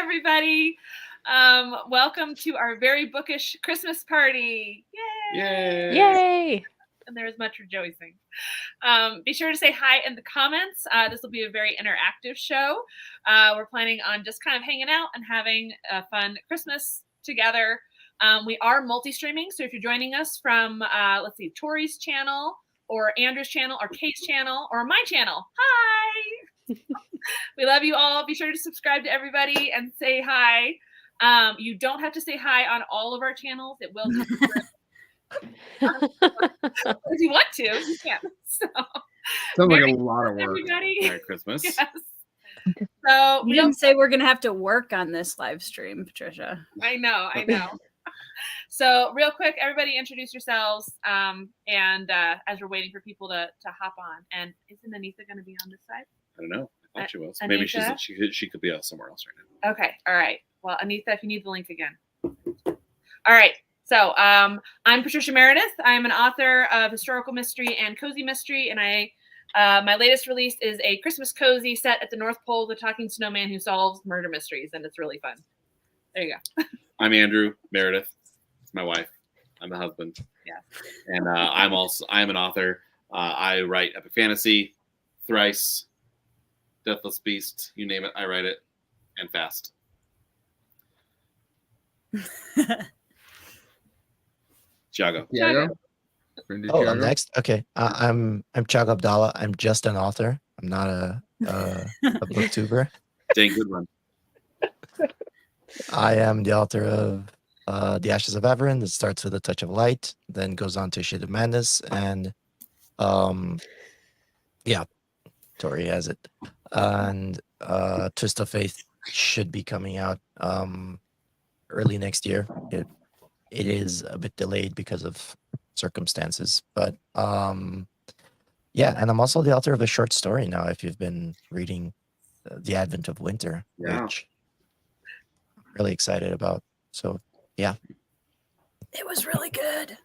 everybody. Welcome to our very bookish Christmas party. Yay! Yay! Yay! And there's much rejoicing. Be sure to say hi in the comments. This will be a very interactive show. We're planning on just kind of hanging out and having a fun Christmas together. We are multi-streaming, so if you're joining us from, let's see, Tori's channel, or Andrew's channel, or Kay's channel, or my channel, hi! We love you all. Be sure to subscribe to everybody and say hi. You don't have to say hi on all of our channels. It will come through. If you want to, you can. So, sounds like a lot of work. Everybody. Merry Christmas. Yes. So you didn't say we're gonna have to work on this live stream, Patricia. I know. So real quick, everybody introduce yourselves. And as we're waiting for people to hop on. And isn't Anita going to be on this side? I don't know. I thought she was. Anita? Maybe she could be somewhere else right now. Okay. All right. Well, Anita, if you need the link again. All right. So I'm Patricia Meredith. I'm an author of historical mystery and cozy mystery, and my latest release is a Christmas cozy set at the North Pole, the talking snowman who solves murder mysteries, and it's really fun. There you go. I'm Andrew Meredith. It's my wife. I'm the husband. Yeah. And I'm an author. I write epic fantasy, thrice, Deathless Beast, you name it, I write it, and fast. Tiago. Oh, I'm next. Okay, I'm Tiago Abdallah. I'm just an author. I'm not a booktuber. Dang good one. I am the author of The Ashes of Everin. That starts with A Touch of Light, then goes on to Shade of Madness, and yeah, Tori has it. And Twist of Faith should be coming out early next year. It is a bit delayed because of circumstances, but yeah, and I'm also the author of a short story now. If you've been reading The Advent of Winter, which I'm really excited about. So yeah, it was really good.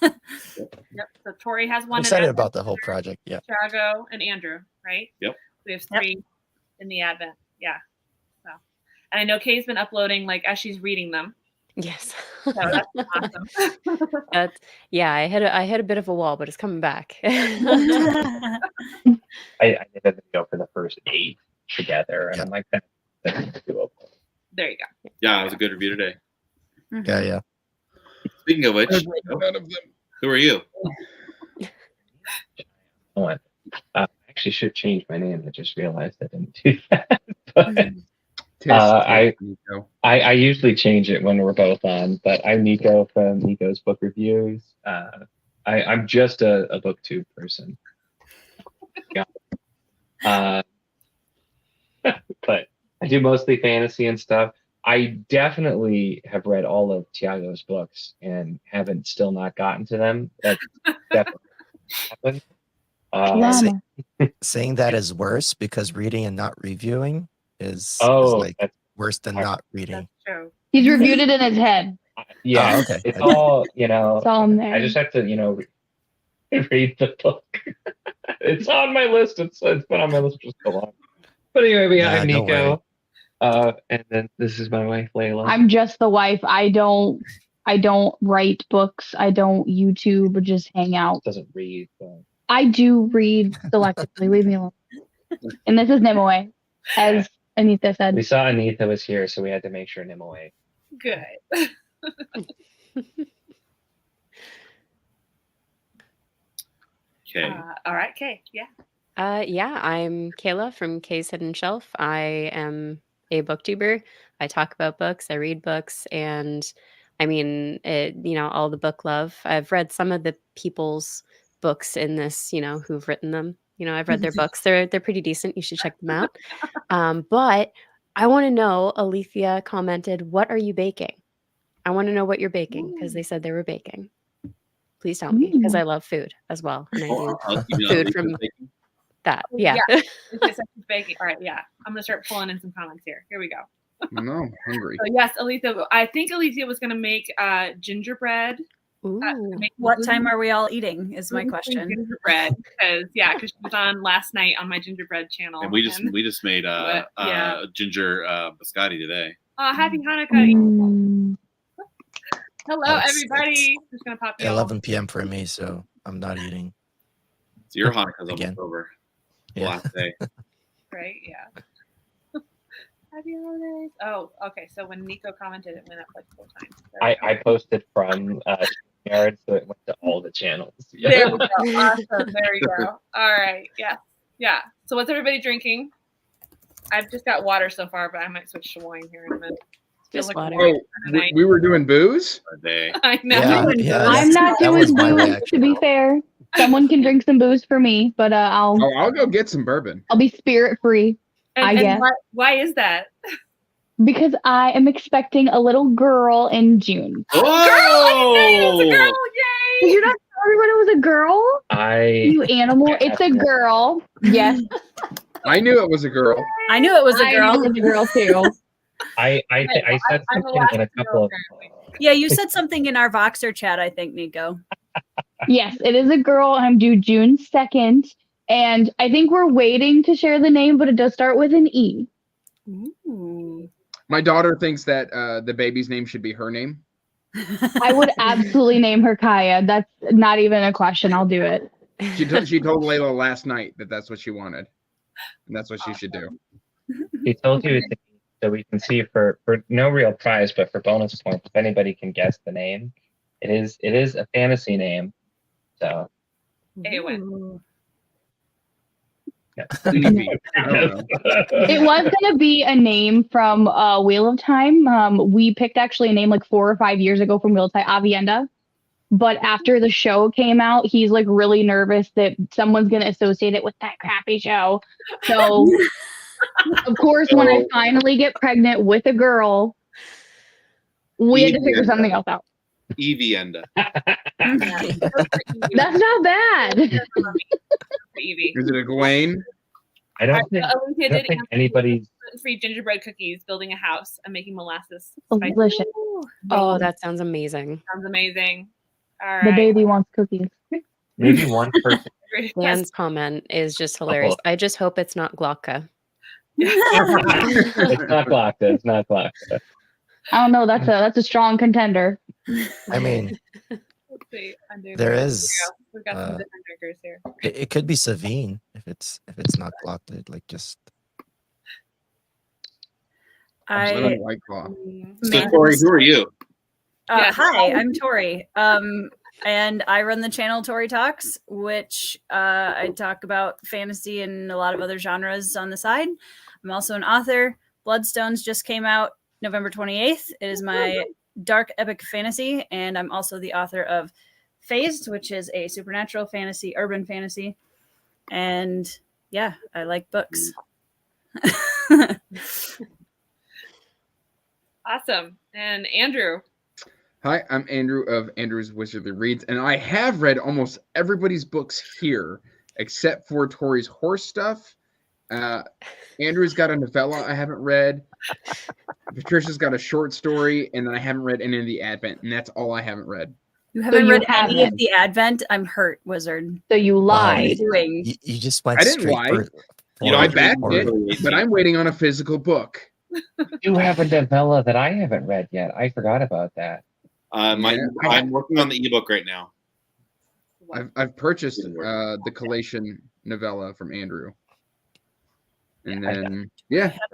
Yep. So Tori has one. I'm excited about the whole project. Yeah, Tiago and Andrew, right? Yep. We have 3 in the Advent. Yeah. So, and I know Kay's been uploading like as she's reading them. Yes. So that's awesome. Yeah, I hit a bit of a wall, but it's coming back. I did a video for the first 8 together, and I'm like, that's doable. There you go. Yeah, it was a good review today. yeah. Speaking of which, none of them. who are you? I actually should change my name. I just realized I didn't do that. But, I usually change it when we're both on, but I'm Nico from Nico's Book Reviews. I'm just a BookTube person. Yeah. But I do mostly fantasy and stuff. I definitely have read all of Tiago's books and haven't still not gotten to them. That's definitely happened. Saying that is worse because reading and not reviewing is like worse than not reading. That's true. He's reviewed it in his head. Yeah, okay. It's all, It's all in there. I just have to, read the book. It's on my list. It's been on my list for so long. But anyway, I'm Nico. And then this is my wife, Layla. I'm just the wife. I don't write books. I don't YouTube or just hang out. Doesn't read. So. I do read selectively. Leave me alone. And this is Nimue, as Anita said. We saw Anita was here, so we had to make sure Nimue. Good. Okay. All right, Kay. Yeah. Yeah, I'm Kayla from Kay's Hidden Shelf. I am a booktuber. I talk about books, I read books, and I mean, all the book love. I've read some of the people's books in this, who've written them. I've read their books. They're pretty decent. You should check them out. But I want to know, Alethea commented, what are you baking? I want to know what you're baking because they said they were baking. Please tell me because I love food as well. And I do food from that. Yeah. Baking. All right. Yeah. I'm going to start pulling in some comments here. Here we go. No, I'm hungry. So yes, Alethea. I think Alethea was going to make gingerbread Ooh. What time are we all eating? Is my question. Gingerbread, because she was on last night on my gingerbread channel. And we just made ginger biscotti today. Oh, happy Hanukkah! Mm. Hello, it's- everybody. Just gonna pop you. 11 p.m. for me, so I'm not eating. So your Hanukkah's Again. almost over. Yeah. Last day. Right? Yeah. Happy holidays. Oh, okay. So when Nico commented, it went up like 4 times. I posted from Jared, so it went to all the channels. There we go. Awesome. There we go. All right. Yeah. Yeah. So what's everybody drinking? I've just got water so far, but I might switch to wine here in a minute. Just Feel like water. wine Oh, tonight. we were doing booze? A day. I know. Yeah, yeah. I'm not that doing was my booze, reaction. to be fair. Someone can drink some booze for me, but Oh, I'll go get some bourbon. I'll be spirit free I guess. Why is that? because I am expecting a little girl in June. Oh! Girl, Did yay! you not tell everyone it was a girl? You animal. It's a girl. Yes, I knew it was a girl. I knew it was a I girl. knew it was a girl too. I said I'm the something last in a to know, couple of apparently. Yeah, you said something in our Voxer chat, I think, Nico. Yes, it is a girl. I'm due June 2nd. And I think we're waiting to share the name, but it does start with an E. Ooh. My daughter thinks that the baby's name should be her name. I would absolutely name her Kaya. That's not even a question. I'll do it. She told Layla last night that that's what she wanted, and that's what she should do. He told you to, so we can see for no real prize, but for bonus points, if anybody can guess the name, it is a fantasy name. So Eowyn. Ooh. yeah. Easy. I don't know. It was going to be a name from Wheel of Time. We picked actually a name like 4 or 5 years ago from Wheel of Time, Avienda. But after the show came out, he's like really nervous that someone's going to associate it with that crappy show. So, of course, when I finally get pregnant with a girl, we had to figure something else out. Evienda. That's not bad. Evie. Is it a Gawain? I don't think, Olympia I don't did think anybody's. free gingerbread cookies, building a house, and making molasses. Oh, spice. delicious. Oh, that sounds amazing. Sounds amazing. All right. The baby wants cookies. Maybe one person. Dan's comment is just hilarious. I just hope it's not Glocka. It's not Glocka. It's not Glocka. I don't know. That's a strong contender. I mean, Let's see. there is. We've got some different drinkers here. It could be Savine if it's not blocked. Like just I'm I White Claw. So Tori, who are you? Yes. Hi, I'm Tori. And I run the channel Tori Talks, which I talk about fantasy and a lot of other genres on the side. I'm also an author. Bloodstones just came out November 28th. It is my dark epic fantasy, and I'm also the author of Phased, which is a supernatural fantasy, urban fantasy. And yeah, I like books. Awesome. And Andrew. Hi, I'm Andrew of Andrew's Wizardly Reads, and I have read almost everybody's books here, except for Tori's horse stuff. Andrew's got a novella I haven't read. Patricia's got a short story, and then I haven't read any of the Advent, and that's all I haven't read. You haven't you read any of haven't. the Advent? I'm hurt, Wizard. So you lied. Doing. you just went I didn't straight lie. for. You know, I I backed read it, but I'm waiting on a physical book. You have a novella that I haven't read yet. I forgot about that. I'm working on the ebook right now. I've purchased the collation novella from Andrew. And then,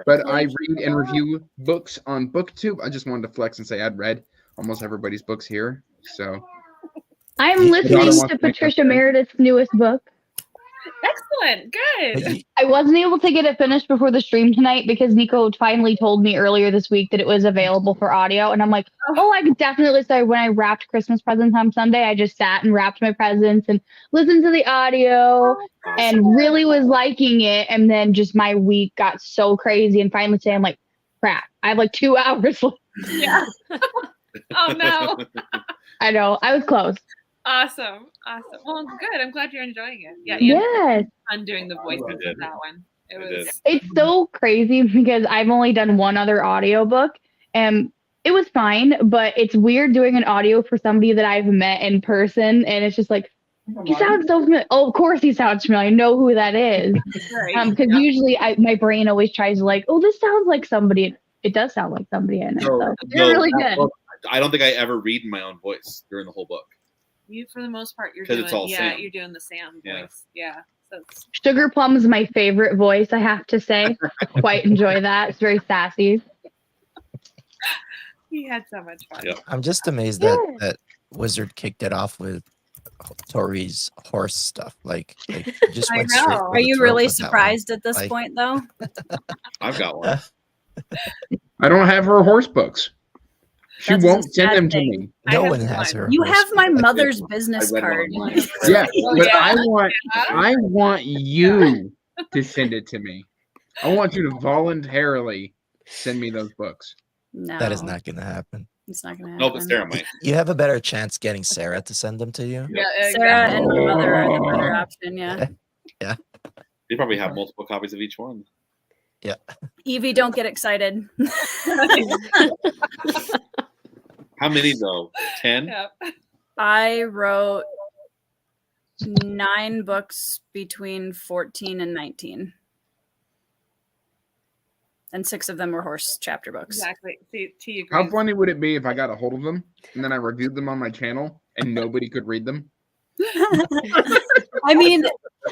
but I read and review books on BookTube. I just wanted to flex and say I'd read almost everybody's books here. So I'm listening wants to to make Patricia a friend. Meredith's newest book. Excellent. Good. I wasn't able to get it finished before the stream tonight because Nico finally told me earlier this week that it was available for audio. And I'm like, oh, I could definitely. So when I wrapped Christmas presents on Sunday, I just sat and wrapped my presents and listened to the audio and really was liking it. And then just my week got so crazy. And finally today, I'm like, crap, I have like 2 hours left. Yeah. Oh, no. I know. I was close. Awesome. Well, good. I'm glad you're enjoying it. Yeah. Yes. Fun doing the voices I of did. that one. It I was. did. It's so crazy because I've only done one other audiobook and it it was fine, but it's weird doing an audio for somebody that I've met in person, and it's just like, he sounds so familiar. Oh, of course he sounds familiar. I know who that is. Right. Because usually my brain always tries to like, oh, this sounds like somebody. It does sound like somebody I know. So they're really good. I don't think I ever read in my own voice during the whole book. You, for the most part, you're 'Cause doing. it's all Sam. You're doing the Sam Yeah. voice. Yeah. So it's, Sugar Plum is my favorite voice, I have to say. I quite enjoy that. It's very sassy. he had so much fun. Yep. I'm just amazed that Wizard kicked it off with Tori's horse stuff. Like he just I went straight. know. for Are the you throat really with that one. surprised at this Like- point, though? I've got one. I don't have her horse books. She That's a won't send sad them thing. to me. I No have one has one. her. You horse have my book. mother's I business read one card. online. Yeah, Oh, but yeah. I want you to send it to me. I want you to voluntarily send me those books. No, That is not going to happen. It's not gonna happen. No, but Sarah might. You have a better chance getting Sarah to send them to you. Yeah, Sarah exactly. and my mother are the better option. Yeah. They probably have multiple copies of each one. Evie, don't get excited. How many though? 10? Yep. I wrote 9 books between 14 and 19. And 6 of them were horse chapter books. Exactly. See, T How agrees. funny would it be if I got a hold of them and then I reviewed them on my channel and nobody could read them? I mean,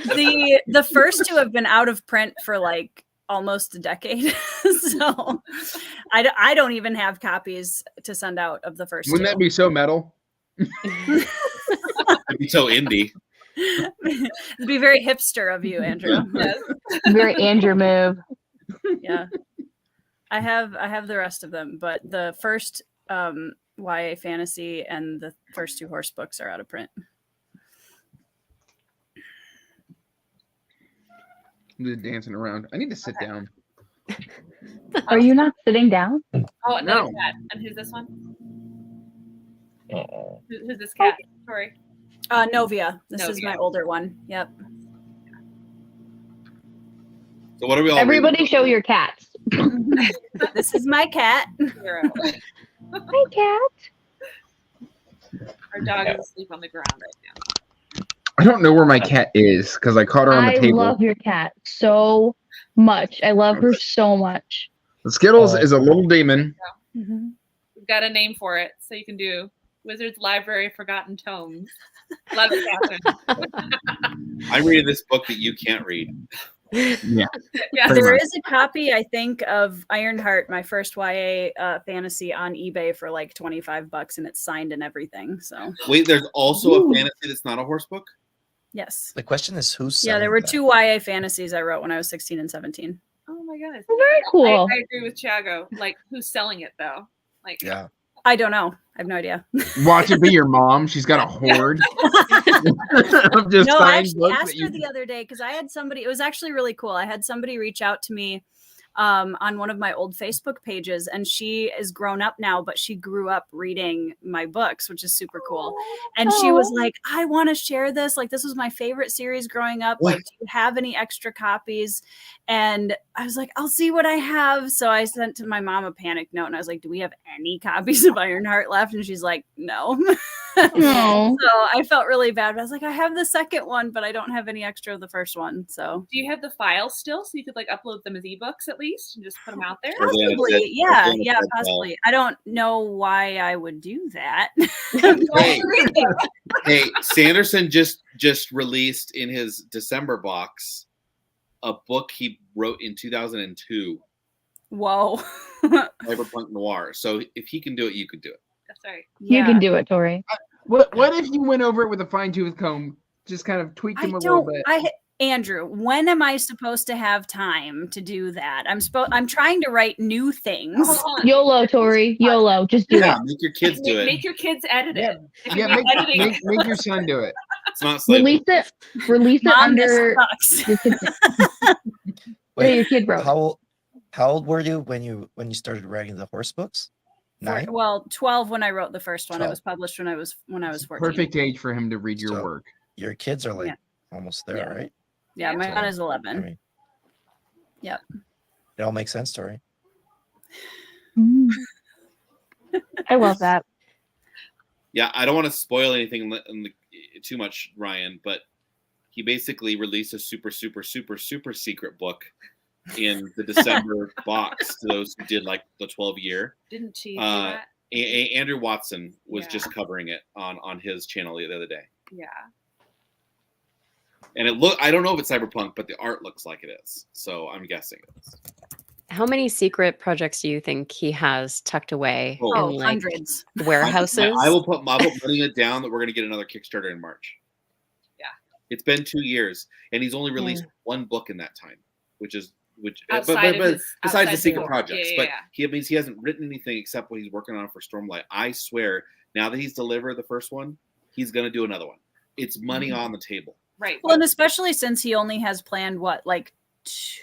the first 2 have been out of print for like almost a decade. So I don't even have copies to send out of the first Wouldn't 2. that be so metal? It'd be so indie. It'd be very hipster of you, Andrew. Yes. Very Andrew move. Yeah. I have the rest of them, but the first YA fantasy and the first 2 horse books are out of print. I'm just dancing around. I need to sit down. Are you not sitting down? Oh, another No. cat. And who's this one? Uh-oh. Who's this cat? Sorry. Novia. This is Novia. my older one. Yep. So what are we all Everybody show your cats. This is my cat. Zero. Hi, cat. Our dog is asleep on the ground right now. I don't know where my cat is because I caught her on the I table. love your cat so much. I love her so much. Skittles is a little demon. Mhm. We've got a name for it, so you can do Wizard's Library of Forgotten Tomes. Love it, Catherine. I'm reading this book that you can't read. Yeah. Pretty There much. is a copy, I think, of Ironheart, my first YA fantasy, on eBay for like $25, and it's signed and everything. So Wait, there's also a fantasy that's not a horse book? yes, The question is who's yeah, there selling were that? 2 YA fantasies I wrote when I was 16 and 17. Oh my goodness. Oh, very cool. I agree with Thiago. Like, who's selling it though? Like, Yeah. I don't know. I have no idea. Watch it be your mom. She's got a hoard of just No, I signed actually books asked that her you. the other day because I had somebody. It was actually really cool. I had somebody reach out to me on one of my old Facebook pages, and she is grown up now, but she grew up reading my books, which is super cool. And she was like, "I want to share this. Like, this was my favorite series growing up. What? Like, do you have any extra copies?" And I was like, "I'll see what I have." So I sent to my mom a panic note, and I was like, "Do we have any copies of Ironheart left?" And she's like, "No." No. So I felt really bad. But I was like, I have the second one, but I don't have any extra of the first one. So do you have the files still, so you could like upload them as ebooks at least and just put them out there? Or they had a possibly, dead- yeah, or they had a yeah, dead file. possibly. I don't know why I would do that. Hey, hey, Sanderson just released in his December box a book he wrote in 2002, Whoa. Cyberpunk Noir. So if he can do it, you could do it. That's right. You can do it, Tori. What if you went over it with a fine tooth comb, just kind of tweaked I him a little don't. bit? Andrew, when am I supposed to have time to do that? I'm trying to write new things. Hold on. YOLO, Tori. YOLO. Just do Yeah, it. make your kids do Make it. your kids edit Yeah. it. It can Yeah, be editing. make your son do it. It's not slavery. Release it Mom, this under sucks. your kid. Wait, your kid wrote. how old were you when you started writing the horse books? 9? Well, 12 when I wrote the first one. It 12. was published when I was 14. Perfect age for him to read your So- work. Your kids are like Yeah. almost there, Yeah. right? Yeah, my So, son is I 11. mean, Yep. it all makes sense, Tori. Mm. I love that. Yeah, I don't want to spoil anything too much, Ryan, but he basically released a super secret book in the December box to those who did like the 12-year. Didn't she do that? Andrew Watson was Yeah. just covering it on his channel the other day. Yeah. And I don't know if it's cyberpunk, but the art looks like it is. So I'm guessing it is. How many secret projects do you think he has tucked away Oh, in like hundreds. warehouses? I will put money it down that we're going to get another Kickstarter in March. Yeah. It's been 2 years, and he's only released one book in that time, which Outside of his- besides outside the the secret book. projects. Yeah, But yeah. he hasn't written anything except what he's working on for Stormlight. I swear, now that he's delivered the first one, he's going to do another one. It's money on the table. Right. Well, and especially since he only has planned like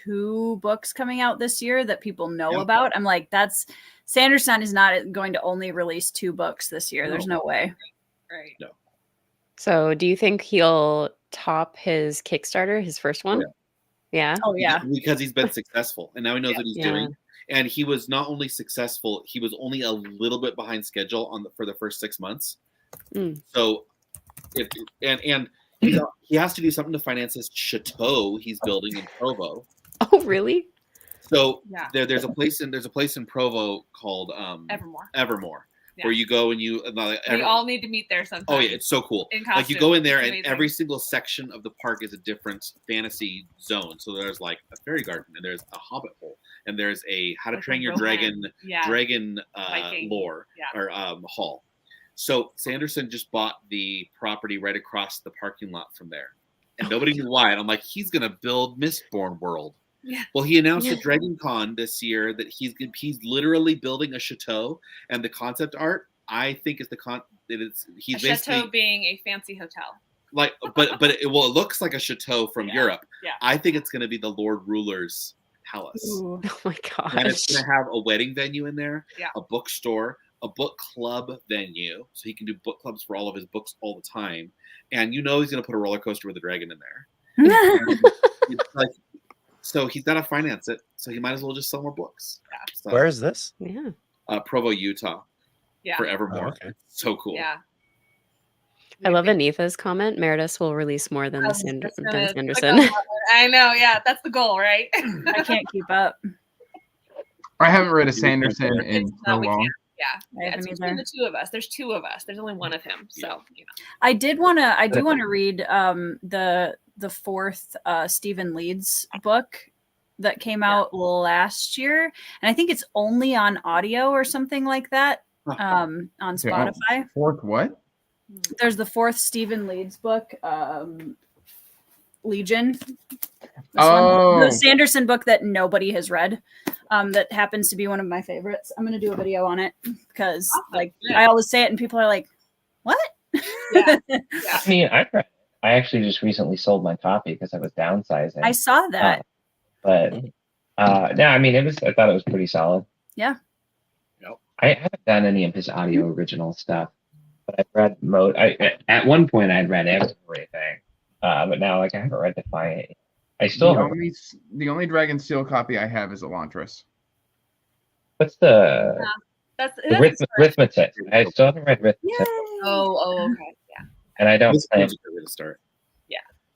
2 books coming out this year that people know Yeah. about. I'm like, Sanderson is not going to only release 2 books this year. There's no way. Right. No. So do you think he'll top his Kickstarter, his first one? Yeah. Oh yeah. Because he's been successful, and now he knows what he's Yeah. doing. And he was not only successful, he was only a little bit behind schedule for the first 6 months. Mm. So, and he has to do something to finance his chateau he's building in Provo. Oh, really? So Yeah. there's a place in Provo called Evermore, Yeah. where you go and We all need to meet there sometime. Oh yeah, it's so cool. In Like you go in there It's and amazing. every single section of the park is a different fantasy zone. So there's like a fairy garden, and there's a hobbit hole, and there's a How to Like a Train Your Rohan. Dragon Viking. lore Yeah. or hall. So Sanderson just bought the property right across the parking lot from there, and nobody knew why. And I'm like, he's gonna build Mistborn World. Yeah. Well, he announced at Dragon Con this year that he's literally building a chateau, and the concept art I think is he's A basically chateau being a fancy hotel. like, but it looks like a chateau from Europe. Yeah. I think it's going to be the Lord Ruler's palace, Ooh. Oh my gosh. and it's going to have a wedding venue in there, Yeah. a bookstore, a book club venue, so he can do book clubs for all of his books all the time. And he's going to put a roller coaster with a dragon in there. It's like, so he's got to finance it, so he might as well just sell more books. Yeah. So, Where is this? Yeah. Provo, Utah, Yeah. for Evermore. Oh, okay. It's so cool. Yeah. I love Anita's comment. Meredith will release more than I Sanderson. know. Yeah. That's the goal, right? I can't keep up. I haven't read a Sanderson in so No, we long. can't. Yeah. I Yeah, haven't it's between either. the 2 of us. There's 2 of us. There's only one of him. So, I do want to read the 4th Stephen Leeds book that came out last year, and I think it's only on audio or something like that on Spotify. 4th what? There's the 4th Stephen Leeds book, Legion. The Sanderson book that nobody has read. That happens to be one of my favorites. I'm gonna do a video on it because I always say it and people are like, "What?" Yeah. I mean, I actually just recently sold my copy because I was downsizing. I saw that. But yeah, I mean, I thought it was pretty solid. Yeah. Yep. I haven't done any of his audio original stuff, but I've read at one point I'd read everything, but now I haven't read Defiant. I still haven't. The only Dragon Steel copy I have is Elantris. What's the That's Arithmetic? I still haven't read Arithmetic, Oh, okay. Yeah. and I don't This plan. is a good way to start.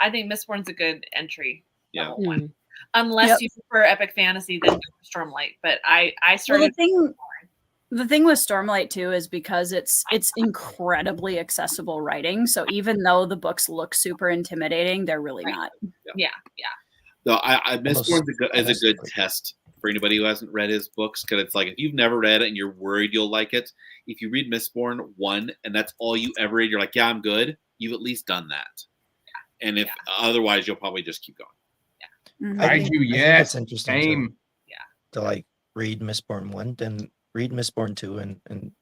I think Mistborn's a good entry. Yeah. level one. Mm. Unless you prefer epic fantasy, then go for Stormlight. But I Well, started. the thing with Stormlight too is because it's incredibly accessible writing. So even though the books look super intimidating, they're really not. Yeah. So I Mistborn is a good honestly. test for anybody who hasn't read his books, because it's like if you've never read it and you're worried you'll like it, if you read Mistborn 1 and that's all you ever read, you're like, yeah, I'm good. You've at least done that. And if otherwise, you'll probably just keep going. Mhm. I think- do, I think yes. it's interesting Same. to like read Mistborn 1, then read Mistborn 2 and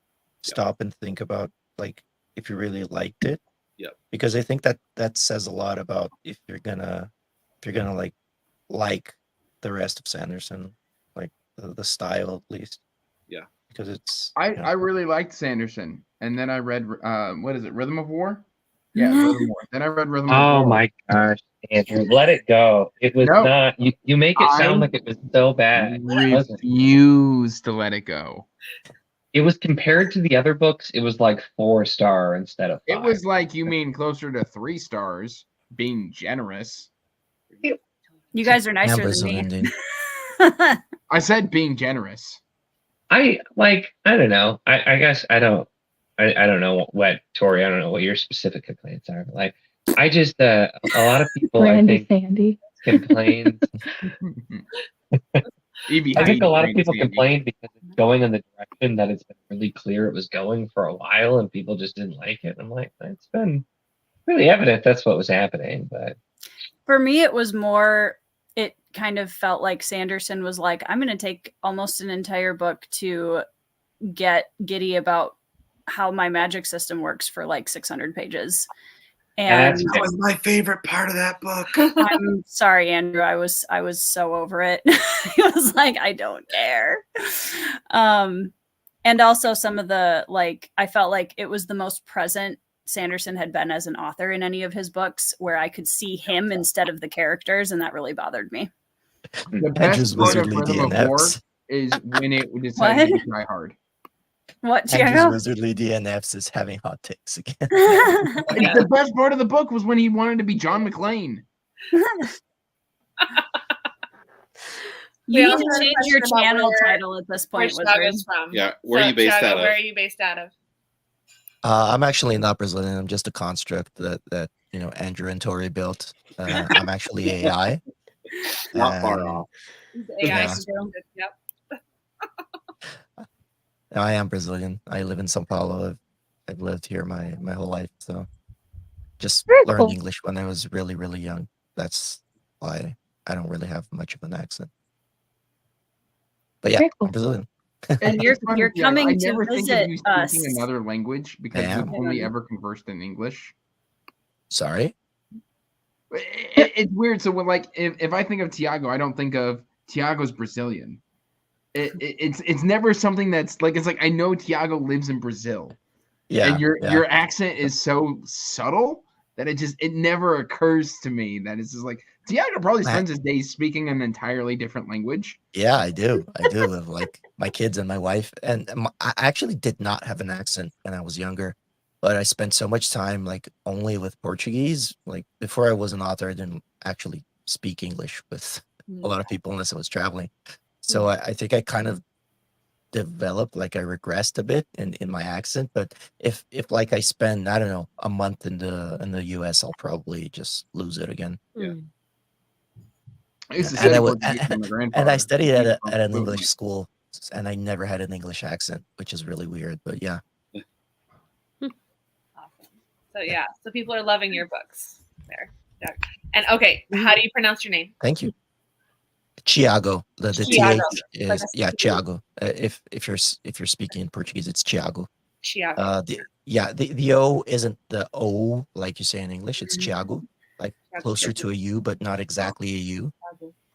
stop and think about like if you really liked it. Yep. Because I think that says a lot about if you're gonna like the rest of Sanderson, like the style at least. Yeah. Because it's I really liked Sanderson, and then I read what is it, Rhythm of War? Yeah, Rhythm of War. Then I read Rhythm of War. Oh my gosh, Andrew, let it go. It was No. not. You make it sound I like it was so bad. It wasn't. refuse to let it go. it was compared to the other books, it was like 4-star instead of 5. It was like, you mean closer to 3 stars, being generous. You guys are nicer Amber's than me. Indeed. I said being generous. I don't know. I guess I don't know what Tori, I don't know what your specific complaints are. But like I just a lot of people Brandy I think Sandy. complained. Evie I think hates a lot of Brandy people Sandy. complained because it's going in the direction that it's been really clear it was going for a while, and people just didn't like it. I'm like, it's been really evident that's what was happening. But For me, it was more, it kind of felt like Sanderson was like, I'm going to take almost an entire book to get giddy about how my magic system works for like 600 pages. And That was my favorite part of that book. I'm sorry, Andrew. I was so over it. It was like, I don't care. And also some of the, like, I felt like it was the most present Sanderson had been as an author in any of his books, where I could see him instead of the characters, and that really bothered me. The Andrew's best part of Wizardly Rhythm of War DNFs. is when it decided What? to try hard. What, Andrew's Tiago? Wizardly DNFs is having hot takes again. The best part of the book was when he wanted to be John McClane. You We need also to had a change your question about channel where- title at this Where point, Wizard. Chicago's from. Yeah, where are you based Chicago, out of? Where are you based out of? I'm actually not Brazilian. I'm just a construct that Andrew and Tori built. I'm actually AI. Not far and off. AI Yeah. still. Yep. I am Brazilian. I live in São Paulo. I've lived here my whole life. So just Very learned cool. English when I was really, really young. That's why I don't really have much of an accent. But yeah, Very cool. I'm Brazilian. And you're It's funny, you're Tiago, coming I to never think of visit you us. speaking another language because I we've am. only ever conversed in English. Sorry. It's weird. So when, like, if I think of Tiago, I don't think of Tiago's Brazilian. It's never something that's like, it's like I know Tiago lives in Brazil, Yeah. and your yeah. accent is so subtle that it never occurs to me that it's just like Tiago probably Matt. spends his days speaking an entirely different language. Yeah, I do. I do live like my kids and my wife. And I actually did not have an accent when I was younger, but I spent so much time like only with Portuguese. Like before I was an author, I didn't actually speak English with a lot of people unless I was traveling. So I think I kind of developed, like I regressed a bit in my accent. But if like I spend, I don't know, a month in the US, I'll probably just lose it again. Yeah. I used to And study I was- Portuguese with my And I grandfather. studied He at spoke an fluently. English school, and I never had an English accent, which is really weird. But yeah, Awesome. So yeah, so people are loving your books there. Doug. And okay, how do you pronounce your name? thank you. Tiago. The Tiago. th Like is a yeah, C. Tiago. If you're speaking in Portuguese, it's Tiago. Chiago. The O isn't the O like you say in English. It's Tiago, like Tiago. closer to a U, but not exactly a U.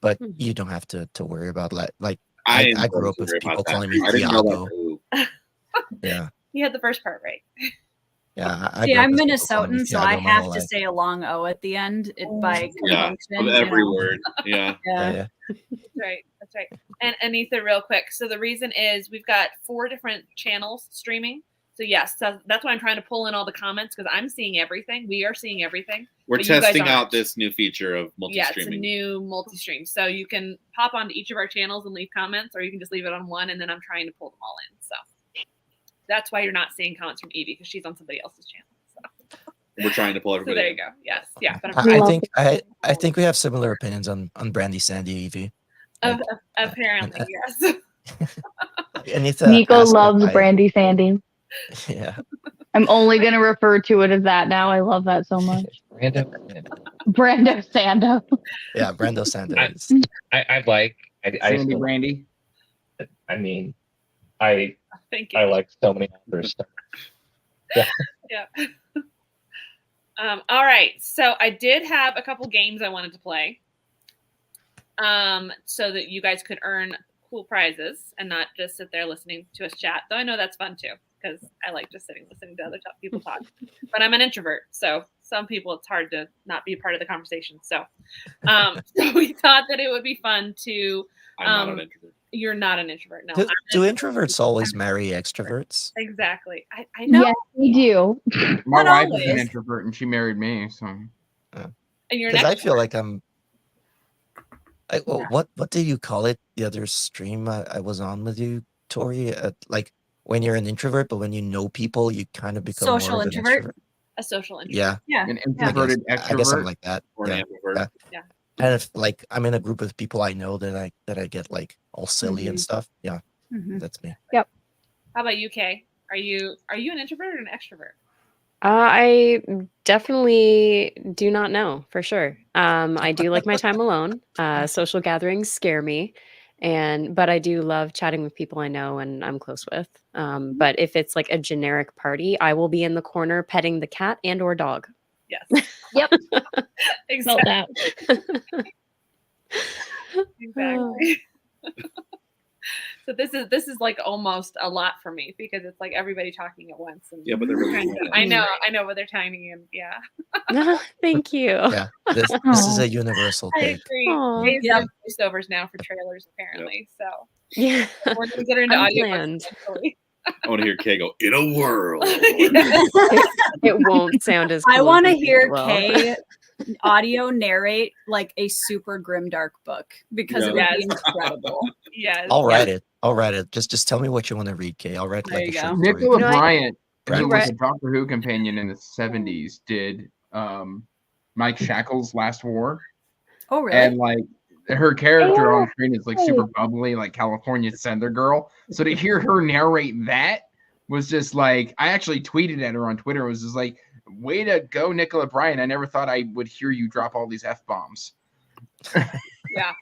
But you don't have to worry about that. Like I grew up with people calling me I didn't know Tiago. that. Yeah, You had the first part right. yeah. I See, grew up I'm with people calling me Minnesotan, so I Tiago my have whole to life. say a long O at the end by Yeah, convention. of you every know? word. Yeah. Yeah. Yeah. That's right. That's right. And Anitha, real quick. So the reason is we've got 4 different channels streaming. So yes, so that's why I'm trying to pull in all the comments because I'm seeing everything. We are seeing everything. We're But you guys testing aren't. out this new feature of Yeah, it's a multi-streaming. new multi-stream. So you can pop onto each of our channels and leave comments, or you can just leave it on one, and then I'm trying to pull them all in. So that's why you're not seeing comments from Evie because she's on somebody else's channel. So, We're trying to pull so everybody. there you in. go. Yes, yeah. But I Love think I think we have similar opinions on Brandy Sandy Evie. Like, apparently, yes. Anita Nico asked if loves I- Brandy Sandy. Yeah. I'm only going to refer to it as that now. I love that so much. random. Brando Sando. Yeah, Brando Santa I- is I like. I Sandy still, Brandy. I mean, I Thank you. I like so many other stuff. Yeah. All right. So I did have a couple games I wanted to play. So that you guys could earn cool prizes and not just sit there listening to us chat. Though I know that's fun too, because I like just listening to other people talk. But I'm an introvert, so some people it's hard to not be a part of the conversation. So, so we thought that it would be fun to I'm not an introvert. You're not an introvert. No. Do, I'm an do introvert. introverts always marry extroverts? Exactly. I know. Yes, we do. My Not wife is an always. introvert, and she married me. So And you're an Because I extrovert. feel like I'm. What do you call it? The other stream I was on with you, Tori. Like when you're an introvert, but when you know people, you kind of become Social more of an introvert? extrovert. A social introvert. Yeah, Yeah. an I introverted guess I'm extrovert. like that. Or an Yeah, ambivert. yeah. Yeah. And if like I'm in a group of people I know that I get like all silly and stuff. Yeah, Mhm. that's me. How about you, Kay? Are you an introvert or an extrovert? I definitely do not know for sure. I do like my time alone. Social gatherings scare me, but I do love chatting with people I know and I'm close with. But if it's like a generic party, I will be in the corner petting the cat and or dog. Yes. Yep. Exactly. Felt that. Exactly. So this is like almost a lot for me because it's like everybody talking at once. And Yeah, but they're really kind of- funny. I know, but they're tiny and yeah. Thank you. Yeah, this is a universal I cake. agree. Aw. Kay's Yep. doing voiceovers now for trailers apparently. So Yeah. we're gonna get her into Unplanned. audiobooks eventually. I want to hear Kay go, in a world. Yes. It won't sound as cool. I as want to you think hear it will. Kay audio narrate like a super grimdark book because it would be Yes. incredible. Yes. I'll write it. I'll write it. Just tell me what you want to read, Kay. I'll write There like a you short go. story. Nicola You know, Bryant, who You was read- a Doctor Who companion in the 70s, did Mike Shackle's Last War. Oh, really? And like her character on screen is like super bubbly, like California Sender Girl. So to hear her narrate that was just like, I actually tweeted at her on Twitter. It was just like, way to go, Nicola Bryant. I never thought I would hear you drop all these F-bombs. Yeah.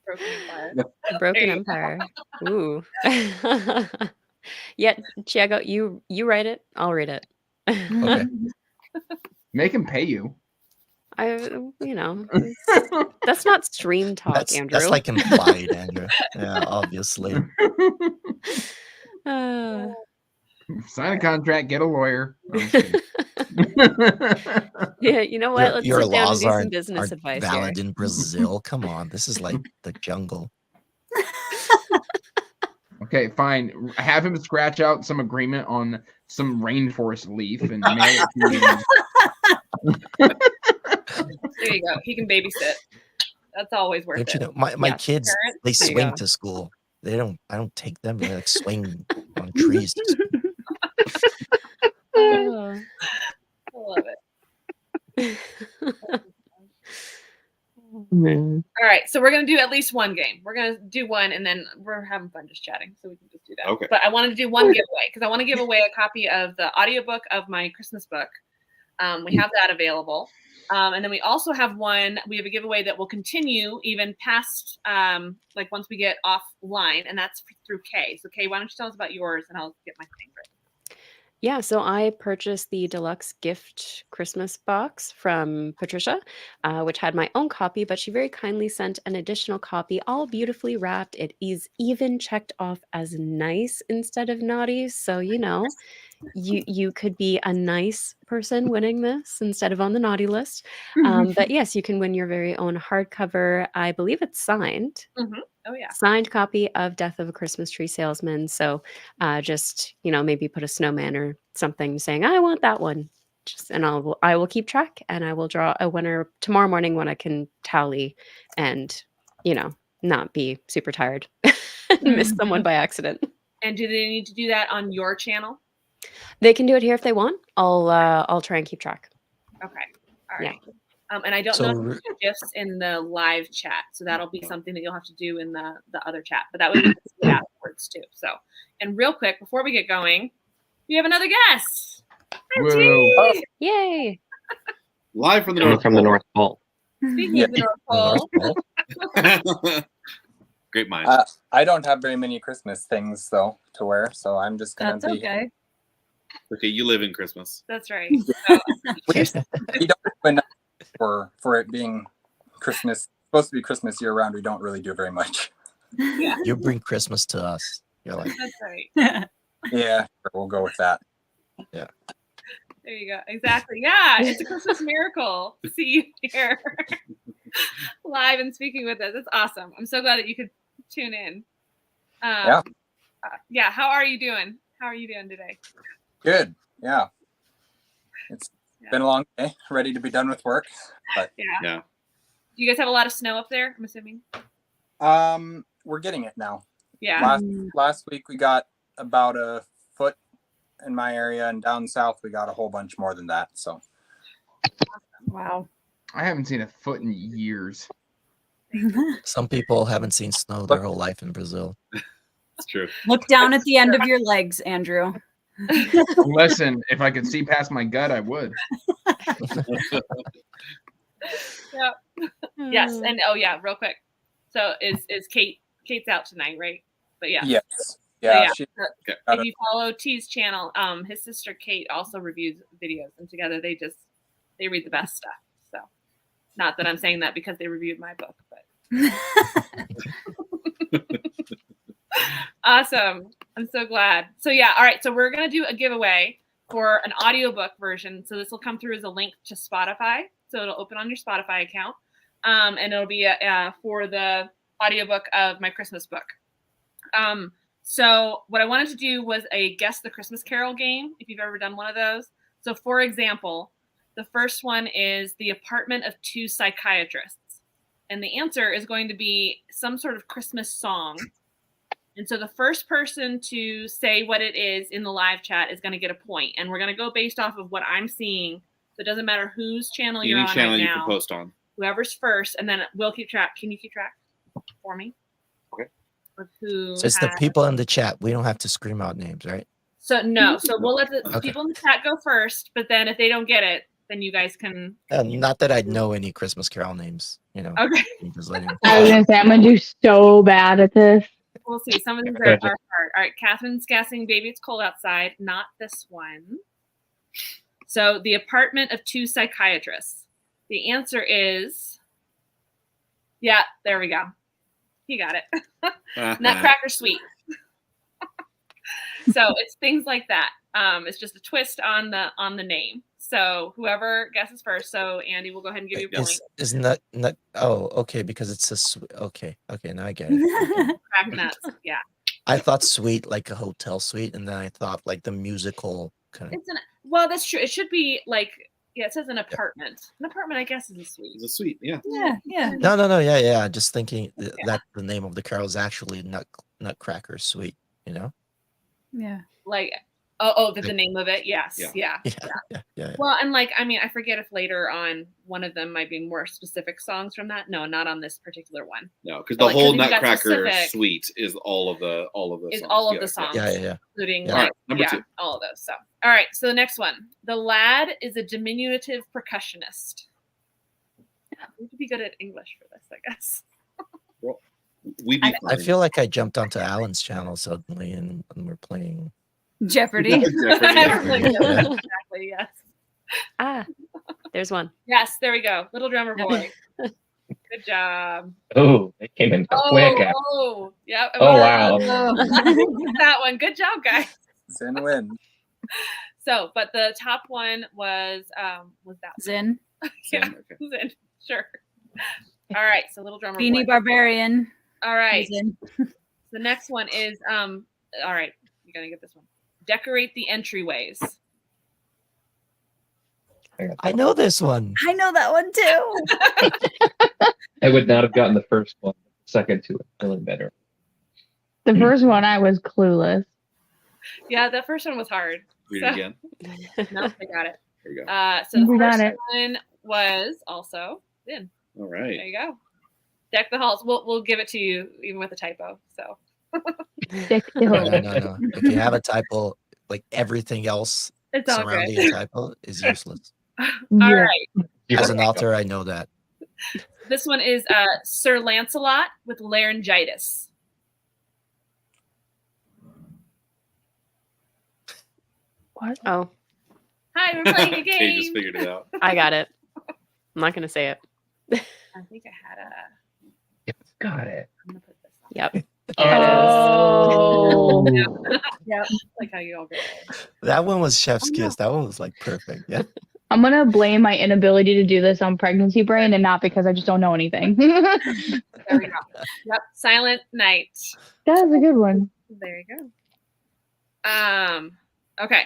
Broken Empire. Broken There you Empire. Ooh. Yeah, Chiago, you write it. I'll read it. Okay. Make him pay you. That's not stream talk, That's Andrew. that's like implied, Andrew. Yeah, obviously. Sign a contract, get a lawyer. I'm just kidding. Yeah, you know what? Let's Your sit down and laws do some aren't business advice valid here. in Brazil. Come on, this is like the jungle. Okay, fine. Have him scratch out some agreement on some rainforest leaf and mail it to you. There you go. He can babysit. That's always worth Don't you it. know my Yeah. kids? Parents, They there you swing go. to school. I don't take them. They like swing on trees. To school. Oh. I love it. All right, so we're gonna do at least one game. We're gonna do one, and then we're having fun just chatting, so we can just do that. Okay. But I wanted to do one giveaway because I want to give away a copy of the audiobook of my Christmas book. We have that available, and then we also have one. We have a giveaway that will continue even past, like once we get offline, and that's through Kay. So Kay, why don't you tell us about yours, and I'll get my favorite. Yeah, so I purchased the deluxe gift Christmas box from Patricia, which had my own copy, but she very kindly sent an additional copy, all beautifully wrapped. It is even checked off as nice instead of naughty. So, you could be a nice person winning this instead of on the naughty list. But yes, you can win your very own hardcover. I believe it's signed. Oh yeah. Signed copy of Death of a Christmas Tree Salesman. So just, maybe put a snowman or something saying, I want that one. And I will keep track and I will draw a winner tomorrow morning when I can tally and, not be super tired and miss someone by accident. And do they need to do that on your channel? They can do it here if they want. I'll try and keep track. Okay. All Yeah. right. And I don't So know if there's gifts in the live chat, so that'll be something that you'll have to do in the other chat. But that way we can see it afterwards too. So, and real quick before we get going, we have another guest. Hi, Whoa. G. Yay. Live from the Coming North from the North Pole. Speaking of the North Pole, Pole. Great mind. I don't have very many Christmas things though to wear, so I'm just gonna That's be. okay. Okay, you live in Christmas. that's right. We don't even for it being Christmas, supposed to be Christmas year round. We don't really do very much. You bring Christmas to us. You're like, That's right. Yeah, we'll go with that. There you go. Exactly. Yeah, it's a Christmas miracle to see you here. live and speaking with us. That's awesome. I'm so glad that you could tune in. Yeah. Yeah. How are you doing? How are you doing today? Good. Yeah. It's been a long day. Ready to be done with work. But yeah. Do you guys have a lot of snow up there? I'm assuming. We're getting it now. Yeah. Last week we got about a foot in my area, and down south we got a whole bunch more than that. So. Wow. I haven't seen a foot in years. Some people haven't seen snow their whole life in Brazil. It's true. Look down at the end of your legs, Andrew. Listen, if I could see past my gut, I would. Yep. Yes, and real quick. So is Kate's out tonight, right? But yeah. Yes. Yeah. If you follow T's channel, his sister Kate also reviews videos, and together they read the best stuff. So, not that I'm saying that because they reviewed my book, but awesome. I'm so glad. So yeah, all right. So we're gonna do a giveaway for an audiobook version. So this will come through as a link to Spotify. So it'll open on your Spotify account, and it'll be for the audiobook of my Christmas book. So what I wanted to do was a Guess the Christmas Carol game, if you've ever done one of those. So for example, the first one is The Apartment of Two Psychiatrists. And the answer is going to be some sort of Christmas song. And so the first person to say what it is in the live chat is going to get a point. And we're going to go based off of what I'm seeing. So it doesn't matter whose channel you're on right now. Any channel you can post on. Whoever's first, and then we'll keep track. Can you keep track for me? Okay. Of who So it's the people in the chat. We don't have to scream out names, right? So no. So we'll let the people in the chat go first, but then if they don't get it, then you guys can. Not that I'd know any Christmas Carol names, you know. Okay. Just letting I was gonna say I'm gonna do so bad at this. We'll see. Some of these are hard. All right, Catherine's guessing Baby It's Cold Outside. Not this one. So The Apartment of Two Psychiatrists. The answer is, there we go. He got it. Nutcracker Suite. So it's things like that. It's just a twist on the name. So whoever guesses first. So Andy, we'll go ahead and give you a point. Is nut? Oh, okay, because it's a okay. Now I get it. Crack nuts. Yeah. I thought suite like a hotel suite, and then I thought like the musical kind of. Well, that's true. It should be like, it says an apartment. An apartment, I guess, is a suite. It's a suite, yeah. Yeah. No, yeah. Just thinking that the name of the carol is actually Nutcracker Suite, you know? Yeah. Like, the name of it. Yes. Yeah. Well, and like, I mean, I forget if later on one of them might be more specific songs from that. No, not on this particular one. No, because the whole Nutcracker Suite is all of the songs. Yeah. Including all right, number 2. All of those. So all right, so the next one. The lad is a diminutive percussionist. We could be good at English for this, I guess. Well, I feel like I jumped onto Alan's channel suddenly and we're playing Jeopardy. Exactly, yes. There's one. Yes, there we go. Little Drummer Boy. Good job. Oh, it came in quick. Yep. Oh, wow. That one. Good job, guys. Zin win. So, but the top one was that Zin. Yeah, Zin. Sure. All right. So Little Drummer Beanie Boy. Barbarian. All right. Zin. The next one is all right. You gotta get this one. Decorate the entryways. I know this one. I know that one too. I would not have gotten the first one. The second two are feeling better. The first one I was clueless. Yeah, that first one was hard. Read it again. No, I got it. There you go. So the We got first it. one was also Zin. All right. There you go. Deck the halls. We'll give it to you even with a typo. So. Stick to No. it. If you have a typo, like everything else It's all surrounding good. a typo is useless. All Yeah. right. As an author, I know that. This one is Sir Lancelot with laryngitis. What? Oh, Hi, we're playing a Kate just game. figured it out. I got it. I'm not going to say it. I think I had a. Got it. I'm gonna put this on. Yep. Oh. Yep. Like how you all get it. That one was chef's kiss. That one was like perfect. Yeah. I'm gonna blame my inability to do this on pregnancy brain and not because I just don't know anything. There we go. Yep. Silent Night. That was a good one. There you go. Okay.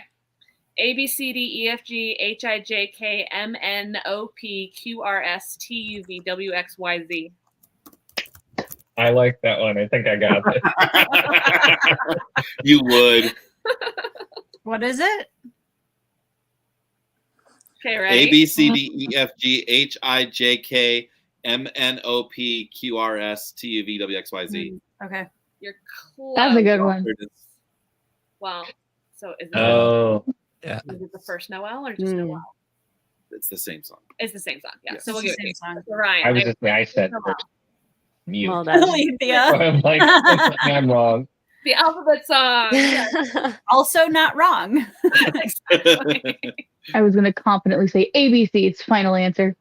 A B C D E F G H I J K M N O P Q R S T U V W X Y Z. I like that one. I think I got it. You would. What is it? Okay, ready? A B C D E F G H I J K M N O P Q R S T U V W X Y Z. Okay. You're close. That's a good one. Well, so is it, Oh, Yeah. is it the first Noel or just Noel? It's the same song. It's the same song. Yeah. Yes. So we'll It's give the it same song. to Ryan. I was just I said Noel. first. Mute. Well, that's Alethea. I'm like, I'm wrong. The alphabet song. Yes. Also not wrong. Exactly. I was gonna confidently say ABC. It's final answer.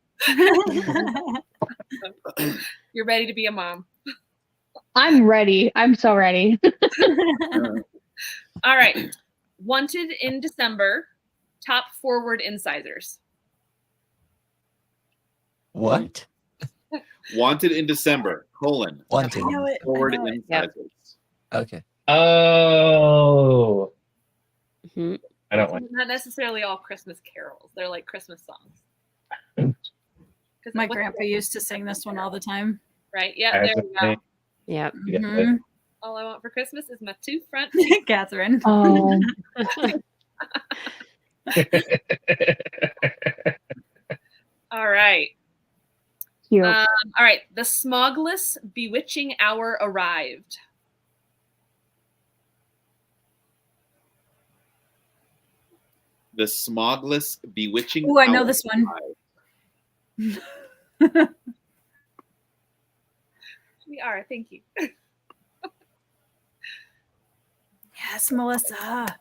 You're ready to be a mom. I'm ready. I'm so ready. All right. Wanted in December. Top forward incisors. What? Wanted in December, colon. Wanted. I know it. Forward I know it. incisors. Okay. Oh, Mhm. I don't like. Not necessarily all Christmas carols. They're like Christmas songs. 'Cause My what's grandpa the- used to sing this one all the time. Right. Yeah. I There have we to go. say, Yep. yeah, Mhm. All I want for Christmas is my 2 front. Catherine. Oh, All right. cute. All right. The smogless bewitching hour arrived. The smogless bewitching. Ooh, I know hour this one. arrived. We are. Thank you. Yes, Melissa.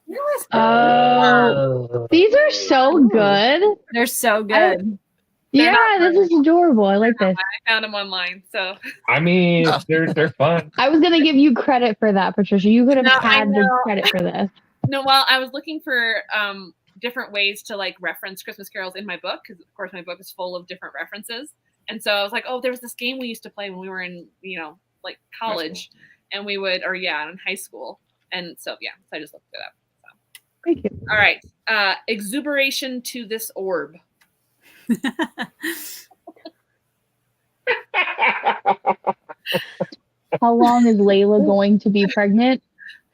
Oh, these are so good. They're so good. They're Yeah, not this is adorable. I like this. I found them online. So I mean, they're fun. I was gonna give you credit for that, Patricia. You could have No, I had the know. credit for this. no, well, I was looking for different ways to like reference Christmas carols in my book because of course my book is full of different references. And so I was like, oh, there was this game we used to play when we were in, like college, and we would, or yeah, in high school. And so yeah, so I just looked it up. So. Thank you. All right, exuberation to this orb. How long is Layla going to be pregnant?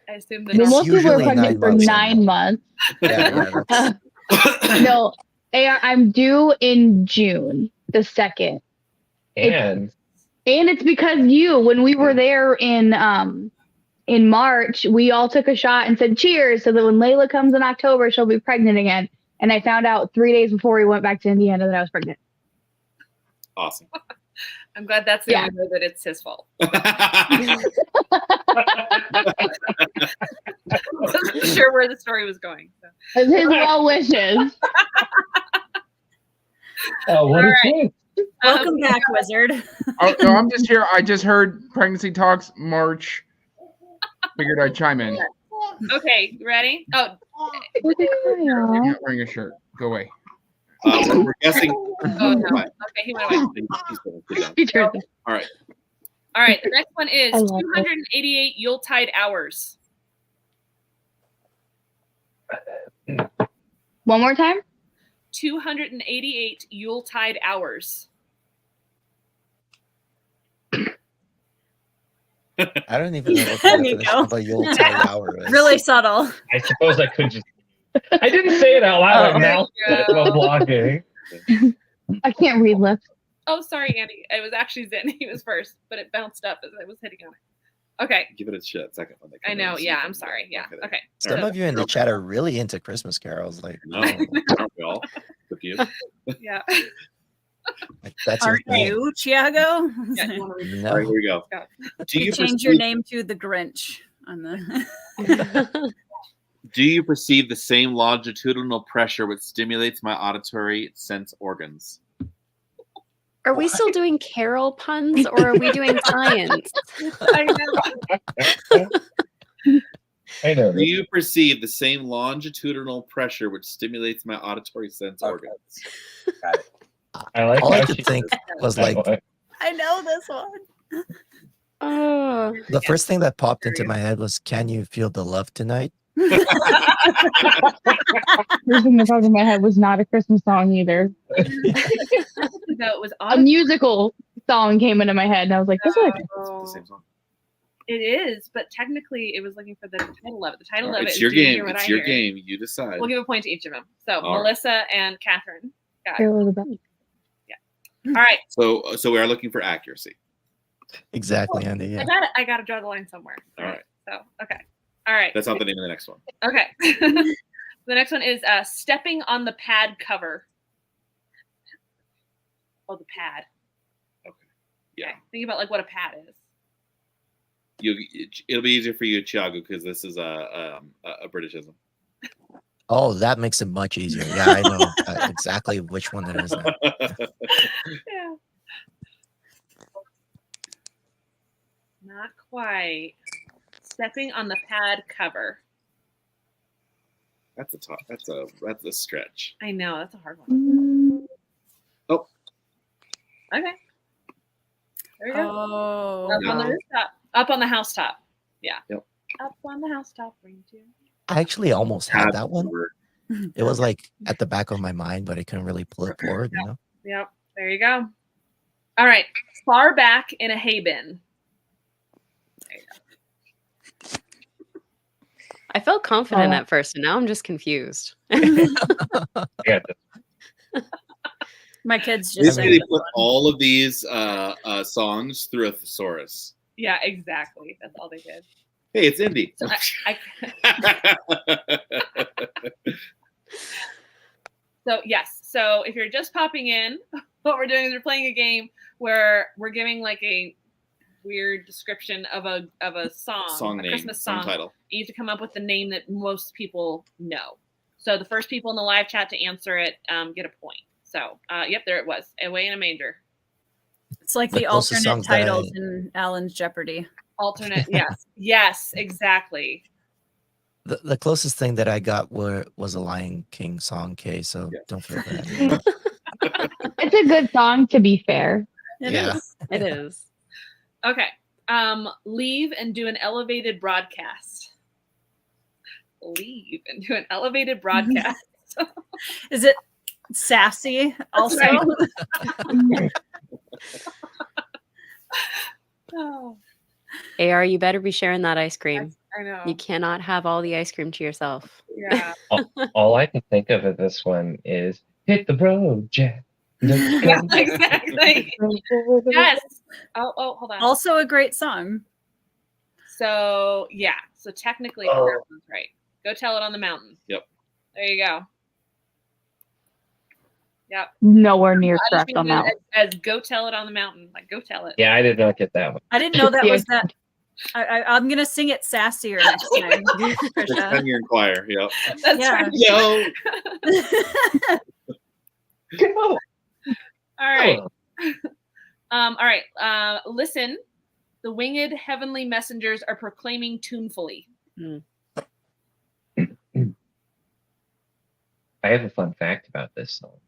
I assume I mean, that most people are usually pregnant 9 for months. 9 months. Yeah, that's- No, I'm due in June the 2nd. And And it's because when we were there in March, we all took a shot and said cheers so that when Layla comes in October, she'll be pregnant again. And I found out 3 days before we went back to Indiana that I was pregnant. Awesome. I'm glad that's the Yeah. only way that it's his fault. Wasn't sure where the story was going. So. It's his well wishes. oh, what All a twist. Welcome back, Wizard. Oh, no, I'm just here. I just heard pregnancy talks March. Figured I'd chime in. Okay, you ready? Oh, Look at You're Kyle. not wearing a shirt. Go away. We're guessing. oh no. Okay, he went away. He's going to down. He turned it. All right. All right, the next one is I love it. 288 Yuletide hours. One more time. 288 Yuletide hours. I don't even know what the There you definition go. of a Yuletide hour is. Really subtle. I suppose I could just. I didn't say it out loud. Oh, I mouthed it while blocking. I can't read lips. Oh, sorry, Andy. It was actually Zen. He was first, but it bounced up as I was hitting on it. Okay. Give it a shit. Second one. I know. Yeah, I'm sorry. Yeah. Okay. Some of you in the chat are really into Christmas carols. Like, No, aren't we all? With you. Yeah. that's your Aren't thing. you, Chiago? Yeah, you wanna read- All right, No. here we go. Yeah. Do You you change your perceive, name to the Grinch on the. do you perceive the same longitudinal pressure which stimulates my auditory sense organs? Are we still doing carol puns or are we doing science? I know. I know. Do you perceive the same longitudinal pressure which stimulates my auditory sense Okay. organs? Got it. I like All I how could she think was that like one. I know this one. Oh, the first thing that popped into my head was, "Can you feel the love tonight?" First thing that popped in my head was not a Christmas song either. No, it was A autumn. musical song came into my head, and I was like, "This is It's the same song. It is, but technically, it was looking for the title of it. The title of it It's is your Do You game. Hear What It's I your Hear? game. You decide. We'll give a point to each of them. So All right. Melissa and Catherine. Got it. Carol of the Bells." All right, So we are looking for accuracy. Exactly, Andy. Yeah. I gotta draw the line somewhere. All right. So okay. All right. That's not the name of the next one. Okay. The next one is stepping on the pad cover. Oh, the pad. Okay. Yeah. Okay. Think about like what a pad is. It'll be easier for you, Thiago, because this is a Britishism. Oh, that makes it much easier. Yeah, I know exactly which one it is now. Yeah. Not quite. Stepping on the pad cover. That's a stretch. I know that's a hard one. Oh. Okay. There we go. Oh. Up on the rooftop. Up on the housetop. Yeah. Yep. Up on the housetop. Reindeer. I actually almost had Pad that one. cover. It was like at the back of my mind, but I couldn't really pull it forward. You know. Yep. There you go. All right. Far back in a hay bin. There you go. I felt confident Oh. at first, and now I'm just confused. Yeah, My kids This just is sang they this put one. all of these songs through a thesaurus. Yeah, exactly. That's all they did. Hey, it's indie. So So yes. So if you're just popping in, what we're doing is we're playing a game where we're giving like a weird description of a song, a name, Christmas song song. title. You have to come up with the name that most people know. So the first people in the live chat to answer it get a point. So yep, there it was. Away in a Manger. It's like The the closest alternate songs that titles in Alan's Jeopardy. Alternate. Yes. Yes. Exactly. The closest thing that I got was a Lion King song, Kay. So Yes. don't feel bad. It's a good song, to be fair. It Yeah. is. It is. Okay. Leave and do an elevated broadcast. Leave and do an elevated broadcast. Is it sassy also? right. Oh, AR, you better be sharing that ice cream. I know. You cannot have all the ice cream to yourself. Yeah. all I can think of at this one is hit the road, Jack. Yeah, exactly. Yes. Oh, hold on. Also a great song. So yeah. So technically, Oh. that one's right. Go tell it on the mountain. Yep. There you go. Yep. Nowhere near I just correct on mean that. as go tell it on the mountain. Like go tell it. Yeah, I did not get that one. I didn't know that Yeah. was that. I'm gonna sing it sassier next time. Next Trisha. time you inquire. Yep. That's Yeah. right. Yo. All right. Oh, All right. Listen. The winged heavenly messengers are proclaiming tunefully. I have a fun fact about this song.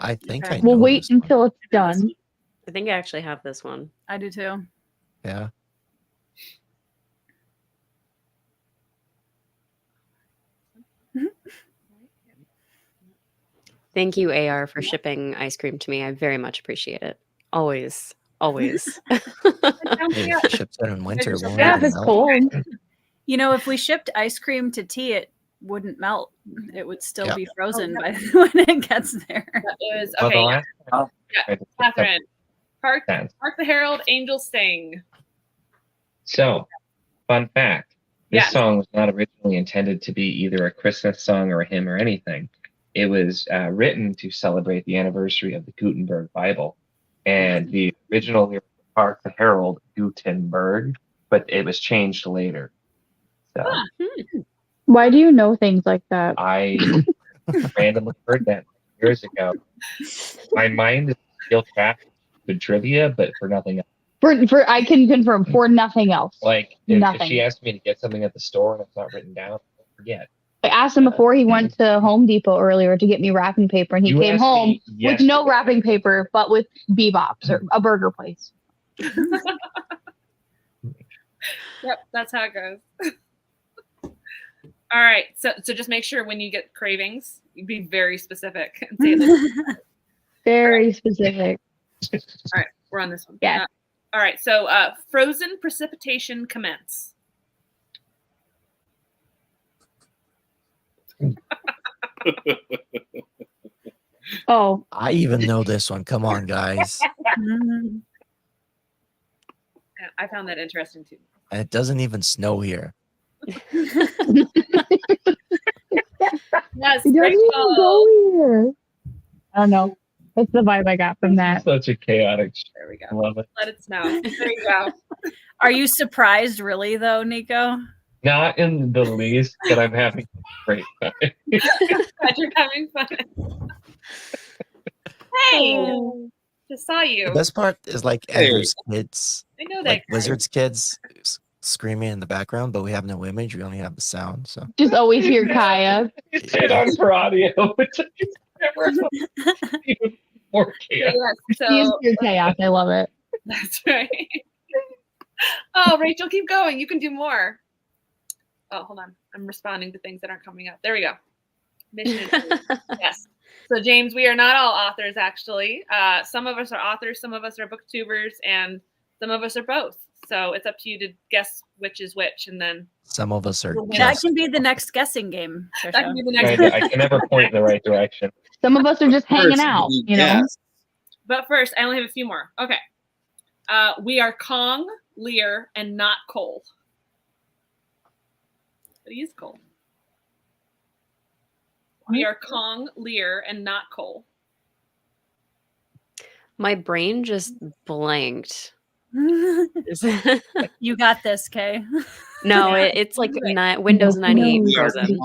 I think I know. We'll wait this one. until it's done. I think I actually have this one. I do too. Yeah. Thank you, AR, for shipping ice cream to me. I very much appreciate it. Always. Always. Hey, ships out in winter. just- won't Yeah, even if it's melt. cold. You know, if we shipped ice cream to tea, it wouldn't melt. It would still Yeah. be frozen by when it gets there. It was Well, the okay. last time Yeah, I tried to pick up Catherine. Hark that. the herald angels sing. So, fun fact. This Yes. song was not originally intended to be either a Christmas song or a hymn or anything. It was written to celebrate the anniversary of the Gutenberg Bible. And the original lyric was Hark the Herald Gutenberg, but it was changed later. So Why do you know things like that? I randomly heard that years ago. My mind is still trapped with trivia, but for nothing else. For I can confirm for nothing else. Like if Nothing. she asked me to get something at the store and it's not written down, I'll forget. I asked him before he went to Home Depot earlier to get me wrapping paper, and he You came asked home me with no yesterday. wrapping paper, but with Bebop's or a burger place. Yep, that's how it goes. All right, so just make sure when you get cravings, you be very specific and say this. Very specific. All right, we're on this one. Yeah. All right, so frozen precipitation commence. Oh, I even know this one. Come on, guys. Yeah, I found that interesting too. And it doesn't even snow here. Yes, he doesn't even Rachel. go here. I don't know. That's the vibe I got from that. Such a chaotic. There we go. Love it. Let it snow. There you go. Are you surprised, really, though, Nico? Not in the least, but I'm having a great time. Glad you're having fun. Hey, just saw you. The best part is like Hey. Andrew's kids, I know that. like guy. Wizard's kids screaming in the background, but we have no image. We only have the sound. So Just always hear Kaya. It's it on for audio. It's never even more chaotic. Yes, He's so pure chaos. I love it. that's right. Oh, Rachel, keep going. You can do more. Oh, hold on. I'm responding to things that aren't coming up. There we go. Mission. Yes. So, James, we are not all authors, actually. Some of us are authors, some of us are booktubers, and some of us are both. So it's up to you to guess which is which, and then some of us are That That just can be the next guessing game. that Trisha. can be the I, next. I can never point in the right direction. Some of us are just hanging First, out, you you know. guess. But first, I only have a few more. Okay. We are Kong, Lear, and not Cole. But he is Cole. We are Kong, Lear, and not Cole. My brain just blanked. You got this, Kay. No, it's like Windows 98 We are frozen.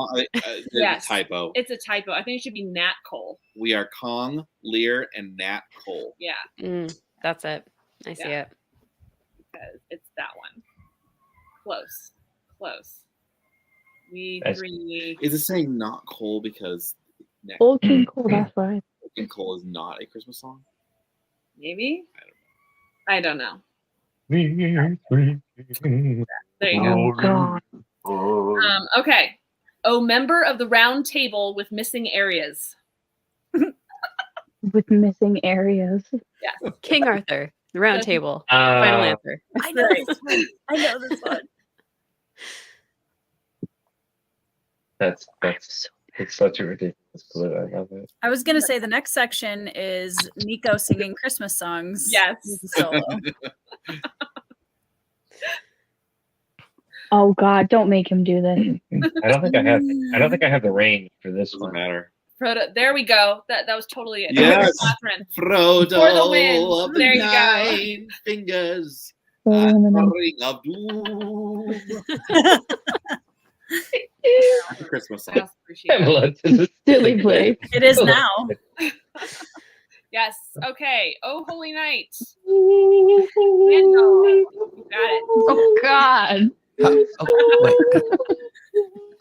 Yes. typo. It's a typo. I think it should be Nat Cole. We are Kong, Lear, and Nat Cole. Yeah, That's it. I see Yeah. it. because it's that one. Close. Close. We That's- three. Is it saying not Cole because Nat Old King Cole, that's why. King Cole is not a Christmas song? Maybe? I don't know. We three. There you go. Oh God. Okay. Oh, member of the round table with missing areas. With missing areas. King Arthur, the Round That's- Table. Final answer. I know this one. I know this one. That's it's such a ridiculous clue. I love it. I was gonna say the next section is Nico singing Christmas songs. Yes. with a solo. Oh God, don't make him do this. I don't think I have the range for this Doesn't one. matter. Frodo. There we go. That was totally it. Yes. Catherine. Frodo For the win. of the There you go. nine fingers. Wait a minute. Ring of doom. That's a Christmas I song. also appreciate it. Camelot is a Silly place. It is now. Yes. Okay. Oh, holy night. Randall. You got it. Oh God.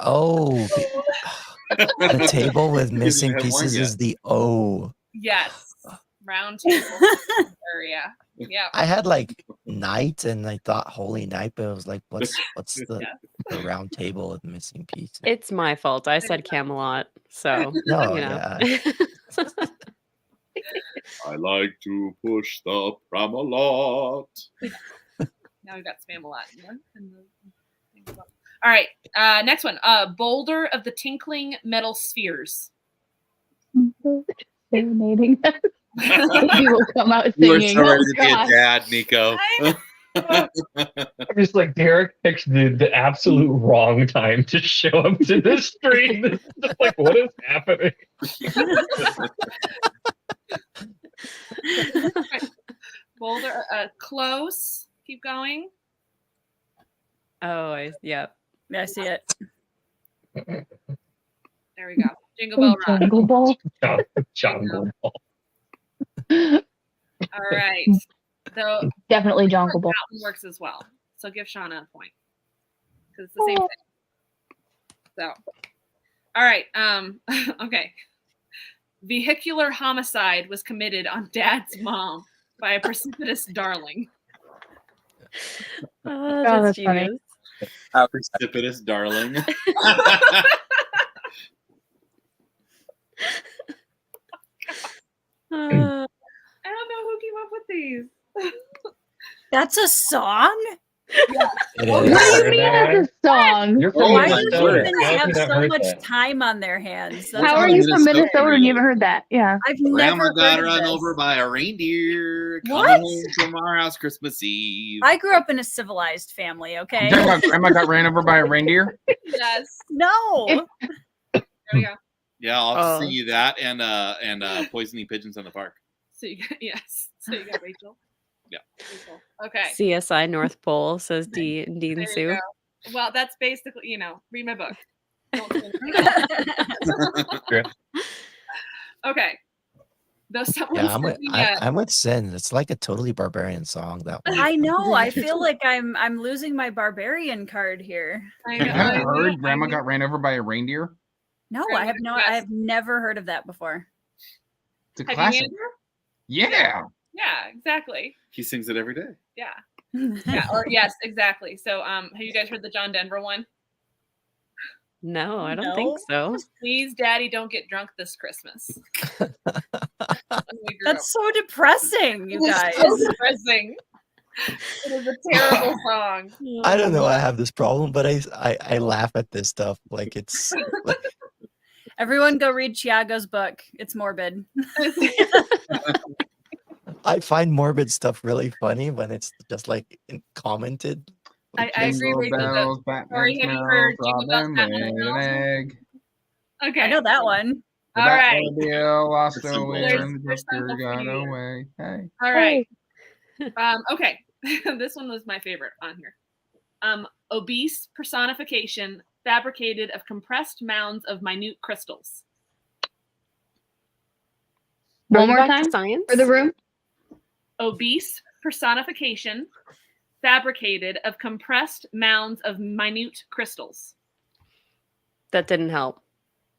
Oh, the table with You missing haven't won pieces yet. is the O. Yes. Round table area. Yeah. I had like night and I thought holy night, but it was like, what's the round table with missing pieces? It's my fault. I said Camelot. So, No, you know. yeah. I like to push the pram a lot. Now we've got Spam-a-lot. All right. Next one. Boulder of the Tinkling Metal Spheres. Serenading. He will come out You are singing. so ready Oh, to be a God. dad, Nico. I'm just like Derek picked the absolute wrong time to show up to this stream. It's just like, what is happening? Boulder. Close. Keep going. Yep. Yeah, I see it. There we go. Jingle Bell Rock. Jungle Ball. John Ball. All right. Though Definitely junkable. that one works as well. So give Shauna a point because it's the same thing. So, all right. Okay. Vehicular homicide was committed on Dad's mom by a precipitous darling. Oh, that's funny. genius. Precipitous darling. Uh, I don't know who came up with these. That's a song? It What do is. you mean that's a song? You're Oh from Why my do word. humans How have have you not so heard much that? time on their hands? That's How are from you from Minnesota. Minnesota and you haven't heard that? Yeah. I've Grandma never got heard of run this. over by a reindeer What? coming home from our house Christmas Eve. I grew up in a civilized family, okay? You talking about grandma got ran over by a reindeer? Yes. No. There we go. Yeah, I'll Oh. sing you that and poisoning pigeons in the park. So you got, yes. So you got Rachel. Yeah. Rachel. Okay. CSI North Pole, says Dean There you Sue. go. Well, that's basically, read my book. Don't do anything else. Okay. Though someone Yeah, I'm sent with, me I'm with Sin. It's like a totally barbarian song. That one. I know. I feel like I'm losing my barbarian card here. I Have know, you I ever heard know, grandma I got know. ran over by a reindeer? No, Grandma I have Yes. I have never heard of that before. It's a Have classic. you, Andrew? Yeah. Yeah, exactly. He sings it every day. Yeah. Yeah. Or yes, exactly. So have you guys heard the John Denver one? No, I don't think so. Please, Daddy, don't get drunk this Christmas. That's so depressing, you guys. It's so depressing. It is a terrible song. I don't know. I have this problem, but I laugh at this stuff. Like it's like, Everyone go read Chiago's book. It's morbid. I find morbid stuff really funny when it's just like commented. I agree, Jingle Rachel. bells, Sorry, Batman have you smells, heard Jingle Bells, Robin Batman laid an Smells? egg. Okay. I know that one. The All right. Batmobile lost It's a simple. wheel There's and the some Joker for got you. away. Hey. All right. Okay. This one was my favorite on here. Obese personification fabricated of compressed mounds of minute crystals. One more Back to time science for the room. Obese personification fabricated of compressed mounds of minute crystals. That didn't help.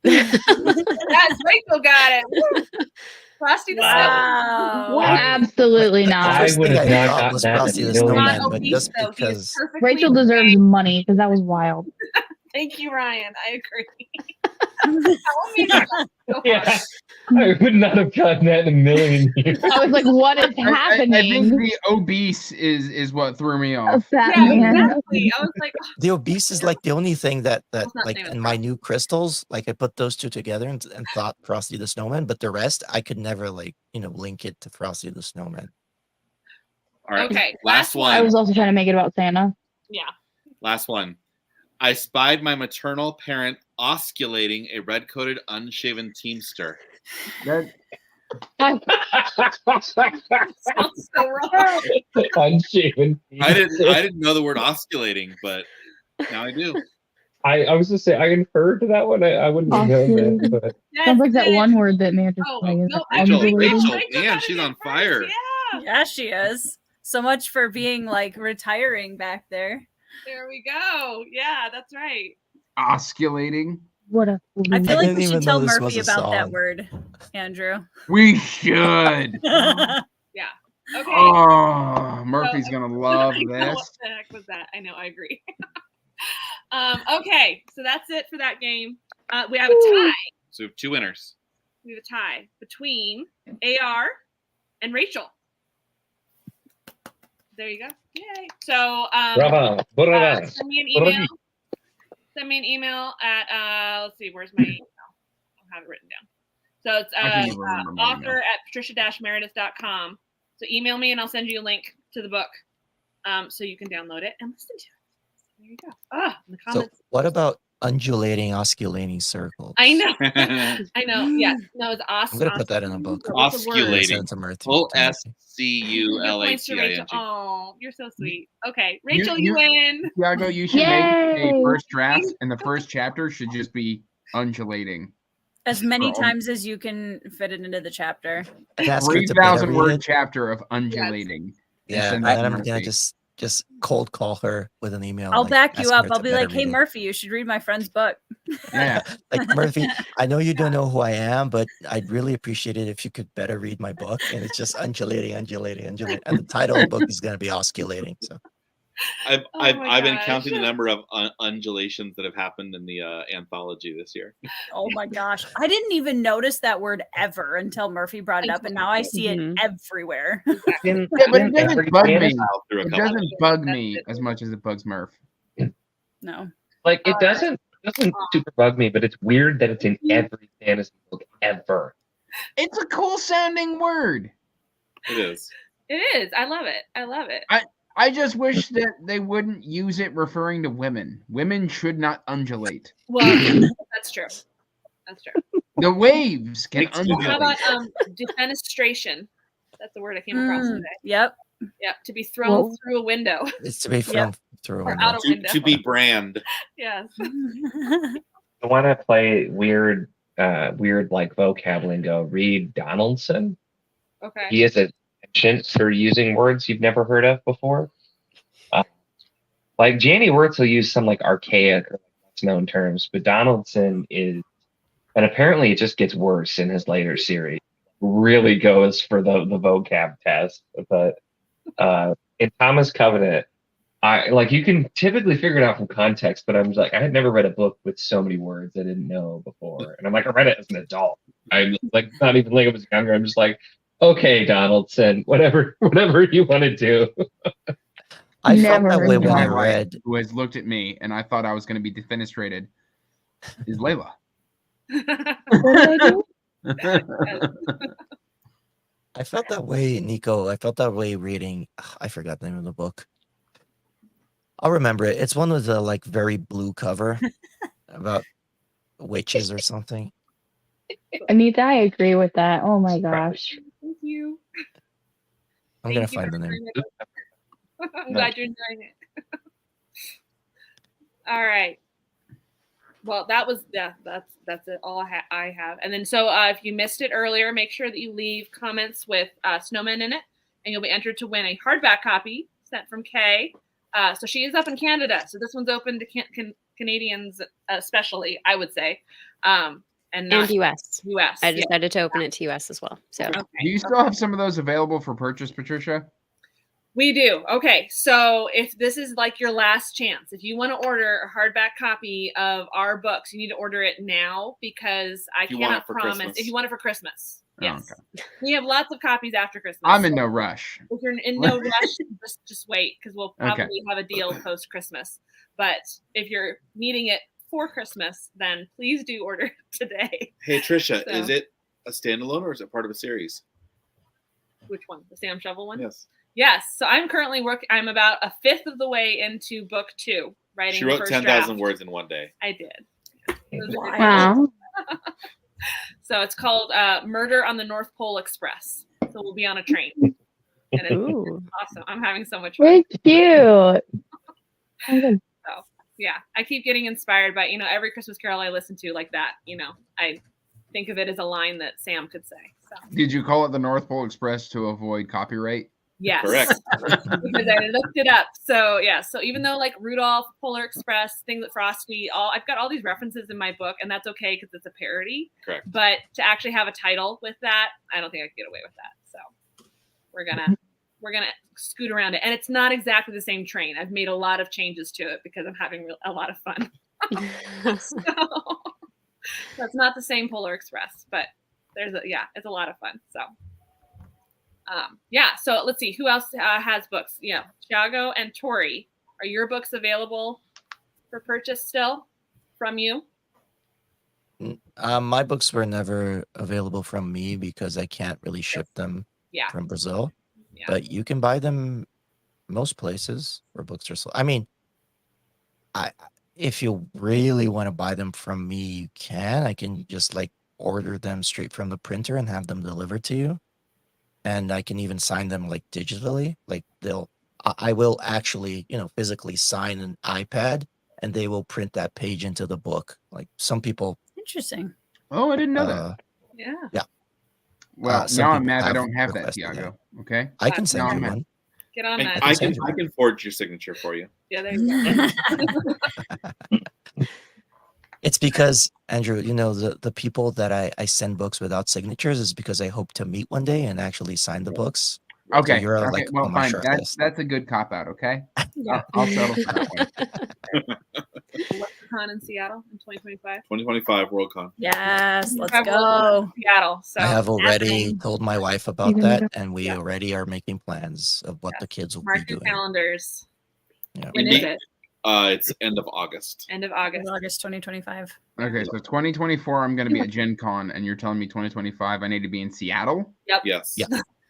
Yes, Rachel got it. Woo! Frosty the Wow. Absolutely not. I First would thing have I not thought gotten was that Frosty in a the million Snowman, Not but obese, just though. He is because perfectly Rachel deserves okay. money because that was wild. Thank you, Ryan. I agree. Tell me that so hard. Yeah, I would not have gotten that in a million years. I was like, what is I think happening? the obese is what threw me A off. fat Yeah, man. exactly. I was like, oh, the obese is like the only thing that Let's not like name it in Frosty. my new crystals, like I put those two together and thought Frosty the Snowman, but the rest I could never link it to Frosty the Snowman. All right. Okay, Last last one. I was also trying to make it about Santa. yeah. Last one. I spied my maternal parent osculating a red-coated, unshaven teamster. That, Sounds so wrong. Unshaven. I didn't know the word osculating, but now I do. I was just say I inferred to that one. I wouldn't have known that, but Yes, Sounds like that good. one word that Mayor just Oh, like, is no, like actually, Rachel, undulating. Rachel, man, got she's it on first. fire. Yeah. Yeah, she is. So much for being like retiring back there. There we go. Yeah, that's right. osculating. What a I feel like didn't we should even tell know this Murphy was a about that song. word, Andrew. We should. Okay. Oh, Murphy's gonna love I know, this. what the heck was that? I know, I agree. Okay, so that's it for that game. We have a tie. So we have two winners. We have a tie between AR and Rachel. There you go. Yay. So bravo, bravo. send me an email. Send me an email at let's see, where's my email? I have it written down. So it's I can never remember my email. author at patricia-meredith.com. So email me and I'll send you a link to the book so you can download it and listen to it. There you go. In the So comments. what about undulating, osculating circles? I know. I know. Yes. No, it's awesome. I'm gonna put that in a book. Osculating. Send it to Murphy. OSCULATING. Oh, you're so sweet. Okay, Rachel, you- you win. Tiago, you should make Yay! a first draft, and the first chapter should just be undulating. As many Oh. times as you can fit it into the chapter. I'd ask her to bid 3,000 every word hit. chapter of undulating. Yeah, send and that then to I'm gonna Murphy. just cold call her with an email. I'll like, back you asking up. her I'll to be better like, hey, read it. Murphy, you should read my friend's book. Yeah. Like, Murphy, I know you don't know who I am, but I'd really appreciate it if you could better read my book. And it's just undulating. And the title of the book is going to be osculating. So I've Oh I've, my I've been gosh. counting the number of undulations that have happened in the anthology this year. Oh my gosh. I didn't even notice that word ever until Murphy brought it up, and now I see it Mhm. everywhere. In, Yeah, but it in doesn't every bug fantasy- me. Through a It couple. doesn't bug me as much as it bugs Murph. No. Like it doesn't super bug me, but it's weird that it's in every fantasy book ever. It's a cool sounding word. It is. It is. I love it. I love it. I just wish that they wouldn't use it referring to women. Women should not undulate. Well, that's true. That's true. The waves can Makes you Well, how undulate. about defenestration? That's the word I came across today. Yep. Yeah, to be thrown Whoa. through a window. it's to be thrown through a Or window. out a window. To be brand. Yes. I want to play weird like vocab lingo. Read Donaldson. Okay. He is a penchant for using words you've never heard of before. Like Janie Wirtz will use some like archaic or less known terms, but Donaldson is, and apparently it just gets worse in his later series. Really goes for the vocab test, but in Thomas Covenant, I like you can typically figure it out from context, but I'm just like I had never read a book with so many words I didn't know before, and I'm like I read it as an adult. I'm like not even like I was younger. I'm just like, okay, Donaldson, whatever you want to do. I felt Never that heard way of when I My wife, read. who has looked at me and I thought I was going to be defenestrated, is Layla. What did I do? I felt that way, Nico. I felt that way reading. I forgot the name of the book. I'll remember it. It's one with the like very blue cover about witches or something. Anita, I agree with that. Oh my gosh. Thank you. I'm Thank gonna you find for the name. enjoying it. I'm glad you're enjoying it. All right. Well, that's it. All I have. And then so if you missed it earlier, make sure that you leave comments with snowmen in it, and you'll be entered to win a hardback copy sent from Kay. So she is up in Canada, so this one's open to Canadians especially, I would say, and not US. US. I Yeah. decided to open it to US as well. So Okay. Do you still have some of those available for purchase, Patricia? We do. Okay. So if this is like your last chance, if you want to order a hardback copy of our books, you need to order it now because I If you want cannot it for promise Christmas. if you want it for Christmas. Oh, Yes. okay. We have lots of copies after Christmas. I'm in no rush. If you're in no rush, just wait because we'll probably have a deal post Christmas. But if you're needing it for Christmas, then please do order today. Hey Trisha, So- is it a standalone or is it part of a series? Which one? The Sam Shovel one? Yes. Yes. So I'm currently I'm about a fifth of the way into book 2, writing She the wrote first 10,000 draft. words in one day. I did. It was very Wow. So it's called Murder on the North Pole Express. So we'll be on a train. And it's ooh. awesome. I'm having so much fun. Very cute. Oh, good. Yeah. I keep getting inspired by, every Christmas carol I listen to like that, I think of it as a line that Sam could say. So Did you call it the North Pole Express to avoid copyright? yes. Correct. Because I looked it up. So yeah. So even though like Rudolph, Polar Express, things like Frosty, I've got all these references in my book, and that's okay because it's a parody. Correct. But to actually have a title with that, I don't think I could get away with that. So we're gonna scoot around it, and it's not exactly the same train. I've made a lot of changes to it because I'm having a lot of fun. So it's not the same Polar Express, but it's a lot of fun. So so let's see who else has books. Thiago and Tori, are your books available for purchase still from you? My books were never available from me because I can't really ship them Yeah. from Brazil. Yeah. But you can buy them most places where books are sold. I mean, if you really want to buy them from me, you can. I can just like order them straight from the printer and have them delivered to you. And I can even sign them like digitally. Like I will actually, physically sign an iPad and they will print that page into the book. Like some people. Interesting. Oh, I didn't know that. Yeah. Well, some now I'm people mad I have don't have that, requested Tiago. Okay. I can No, send I'm you mad. one. Get on And that. I can forge your signature for you. Yeah, there you go. It's because, Andrew, you know, the people that I send books without signatures is because I hope to meet one day and actually sign the books. Okay. So you're okay. like Well, on my fine. short That's list. that's a good cop out. Okay. Yeah. I'll settle for that one. Con in Seattle in 2025. 2025 Worldcon. Yes, let's 2025 go. in Seattle. So I have already happening. told my wife You're about gonna that, go- and we Yeah. already are making plans of what the Yes. kids will Mark be your doing. calendars. Yeah. When is Indeed. it? It's end of August. End of August. August 2025. Okay, so 2024, I'm going to be at Gen Con, and you're telling me 2025, I need to be in Seattle? Yes. Yeah.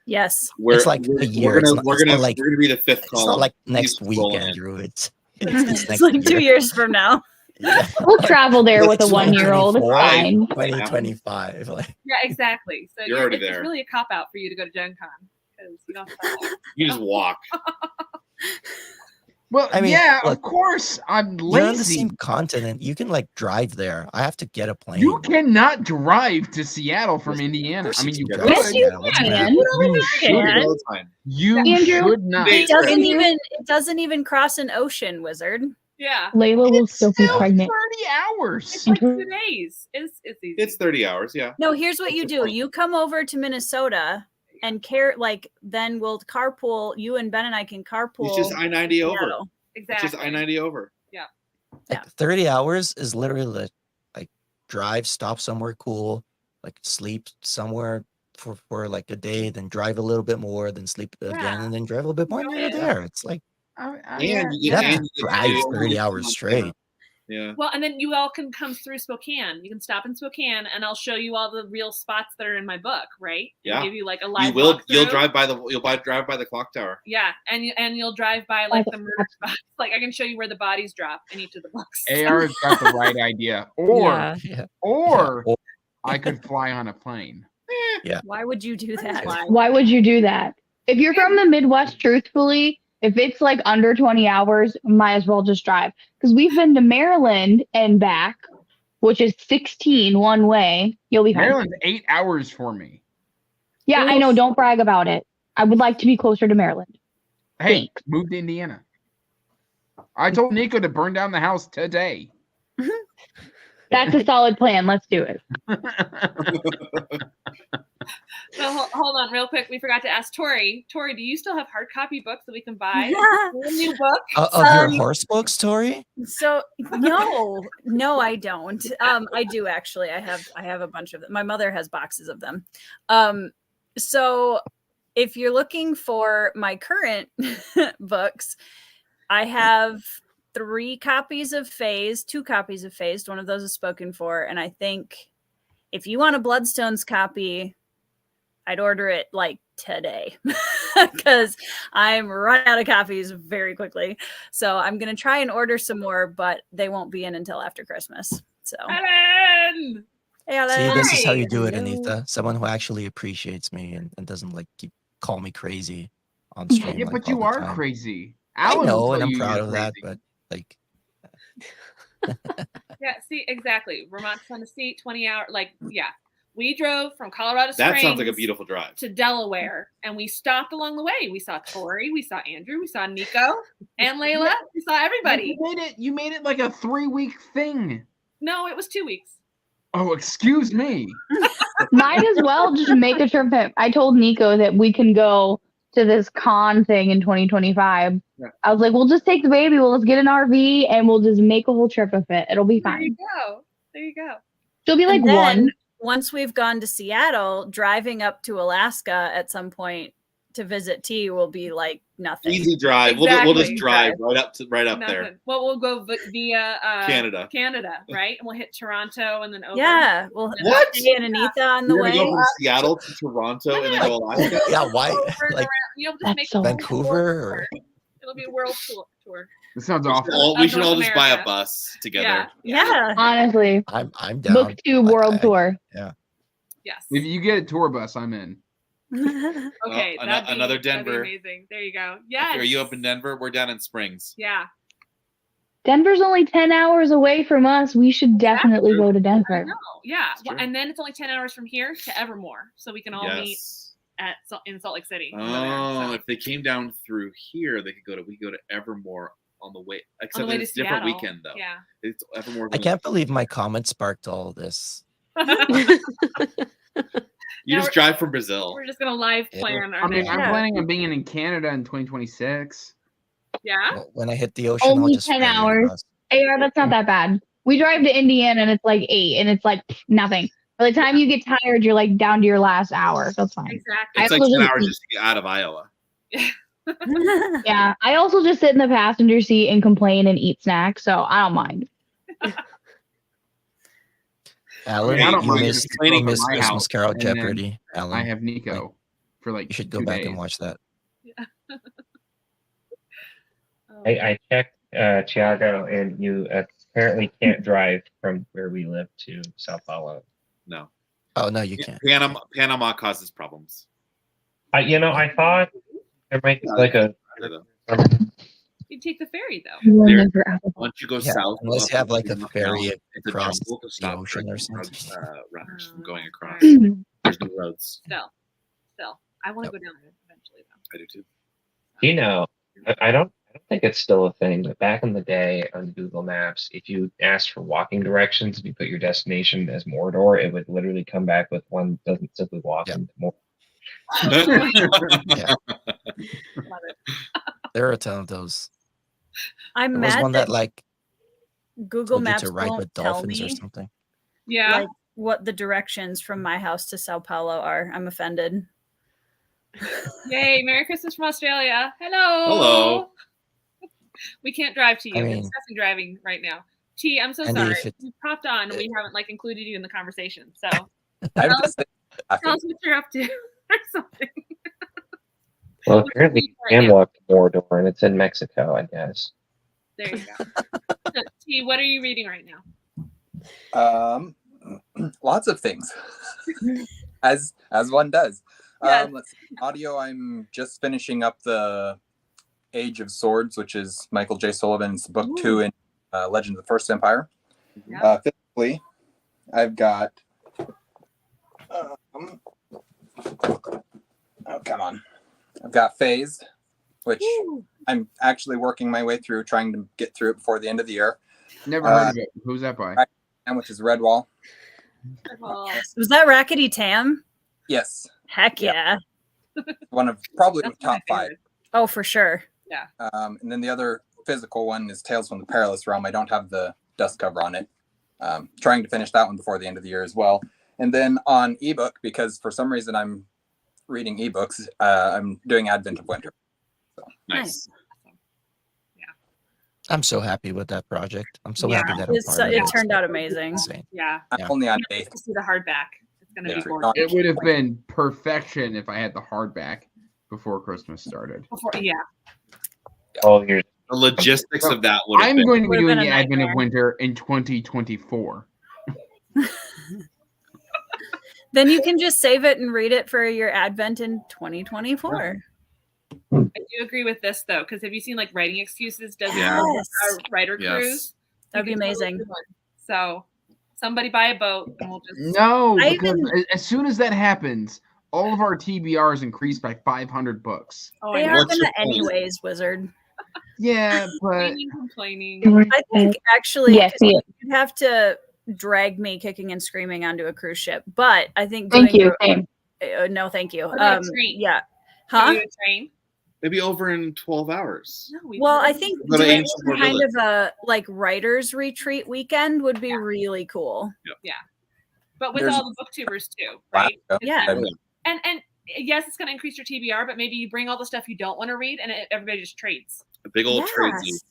Yes. It's like a year. It's not like we're gonna be the fifth it's column. not like He's next week, rolling in. Andrew. It's It's next like year. 2 years from now. Yeah. We'll travel there with a 1-year-old. It's 2024, fine. 2025. Like, Yeah, exactly. So You're already it's there. really a cop out for you to go to Gen Con because you don't have to. You just walk. Well, I mean, yeah, look, of course. I'm you're on the lazy. same continent. You can like drive there. I have to get a plane. You cannot drive to Seattle from Yes, Indiana. course I mean, you you can could. drive to Seattle. What's the can. matter? You You do it should. all the time. You Andrew, should not. It doesn't Andrew? even it doesn't even cross an ocean, wizard. Yeah. Layla will It's still be still pregnant. 30 hours. It's like 2 days. It's easy. It's 30 hours. Yeah. No, here's what you do. You come over to Minnesota and then we'll carpool. You and Ben and I can carpool. It's just I-90 over. Seattle. It's exactly. just I-90 over. Yeah. Like 30 hours is literally like drive, stop somewhere cool, like sleep somewhere for like a day, then drive a little bit more, then sleep again, Yeah. and then drive a little bit more, and you're Yeah. there. It's like And yeah. you that get and you get drives to- 30 hours straight. Yeah. Well, and then you all can come through Spokane. You can stop in Spokane, and I'll show you all the real spots that are in my book, right? Yeah. Give you like a You live. will. You'll walkthrough. drive by the clock tower. Yeah, and you'll drive by like the murder spots. Like I can show you where the bodies drop in each of the books. AR's got the right idea. Or Yeah. Yeah. or Or- I could fly on a plane. Why would you do that? Why would you do that? If you're from the Midwest, truthfully, if it's like under 20 hours, might as well just drive. Because we've been to Maryland and back, which is 16 one way. You'll be fine. Maryland's 8 hours for me. Yeah, I know. Don't brag about it. I would like to be closer to Maryland. Hey, Thanks. move to Indiana. I told Nico to burn down the house today. That's a solid plan. Let's do it. So hold on, real quick. We forgot to ask Tori. Tori, do you still have hard copy books that we can buy? A new book. Of your horse books, Tori? So no, I don't. I do actually. I have a bunch of them. My mother has boxes of them. So if you're looking for my current books, I have 3 copies of Phased, 2 copies of Phased. One of those is spoken for, and I think if you want a Bloodstones copy, I'd order it like today because I'm running out of copies very quickly. So I'm going to try and order some more, but they won't be in until after Christmas. So Ellen! yeah, See, this is how you Hi. do it, Hello. Anita. Someone who actually appreciates me and doesn't like call me crazy on stream. Yeah, like, but all you the are time. crazy. I Alan will know, tell and I'm you proud you're of that, crazy. but like, Yeah, see, exactly. Vermont's on the seat, 20 hour. Like, yeah. We drove from Colorado Springs. That sounds like a beautiful drive. To Delaware, and we stopped along the way. We saw Tori, we saw Andrew, we saw Nico and Layla. We saw everybody. You made it like a 3-week thing. No, it was 2 weeks. Oh, excuse me. Might as well just make a trip. I told Nico that we can go to this con thing in 2025. Yeah. I was like, we'll just take the baby. We'll just get an RV and we'll just make a whole trip of it. It'll be There you fine. go. There you go. She'll be like And then, one. once we've gone to Seattle, driving up to Alaska at some point to visit T will be like nothing. Easy drive. We'll just Exactly. drive right up there. Nothing. Well, we'll go via Canada. right? And we'll hit Toronto and then over. Yeah, we'll What? stay in Anita on the You're way. gonna go from Seattle to Toronto and then go Alaska. yeah, why? Over and Like around. You'll just That's make so a world Vancouver tour. or It'll be a world tour. This sounds We should awful. all, we should all North just buy a America. bus together. Yeah. Yeah. Honestly, I'm down. BookTube World Tour. Yes. If you get a tour bus, I'm in. Okay. that'd be- another that'd be Denver. amazing. There you go. Yes. Are you up in Denver? We're down in Springs. Yeah. Denver's only 10 hours away from us. We should definitely go to Denver. No. Yeah. It's Well, true. and then it's only 10 hours from here to Evermore. So we can all meet. Yes. in Salt Lake City. Oh, if they came down through here, we could go to Evermore on the way. Except way it's to different Seattle. weekend though. Yeah. It's Evermore. I can't believe my comment sparked all this. You just drive from Brazil. We're just gonna live plan our I mean, next. I'm planning on being in Canada in 2026. Yeah. When I hit the ocean, I'll Only just 10 ferry hours. across. AR, that's not that bad. We drive to Indiana and it's like 8, and it's like nothing. By the time you get tired, you're like down to your last hour. That's fine. Exactly. It's like 10 hours just to get out of Iowa. Yeah, I also just sit in the passenger seat and complain and eat snacks, so I don't mind. Alan, I don't you mind missed, just you going to missed my Christmas house, Carol and then Jeopardy, Alan. I have Nico for like You should go 2 back days. and watch that. I checked Tiago, and you apparently can't drive from where we live to Sao Paulo. No. Oh no, you can't. Panama causes problems. I thought there might be like a. You take the ferry though. Once you go Yeah, south, unless you have like a look ferry down, it's a across jungle to the stop ocean or drugs, something. runners from going across. Right. There's no roads. Still, I want to go down there eventually though. I do too. I don't think it's still a thing, but back in the day on Google Maps, if you asked for walking directions, if you put your destination as Mordor, it would literally come back with one that doesn't simply walk into Mordor. Yeah. Love it. There are a ton of those. I'm There was mad one that like Google told you Maps to ride won't with tell dolphins or me something. Yeah. like what the directions from my house to Sao Paulo are. I'm offended. Yay! Merry Christmas from Australia. Hello. Hello. We can't drive to you. I We're mean- discussing driving right now. T, I'm so And sorry. if it- You popped on and we haven't like included you in the conversation. So I'm Tell just tell us what you're up to or something. Well, What's apparently your you right can now? walk to Mordor, and it's in Mexico, I guess. There you go. So, T, what are you reading right now? Lots of things, as one does. Yes. Let's see. Audio. I'm just finishing up the Age of Swords, which is Michael J. Sullivan's book 2 in Legends of the First Empire. Yeah. Physically, I've got. Oh, come on! I've got Phased, which I'm actually working my way through, trying to get through it before the end of the year. Never heard of it. Who's that by? And which is Redwall. Was that Rackety Tam? Yes, Heck yeah. one of probably That's top my 5. favorite. Oh, for sure. And then the other physical one is Tales from the Perilous Realm. I don't have the dust cover on it. Trying to finish that one before the end of the year as well. And then on ebook, because for some reason I'm reading ebooks, I'm doing Advent of Winter. So Nice. I'm so happy with that project. I'm so Yeah, happy that I'm It's, part of it it. turned out amazing. Insane. Yeah. I'm Yeah. only on You eighth. have to see the hardback. It's gonna Yeah. be gorgeous. It would have been perfection if I had the hardback before Christmas started. Yeah. Oh, you're The logistics of that would have I'm been. going to be Would've doing been the a Advent of nightmare. Winter in 2024. Then you can just save it and read it for your Advent in 2024. I do agree with this though, because have you seen like writing excuses? Does Yeah. our writer Yes. cruise? That'd be You can totally amazing. do one. So somebody buy a boat and we'll just No, I because as soon as that happens, all of our TBRs increase by 500 books. oh, They I know. are What's gonna your point? anyways, Wizard. Yeah, but complaining. I think actually Yes, yes. you'd have to drag me kicking and screaming onto a cruise ship. But I think Thank doing you. Same. no, thank you. What about a train? Yeah. Can Huh? you do a train? Maybe over in 12 hours. No, we Well, I wouldn't. think Go to doing Ancient some kind Village. of a like writers retreat weekend would be really cool. But with There's- all the booktubers too, right? Yeah. And yes, it's going to increase your TBR, but maybe you bring all the stuff you don't want to read, and everybody just trades. A big old tradesy. Yes.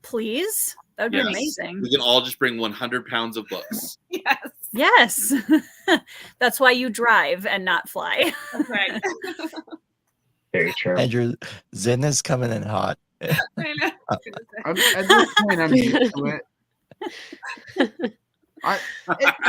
Please. That would be Yes. amazing. We can all just bring 100 pounds of books. Yes, Yes. That's why you drive and not fly. that's right. very true. Andrew, Zen is coming in hot. I know. at this point, I'm used to it. I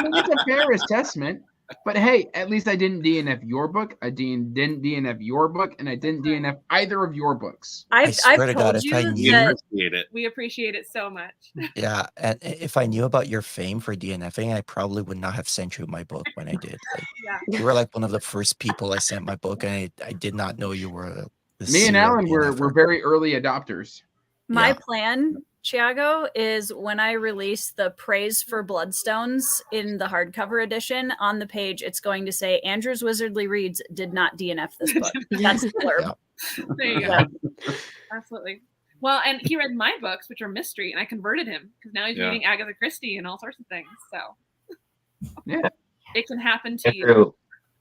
mean, it's a fair assessment. But hey, at least I didn't DNF your book. I didn't DNF your book, and I didn't DNF either of your books. I I've swear to God, told if you I We knew, that appreciate it. We appreciate it so much. yeah, and if I knew about your fame for DNFing, I probably would not have sent you my book when I did. Like, Yeah. you were like one of the first people I sent my book, and I did not know you were the Me and serial Alan were DNFer. very early adopters. my Yeah. plan, Chiago, is when I release the Praise for Bloodstones in the hardcover edition, on the page it's going to say Andrew's Wizardly Reads did not DNF this book. That's the blurb. Yeah. There you go. Yeah. Absolutely. Well, and he read my books, which are mystery, and I converted him because now he's Yeah. reading Agatha Christie and all sorts of things. So Yeah. it can happen to you.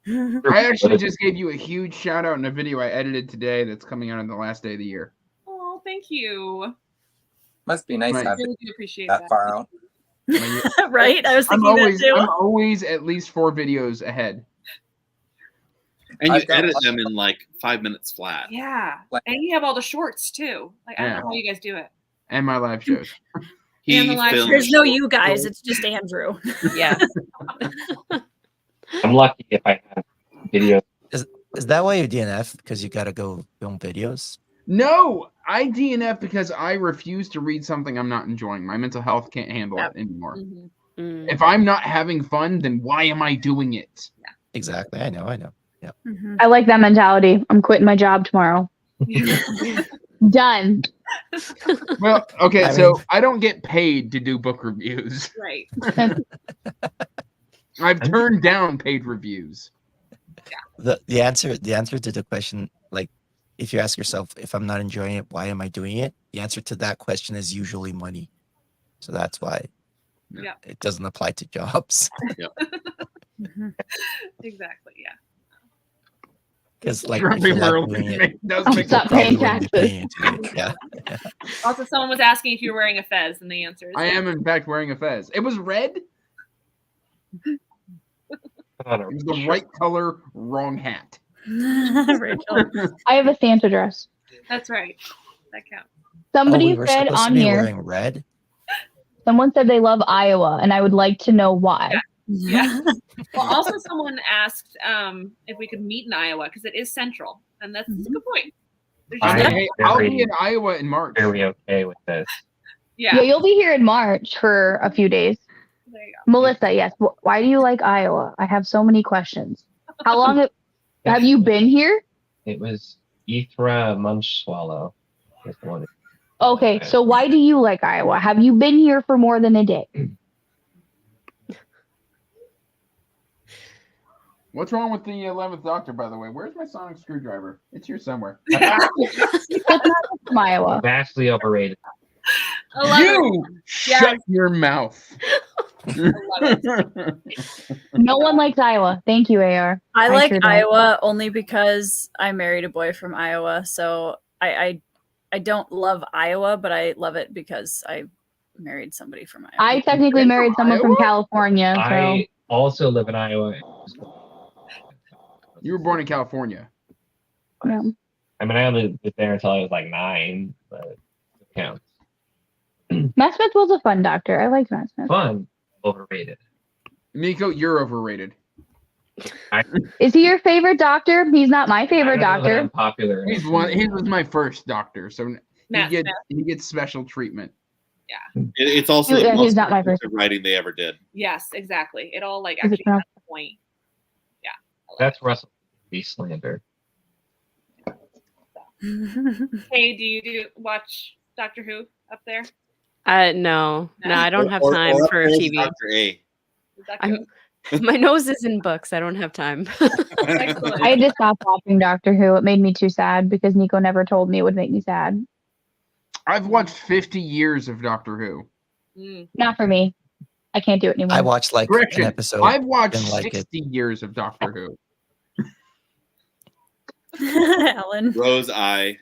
Andrew, I actually just gave you a huge shout out in a video I edited today that's coming out on the last day of the year. Oh, thank you. Must be nice Right. to I have really do appreciate that that. far out. Right? I was I'm thinking always that too. I'm always at least 4 videos ahead. And you I've got edit lots them of- in like 5 minutes flat. Yeah. Like- And you have all the shorts too. Like, I don't Yeah. know how you guys do it. And my live shows. And the live films There's no short you guys. videos. It's just Andrew. Yeah. I'm lucky if I have videos. Is that why you DNF? Because you got to go film videos? No, I DNF because I refuse to read something I'm not enjoying. My mental health can't handle Yep. it anymore. Mhm. Mm. If I'm not having fun, then why am I doing it? Exactly. I know. Mhm. I like that mentality. I'm quitting my job tomorrow. Done. Well, okay, I so mean- I don't get paid to do book reviews. Right. I've turned down paid reviews. The answer to the question, like, if you ask yourself, if I'm not enjoying it, why am I doing it? The answer to that question is usually money. So that's why Yeah. it doesn't apply to jobs. Mhm. Exactly. Yeah. Because like if Grumpy you like Merle doing it, does I'll make stop probably paying wouldn't be taxes. paying into it. Yeah. Also, someone was asking if you were wearing a fez, and the answer is I am in fact wearing a fez. It was red. I don't It was know. the right color, wrong hat. Rachel. I have a Santa dress. That's right. That counts. Somebody we were said supposed to on be here, wearing red. someone said they love Iowa, and I would like to know why. Yeah. Well, also someone asked if we could meet in Iowa because it is central, and that's a good point. There's I just- am Hey, I'll very- be in Iowa in March. Very okay with this. yeah. Yeah, you'll be here in March for a few days. There you go. Melissa, yes. Why do you like Iowa? I have so many questions. How long have you been here? It was Ethra Munch Swallow. Is the one. Okay, so why do you like Iowa? Have you been here for more than a day? What's wrong with the 11th Doctor, by the way? Where's my sonic screwdriver? It's here somewhere. From Iowa. Vastly overrated. I love it. You shut your mouth. No one likes Iowa. Thank you, AR. I like sure don't. Iowa only because I married a boy from Iowa. So I don't love Iowa, but I love it because I married somebody from Iowa. I technically married someone from Iowa? California, so I also live in Iowa. You were born in California. yeah. I mean, I only lived there until I was like 9, but it counts. Matt Smith was a fun doctor. I liked Matt Smith. Fun, overrated. Miko, you're overrated. Is he your favorite doctor? He's not my favorite I don't know that I'm doctor. popular. He was my first doctor, so Matt he gets special treatment. It's also Yeah, the he's most not my effective writing they ever did. Yes, exactly. It all like Is it actually now? has a point. Yeah. I love That's Russell B. slander. it. Hey, do you watch Doctor Who up there? No, I don't have time Or for up there is TV. Dr. A. Doctor I'm- My nose is in books. I don't have time. Excellent. I had to stop watching Doctor Who. It made me too sad because Nico never told me it would make me sad. I've watched 50 years of Doctor Who. Mm. Not for me. I can't do it anymore. I watched like Correction. an episode. I've watched didn't like it. 60 years of Doctor Who. Ellen. Rose Eye.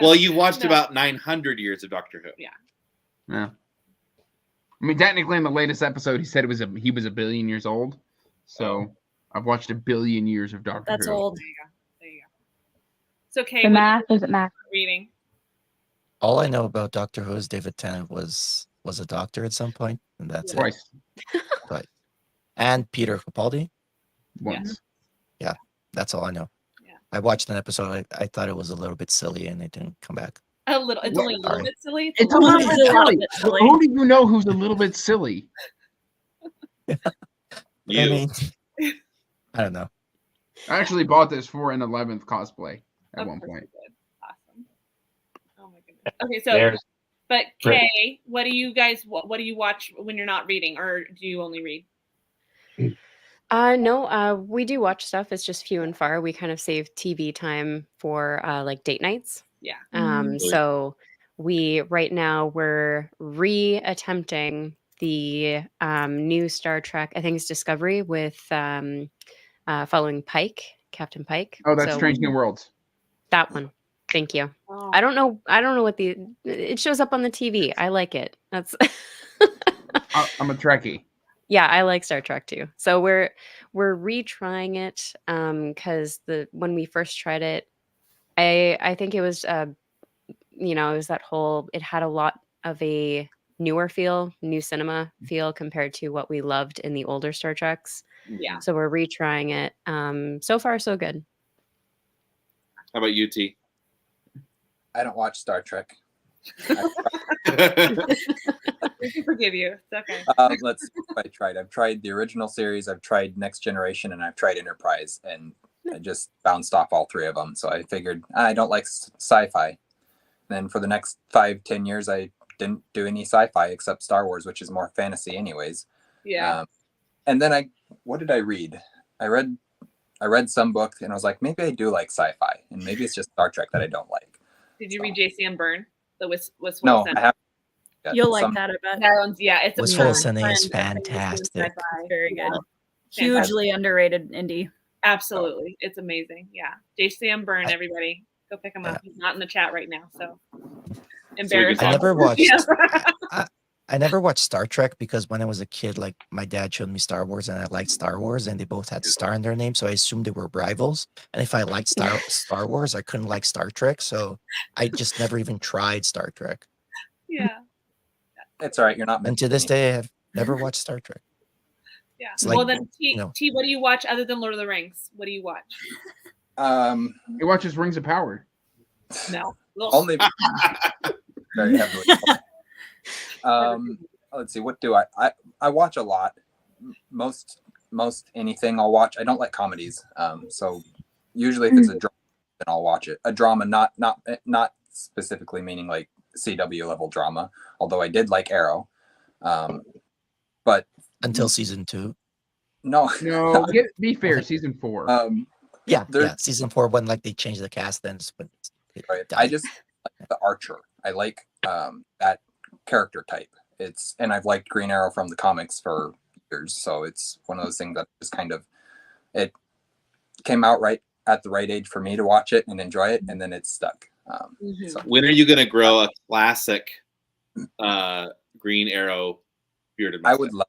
Well, you watched No. about 900 years of Doctor Who. Yeah. I mean, technically, in the latest episode, he said he was a billion years old. So I've watched a billion years of Doctor That's Who. old. There you go. There you go. It's okay. the what math isn't math. reading. All I know about Doctor Who is David Tennant was a doctor at some point, and that's it. Twice. And Peter Capaldi. once. That's all I know. Yeah. I watched an episode. I thought it was a little bit silly, and it didn't come back. A little. It's What? only a little Sorry. bit silly. It's a little bit It's a lot silly. bit silly. Who do you know who's a little bit silly? You. I mean, I don't know. I actually bought this for an 11th cosplay at Of one course point. you did. Awesome. Oh my goodness. Okay, so There's but Right. Kay, what do you guys what do you watch when you're not reading, or do you only read? No, we do watch stuff. It's just few and far. We kind of save TV time for like date nights. Yeah. So right now we're re-attempting the new Star Trek. I think it's Discovery with following Pike, Captain Pike. Oh, that's So Strange New Worlds. that one. Thank you. Oh. I don't know what it shows up on the TV. I like it. That's I'm a Trekkie. yeah, I like Star Trek too. So we're retrying it because when we first tried it, I think it was it was that whole, it had a lot of a newer feel, new cinema feel compared to what we loved in the older Star Treks. Yeah. So we're retrying it. So far so good. How about you, T? I don't watch Star Trek. We can forgive you. It's okay. Let's see what I tried. I've tried the original series, I've tried Next Generation, and I've tried Enterprise, and I just bounced off all three of them. So I figured I don't like sci-fi. Then for the next 5-10 years, I didn't do any sci-fi except Star Wars, which is more fantasy anyways. Yeah. And then what did I read? I read some book, and I was like, maybe I do like sci-fi, and maybe it's just Star Trek that I don't like. Did you read JCM Byrne? The Wistful No, Ascent? I haven't. yet. You'll like Some- that, I bet. That one's it's a Wistful fun Ascending is friend of fantastic. sci-fi. Very good. Yeah. Hugely underrated indie. Absolutely. It's amazing. Yeah. JCM Byrne, I- everybody. Go pick him Yeah. up. He's not in the chat right now, so can embarrassing. talk. I never watched. Yeah. I never watched Star Trek because when I was a kid, like my dad showed me Star Wars, and I liked Star Wars, and they both had Star in their name, so I assumed they were rivals. And if I liked Star Wars, I couldn't like Star Trek, so I just never even tried Star Trek. Yeah. It's all right. You're not meant And to this day, I have never watched Star Trek. Yeah. It's Well like, then T, you know. T, what do you watch other than Lord of the Rings? What do you watch? He watches Rings of Power. No. Only very heavily. Let's see. What do I watch a lot. Most anything I'll watch. I don't like comedies. So usually if it's a drama, then I'll watch it. A drama, not specifically meaning like CW level drama. Although I did like Arrow. But until season 2. no. No, be fair. Season 4. Yeah, there's- season 4 when like they changed the cast, then it's when it Right. died. I just like the Archer. I like that character type. And I've liked Green Arrow from the comics for years, so it's one of those things that just kind of it came out right at the right age for me to watch it and enjoy it, and then it's stuck. So When are you going to grow a classic Green Arrow bearded I mustache?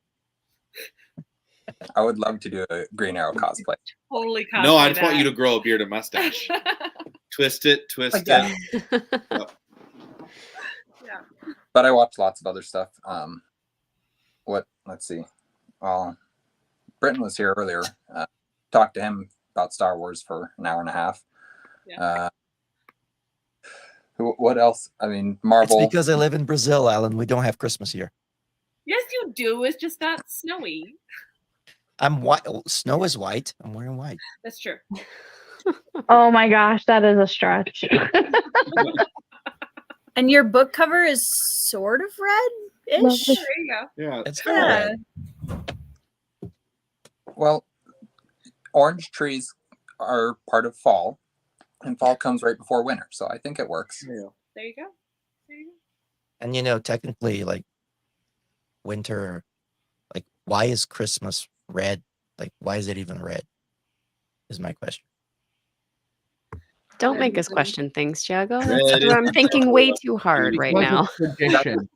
would love to do a Green Arrow cosplay. Totally No, I cosplay just want you that. to grow a bearded mustache. Twist it. Again. But I watch lots of other stuff. Let's see. Well, Britton was here earlier. Talked to him about Star Wars for an hour and a half. Yeah. What else? I mean, It's Marvel. because I live in Brazil, Alan. We don't have Christmas here. Yes, you do. It's just not snowy. I'm white. Snow is white. I'm wearing white. That's true. Oh my gosh, that is a stretch. And your book cover is sort of red-ish. There you go. Yeah. It's Yeah. Well, orange trees are part of fall, and fall comes right before winter, so I think it works. There you go. There you go. And technically, like winter, like why is Christmas red? Like why is it even red? Is my question. Don't make us question things, Jago. Red is- I'm thinking way too hard right Because now. of tradition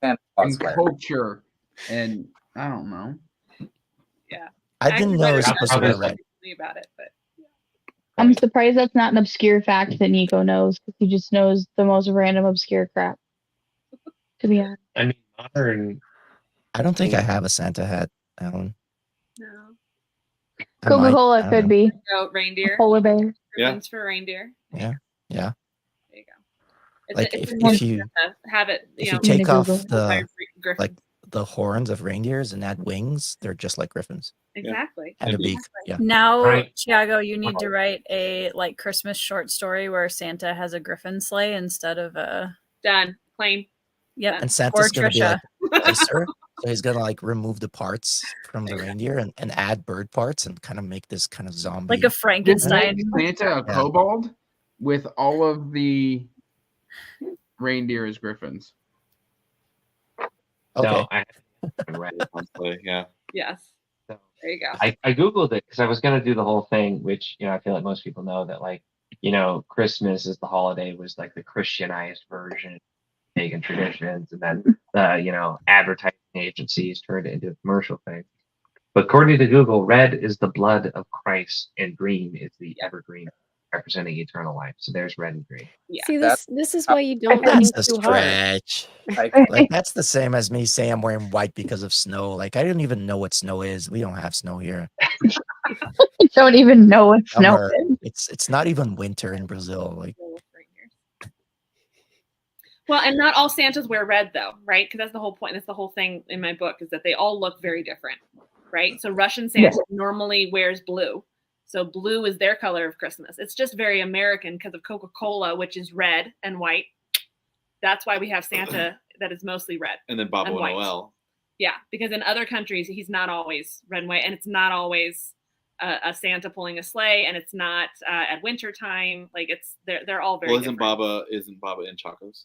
And and cosplay. culture, and I don't know. I didn't know it was Actually, supposed to be I- red. about it, but I'm surprised that's not an obscure fact that Nico knows, because he just knows the most random obscure crap. To be honest. I mean, modern. I don't think I have a Santa hat, Alan. no. I might. Coca-Cola I don't could know. be Go reindeer. polar bear. Yeah. Ribbons for reindeer. Yeah. There you go. It's Like, it's if important you- to have it, If you you know, take off Google. the griffin. the horns of reindeers and add wings, they're just like griffins. Exactly. And a And beak. Yeah. Now, Right. Tiago, you need to write a like Christmas short story where Santa has a griffin sleigh instead of a Done. Claim. yep. And Or Santa's gonna be Trisha. like nicer. So he's gonna like remove the parts from the reindeer and add bird parts and kind of make this kind of zombie. Like a Frankenstein. Santa a kobold with all of the reindeer as griffins. Okay. No, I haven't read it. Honestly, yeah. Yes. So, There you go. I Googled it because I was going to do the whole thing, which, I feel like most people know that, like, Christmas as the holiday was like the Christianized version of pagan traditions. And then the, advertising agencies turned it into a commercial thing. But according to Google, red is the blood of Christ and green is the evergreen representing eternal life. So there's red and green. Yeah. See, That- this is why you don't That's think a too hard. stretch. I, Like, that's the same as me saying I'm wearing white because of snow. Like, I don't even know what snow is. We don't have snow here. I don't even know what snow Summer, is. it's not even winter in Brazil. Like, Well, and not all Santas wear red, though, right? Because that's the whole point. That's the whole thing in my book is that they all look very different, right? So Russian Santa normally wears blue. So blue is their color of Christmas. It's just very American because of Coca-Cola, which is red and white. That's why we have Santa that is mostly red. And then Bobo And white. Noel. Yeah, because in other countries, he's not always red and white, and it's not always a Santa pulling a sleigh, and it's not at winter time. Like they're all very. Well, different. isn't Baba in Chacos?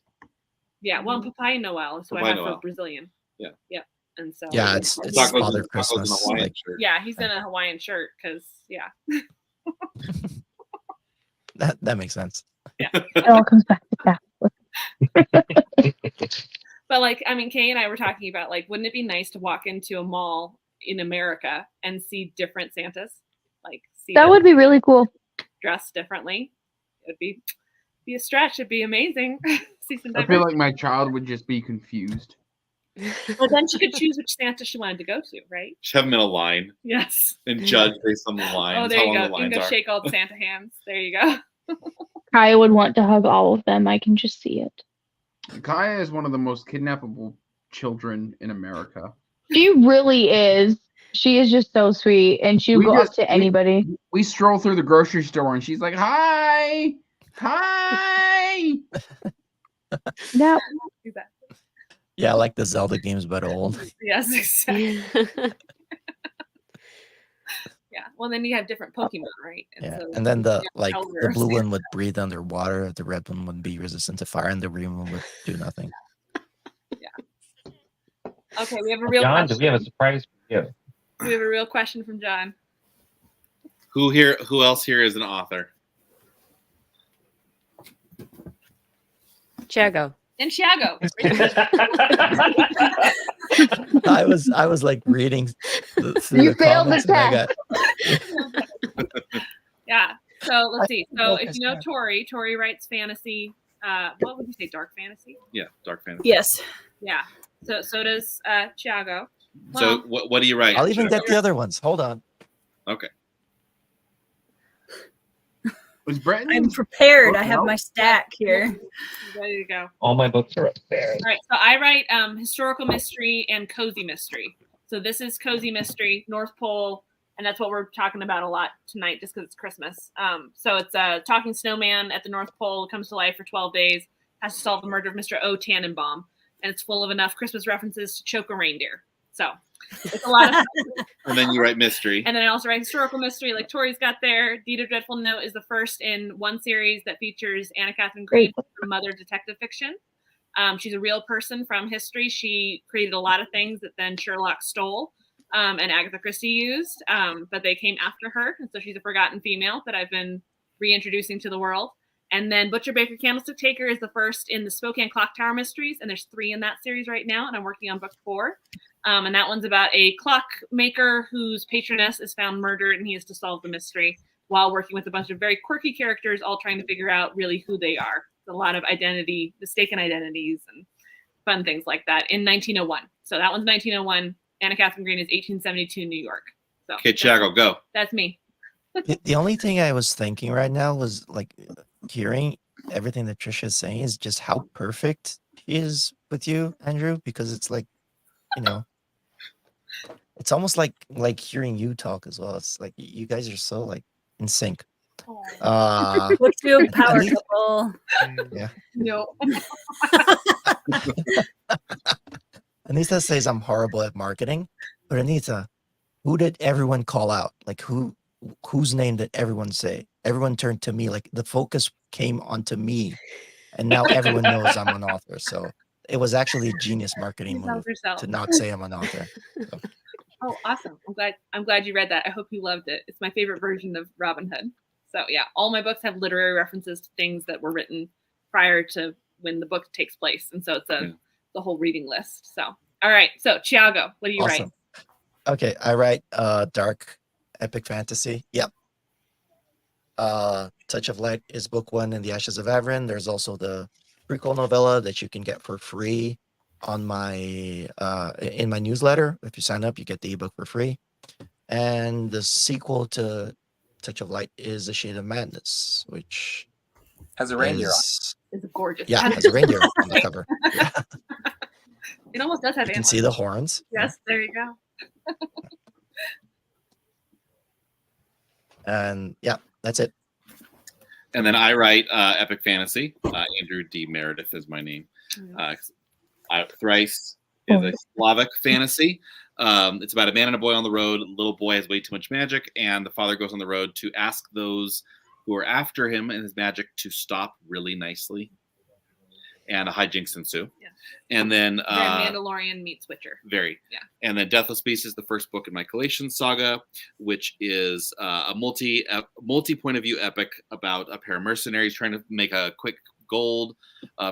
Yeah, well, Papaya Noel is who I Papaya have Noel. for Brazilian. Yeah. Yeah, and so yeah, it's Chacos Father in a Christmas. Hawaiian Like, shirt. yeah, he's in a Hawaiian shirt because that makes sense. It all comes back to that. But like, I mean, Kay and I were talking about like, wouldn't it be nice to walk into a mall in America and see different Santas? Like, see That them would be really cool. dressed differently. It would be a stretch. It'd be amazing. See some I feel diversity. like my child would just be confused. But then she could choose which Santa she wanted to go to, right? Just have them in a line Yes. and judge based on the lines. Oh, there how you long go. the You can lines go are. shake all the Santa hands. There you go. Kaya would want to hug all of them. I can just see it. Kaya is one of the most kidnappable children in America. She really is. She is just so sweet, and she would go up to anybody. We stroll through the grocery store and she's like, "Hi, hi." Yeah. Yeah, I like the Zelda games, but old. Yes, exactly. Yeah. Well, then you have different Pokemon, right? Yeah, so and then the you have the Elder blue Santa. one would breathe underwater, the red one would be resistant to fire, and the green one would do nothing. Okay, we have a real John, question. do we have a surprise for you? We have a real question from John. Who else here is an author? Tiago. And Tiago. I was like reading through You the failed the comments and I got Yeah. So let's see. So if focus you know now. Tori writes fantasy. What would you say? Dark fantasy? Yeah, dark fantasy. Yes. Yeah. So does Tiago. So what do you write? I'll even get the other ones. Hold on. Okay. Was Breton? I'm prepared. I have my stack here. Ready to go. All my books are up there. All right. So I write historical mystery and cozy mystery. So this is cozy mystery, North Pole, and that's what we're talking about a lot tonight, just because it's Christmas. So it's a talking snowman at the North Pole comes to life for 12 days, has to solve the murder of Mr. O. Tannenbaum, and it's full of enough Christmas references to choke a reindeer. So it's a lot of fun. And then you write mystery. And then I also write historical mystery, like Tori's got there. Deed of Dreadful Note is the first in one series that features Anna Catherine Green, her mother detective fiction. She's a real person from history. She created a lot of things that then Sherlock stole and Agatha Christie used, but they came after her. And so she's a forgotten female that I've been reintroducing to the world. And then Butcher Baker Candlestick Taker is the first in the Spokane Clock Tower mysteries. And there's 3 in that series right now. And I'm working on book 4. And that one's about a clockmaker whose patroness is found murdered, and he has to solve the mystery while working with a bunch of very quirky characters, all trying to figure out really who they are. It's a lot of mistaken identities, and fun things like that in 1901. So that one's 1901. Anna Catherine Green is 1872 New York. So Okay, Chiago, go. that's me. The only thing I was thinking right now was like hearing everything that Trisha is saying is just how perfect he is with you, Andrew, because it's like, you know, it's almost like hearing you talk as well. It's like you guys are so like in sync. BookTube power Anita- couple. yeah. No. Anita says I'm horrible at marketing, but Anita, who did everyone call out? Like whose name did everyone say? Everyone turned to me. Like the focus came onto me, and now everyone knows I'm an author. So it was actually a genius marketing Tell move yourself. to not say I'm an author. So, Oh, awesome. I'm glad you read that. I hope you loved it. It's my favorite version of Robin Hood. So yeah, all my books have literary references to things that were written prior to when the book takes place. And so it's the whole reading list. So all right. So Chiago, what do you write? awesome. Okay, I write dark epic fantasy. Yep. Touch of Light is book 1 in the Ashes of Avrin. There's also the prequel novella that you can get for free on my in my newsletter. If you sign up, you get the ebook for free. And the sequel to Touch of Light is A Shade of Madness, which Has a reindeer on. It's gorgeous. Yeah, has a reindeer on the cover. Yeah. It almost does have You can antlers. see the horns. Yes, there you go. And yeah, that's it. And then I write epic fantasy. Andrew D. Meredith is my name. Thrice is a Slavic fantasy. It's about a man and a boy on the road. The little boy has way too much magic, and the father goes on the road to ask those who are after him and his magic to stop really nicely. And a hijinks ensue. Yeah. And then Mandalorian meets Witcher. Very. Yeah. And then Deathless Beast is the first book in my Collation saga, which is a multi point of view epic about a pair of mercenaries trying to make a quick gold.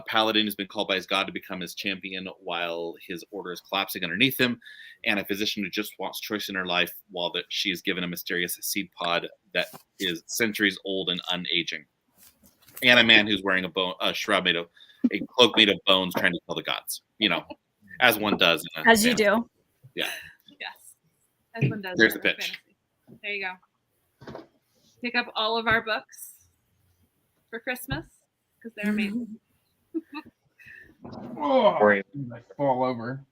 Paladin has been called by his god to become his champion while his order is collapsing underneath him, and a physician who just wants choice in her life while that she is given a mysterious seed pod that is centuries old and unaging, and a man who's wearing a shroud made of a cloak made of bones trying to kill the gods. You know, as one does. As you do. Yeah. Yes. As one does. There's the in pitch. fantasy. There you go. Pick up all of our books for Christmas because they're amazing. Oh, Tori. I fall over.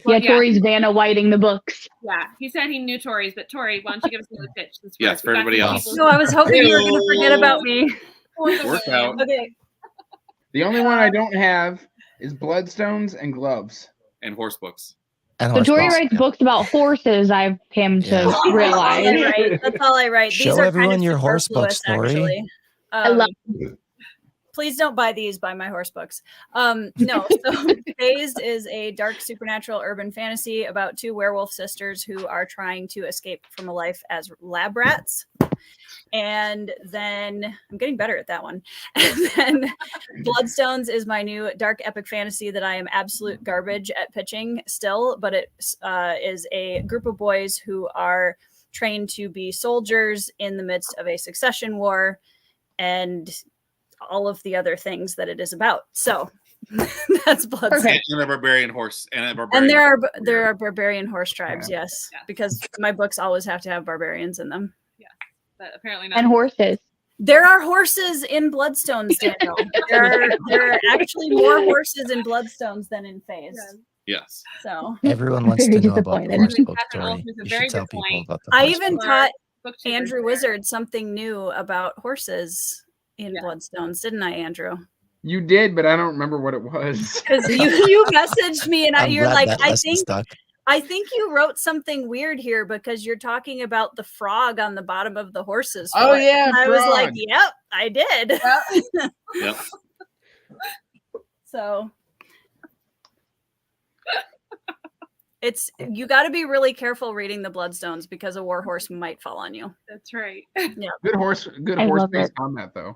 Well, Yeah, Tori's Vanna Whiting the books. Yeah, he said he knew Tori's, but Tori, why don't you give us another pitch? Since Yes, for everybody else. No, I was hoping you were going to forget about me. Work out. Okay. The only one I don't have is Bloodstones and Gloves. And horse books. And So horse Tori books, writes yeah. books about horses, I've come to Yeah. That's all I realize. write. That's all I write. These Show are everyone kind of your horse book superfluous, story. actually. I love Please don't buy these. Buy my horse books. No. So Phased is a dark supernatural urban fantasy about two werewolf sisters who are trying to escape from a life as lab rats. And then I'm getting better at that one. And then Bloodstones is my new dark epic fantasy that I am absolute garbage at pitching still, but it is a group of boys who are trained to be soldiers in the midst of a succession war and all of the other things that it is about. So that's Bloodstones. Perfect. And a barbarian horse. And a barbarian. And there are barbarian horse tribes, yes, Yeah. because my books always have to have barbarians in them. But apparently not. and horses. There are horses in Bloodstones, Daniel. there are actually more horses in Bloodstones than in Phased. Yes. So Everyone wants Very to know about the disappointed. horse book Catherine story. Wolf is a You very should tell good people point. about the I horse even book. taught BookTubers Andrew there. Wizard something new about horses in Yeah. Bloodstones, didn't I, Andrew? You did, but I don't remember what it was. Because you messaged me and I'm you're glad like, that I lesson think stuck. you wrote something weird here because you're talking about the frog on the bottom of the horse's Oh, foot. yeah, And I was like, frog. yep, I did. Yep. So you got to be really careful reading the Bloodstones because a warhorse might fall on you. That's right. Good I love horse-based it. combat, though.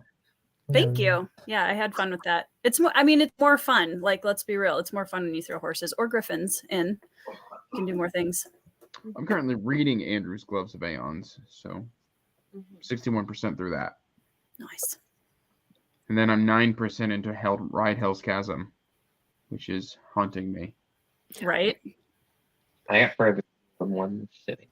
Thank you. Yeah, I had fun with that. It's more fun. Like, let's be real. It's more fun when you throw horses or griffins in. You can do more things. I'm currently reading Andrew's Gloves of Aeons, so 61% through that. Nice. And then I'm 9% into Ride Hell's Chasm, which is haunting me. Right? I got further from one sitting.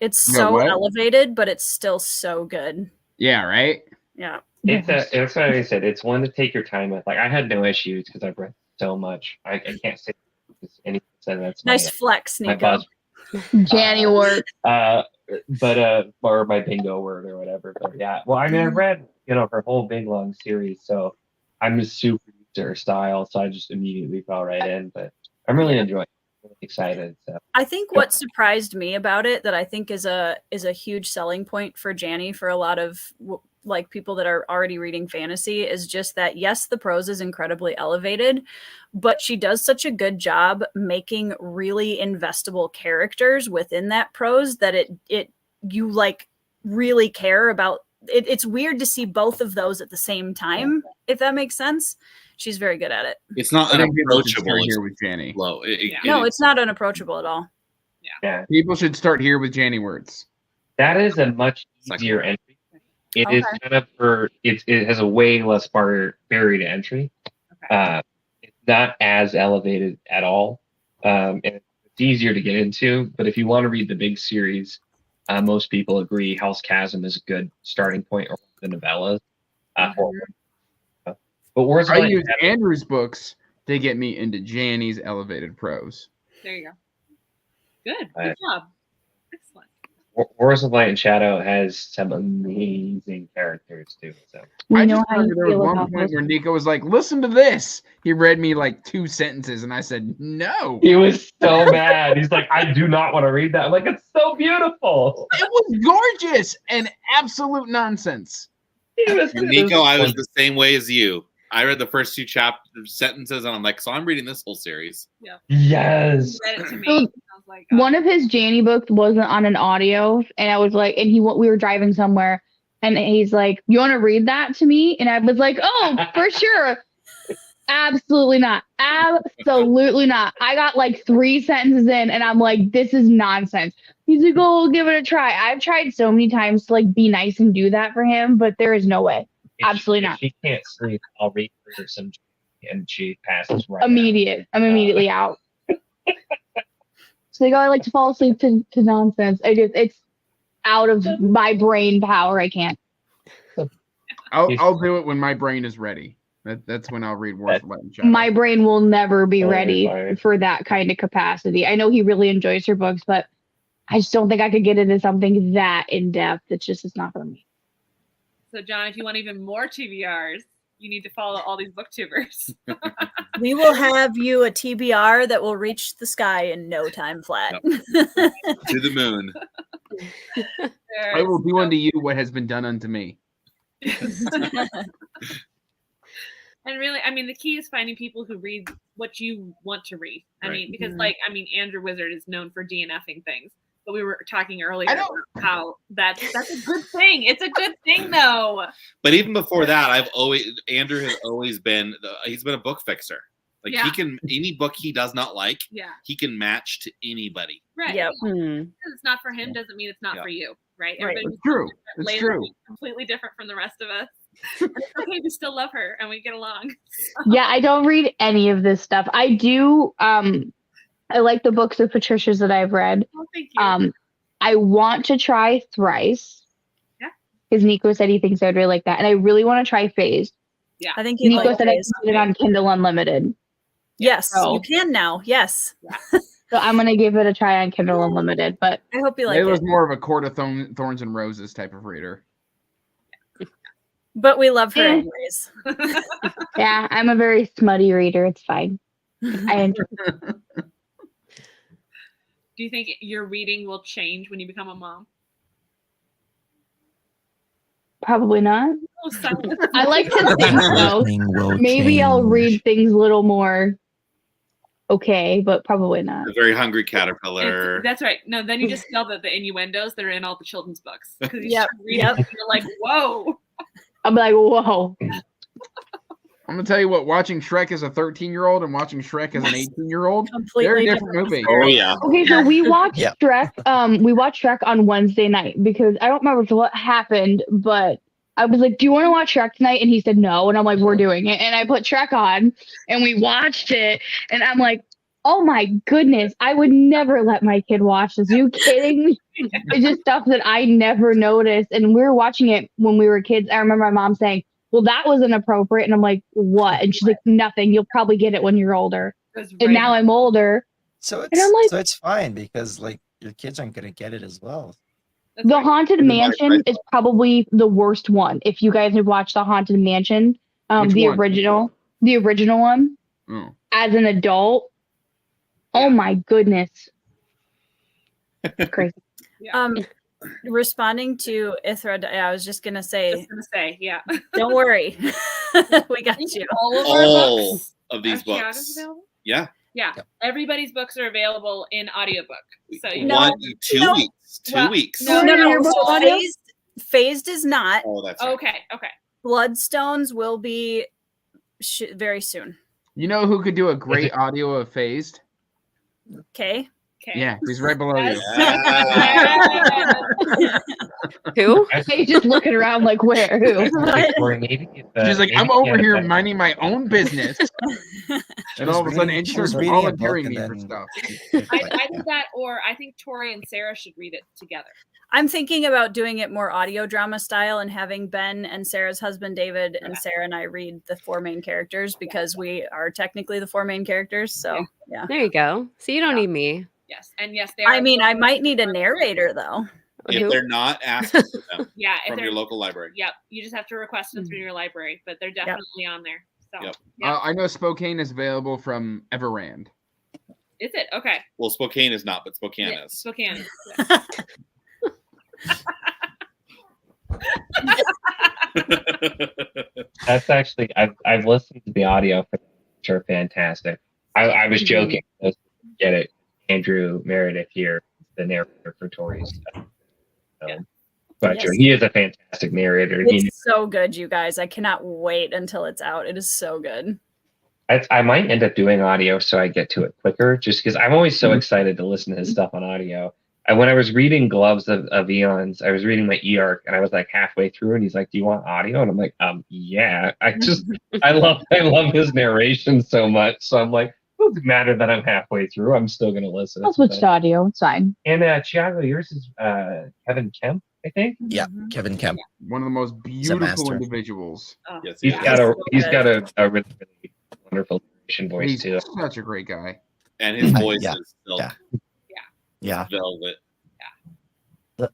It's You know so what? elevated, but it's still so good. Yeah, right? Yeah. It's like I said, it's one to take your time with. Like I had no issues because I've read so much. I can't say anything said that's Nice my flex, my Nico. buzz. Janny work. Or my bingo word or whatever. But yeah, well, I mean, I've read her whole big long series, so I'm just super used to her style, so I just immediately fell right in. But I'm really enjoying it. I'm really excited. So. I think what surprised me about it that I think is a huge selling point for Janny for a lot of like people that are already reading fantasy is just that yes, the prose is incredibly elevated, but she does such a good job making really investable characters within that prose that it you like really care about it. It's weird to see both of those at the same time, if that makes sense. She's very good at it. It's not I think people should unapproachable. start It's here with Janny. low. No, it's not unapproachable at all. Yeah, People should start here with Janny words. that is a much easier entry. It is kind of it has a way less barrier to entry. Okay. It's not as elevated at all. And it's easier to get into. But if you want to read the big series, most people agree Hell's Chasm is a good starting point or the novellas. But Wars of I Light use Andrew's books to get me into Janny's elevated prose. There you go. Good. Right. Good job. Excellent. Wars of Light and Shadow has some amazing characters too. So We I know just how you remember there was feel one about point those. where Nico was like, "Listen to this." He read me like 2 sentences, and I said, "No." he was so mad. He's like, I do not want to read that. I'm like, it's so beautiful. It was gorgeous and absolute nonsense. Nico, I was the same way as you. I read the first 2 sentences, and I'm like, so I'm reading this whole series. Yeah. Yes. Read it to me. So, I was like, oh. One of his Janny books wasn't on an audio, and I was like, and we were driving somewhere, and he's like, "You want to read that to me?" And I was like, "Oh, for sure." Absolutely not. Absolutely not. I got like 3 sentences in, and I'm like, "This is nonsense." He's like, "Oh, we'll give it a try." I've tried so many times to like be nice and do that for him, but there is no way. Absolutely not. If she can't sleep, I'll read her some, and she passes right. Immediate. I'm immediately out. So like, oh, I like to fall asleep to nonsense. It's out of my brain power. I can't. I'll do it when my brain is ready. That's when I'll read Wars of Light and Shadow. My brain will never be ready fine. for that kind of capacity. I know he really enjoys her books, but I just don't think I could get into something that in depth. It's not for me. So, John, if you want even more TBRs, you need to follow all these booktubers. We will have you a TBR that will reach the sky in no time flat. To the moon. I will do unto you what has been done unto me. And really, I mean, the key is finding people who read what you want to read. I mean, because Andrew Wizard is known for DNFing things. But we were talking earlier about how that's a good thing. It's a good thing, though. But even before that, Andrew has always been he's been a book fixer. Like he can any book he does not like, he can match to anybody. Right. Yep. Because it's not for him doesn't mean it's not for you. Right. It's true. It's true. Completely different from the rest of us. And it's okay, we still love her and we get along. Yeah, I don't read any of this stuff. I do. I like the books of Patricia's that I've read. Oh, thank you. I want to try Thrice. Yeah. Because Nico said he thinks I'd really like that. And I really want to try Phased. Yeah. I think Nico said I can get it on Kindle Unlimited. Yes, So. you can now. Yes. So I'm going to give it a try on Kindle Unlimited. But I hope you like It was it. more of a Court of Thorns and Roses type of reader. But we love her anyways. yeah, I'm a very smutty reader. It's fine. I enjoy it. Do you think your reading will change when you become a mom? Probably not. Oh, silence. I like to think so. Maybe I'll read things a little more okay, but probably not. A very hungry caterpillar. That's right. No, then you just feel the innuendos that are in all the children's books. Because you Yep. start reading and you're like, whoa. I'm like, whoa. I'm gonna tell you what, watching Shrek as a 13-year-old and watching Shrek as an 18-year-old, they're Completely a different movie. Oh yeah. Okay, so we watched Yeah. Shrek. We watched Shrek on Wednesday night because I don't remember what happened, but I was like, "Do you want to watch Shrek tonight?" And he said no, and I'm like, "We're doing it." And I put Shrek on, and we watched it, and I'm like, Oh my goodness. I would never let my kid watch this. Are you kidding me? It's just stuff that I never noticed. And we were watching it when we were kids. I remember my mom saying, well, that was inappropriate. And I'm like, what? And she's like, nothing. You'll probably get it when you're older. And now I'm older. So And I'm like, it's fine because like your kids aren't gonna get it as well. The Haunted Mansion is probably the worst one. If you guys have watched The Haunted Mansion, Which the one? original one, Oh. as an adult, oh my goodness. Crazy. Responding to Ithra, I was just gonna say, yeah. don't worry, we got you. All of these Are Chiago's books. available? Yeah. Yeah, everybody's books are available in audiobook. So you Two weeks. 2 weeks. No. So phased is not. Oh, that's okay. right. Okay. Bloodstones will be very soon. You know who could do a great audio of Phased? Okay. Yeah, he's right below you. Who? He's just looking around like, where? Who? She's like, I'm over here minding my own business. And all of a sudden, Angie starts volunteering me for stuff. I think that, or I think Tori and Sarah should read it together. I'm thinking about doing it more audio drama style and having Ben and Sarah's husband David and Sarah and I read the 4 main characters because we are technically the 4 main characters. So yeah. There you go. So you don't need me. Yes, and yes, I mean, I might need a narrator though. If they're not, ask for them. Yeah, from your local library. Yep, you just have to request them through your library, but they're definitely on there. So, I know Spokane is available from Everand. Is it okay? Well, Spokane is not, but Spokane is. Spokane is. That's actually I've listened to the audio for which are fantastic. I was joking. Get it, Andrew Meredith here, the narrator for Tori's stuff. But he is a fantastic narrator. It's so good, you guys. I cannot wait until it's out. It is so good. I might end up doing audio so I get to it quicker, just because I'm always so excited to listen to his stuff on audio. And when I was reading Gloves of Eons, I was reading my e-arc and I was like halfway through and he's like, do you want audio? And I'm like, yeah. I love his narration so much. So I'm like, it doesn't matter that I'm halfway through. I'm still going to listen. I'll switch to audio. It's fine. And Chiago, yours is Kevin Kemp, I think. Yeah, Kevin Kemp. One of the most beautiful individuals. Oh. Yes, He's got a really, really wonderful narration voice He's too. such a great guy. And his voice is silk. Yeah. Velvet.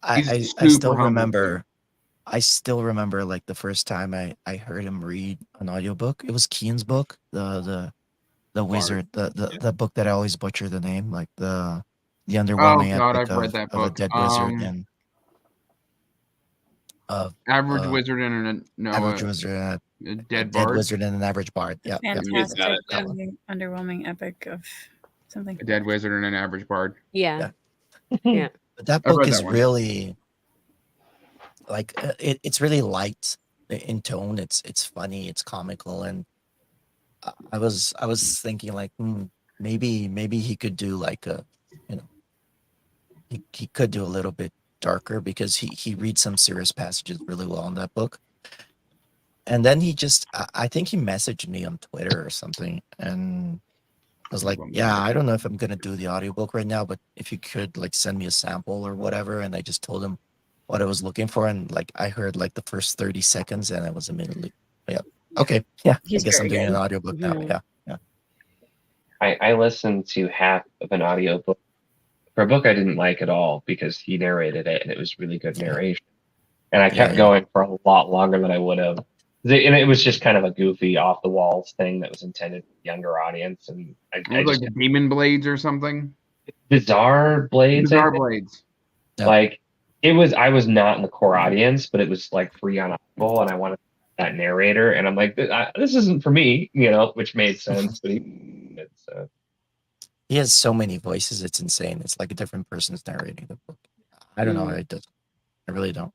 I still remember. I still remember like the first time I heard him read an audiobook. It was Keane's book, the wizard, the book that I always butcher the name, like the underwhelming epic I've read that of a book. dead wizard and Average wizard and average wizard, a dead dead bard. wizard and an average bard. Yeah, Fantastic. That one. Underwhelming epic of something. A dead wizard and an average bard. Yeah. But that I've book read is that one. really like it's really light in tone. It's funny. It's comical, and I was thinking like maybe he could do like a he could do a little bit darker because he reads some serious passages really well in that book. And then I think he messaged me on Twitter or something, and I was like, yeah, I don't know if I'm going to do the audiobook right now, but if you could like send me a sample or whatever. And I just told him what I was looking for. And like, I heard like the first 30 seconds and I was immediately, okay. Yeah. He's I guess I'm very doing good. an audiobook now. Yeah. I listened to half of an audiobook for a book I didn't like at all because he narrated it and it was really good narration. And I kept going for a lot longer than I would have. And it was just kind of a goofy off the walls thing that was intended for a younger audience. And I like the Demon Blades or something. Bizarre Blades. Bizarre Blades. Yeah. Like I was not in the core audience, but it was like free on Audible and I wanted that narrator. And I'm like, this isn't for me, which made sense. But He has so many voices. It's insane. It's like a different person's narrating the book. I don't know. I really don't.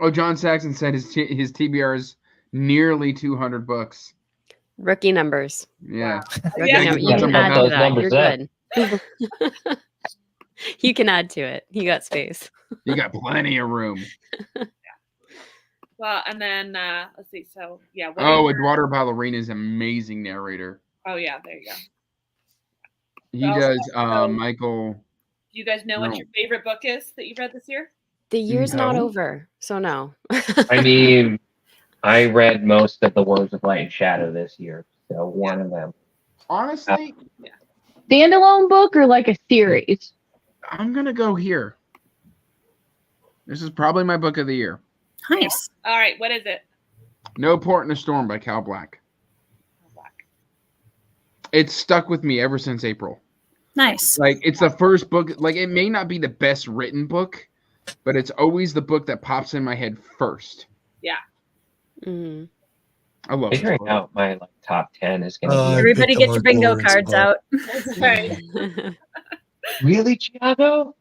Oh, John Saxon said his TBR is nearly 200 books. Rookie numbers. Yeah. You can add to that. You're good. You can add to it. You got space. You got plenty of room. Well, and then let's see. So yeah. Eduardo Ballerina is an amazing narrator. Oh yeah, there you go. He Also, does. so- Michael. Do you guys know what No. your favorite book is that you've read this year? The year's not No. over, so no. I mean, I read most of the Words of Light and Shadow this year, so one of them. Honestly, Standalone book or like a series? I'm gonna go here. This is probably my book of the year. Nice. All right, what is it? No Port in a Storm by Cal Black. It's stuck with me ever since April. Nice. Like, it's the first book. Like, it may not be the best written book, but it's always the book that pops in my head first. Yeah. Mhm. I love it. Figuring out my top 10 is going to I be Everybody picked get the your bingo Lawrence cards book. out. That's right. really Thiago.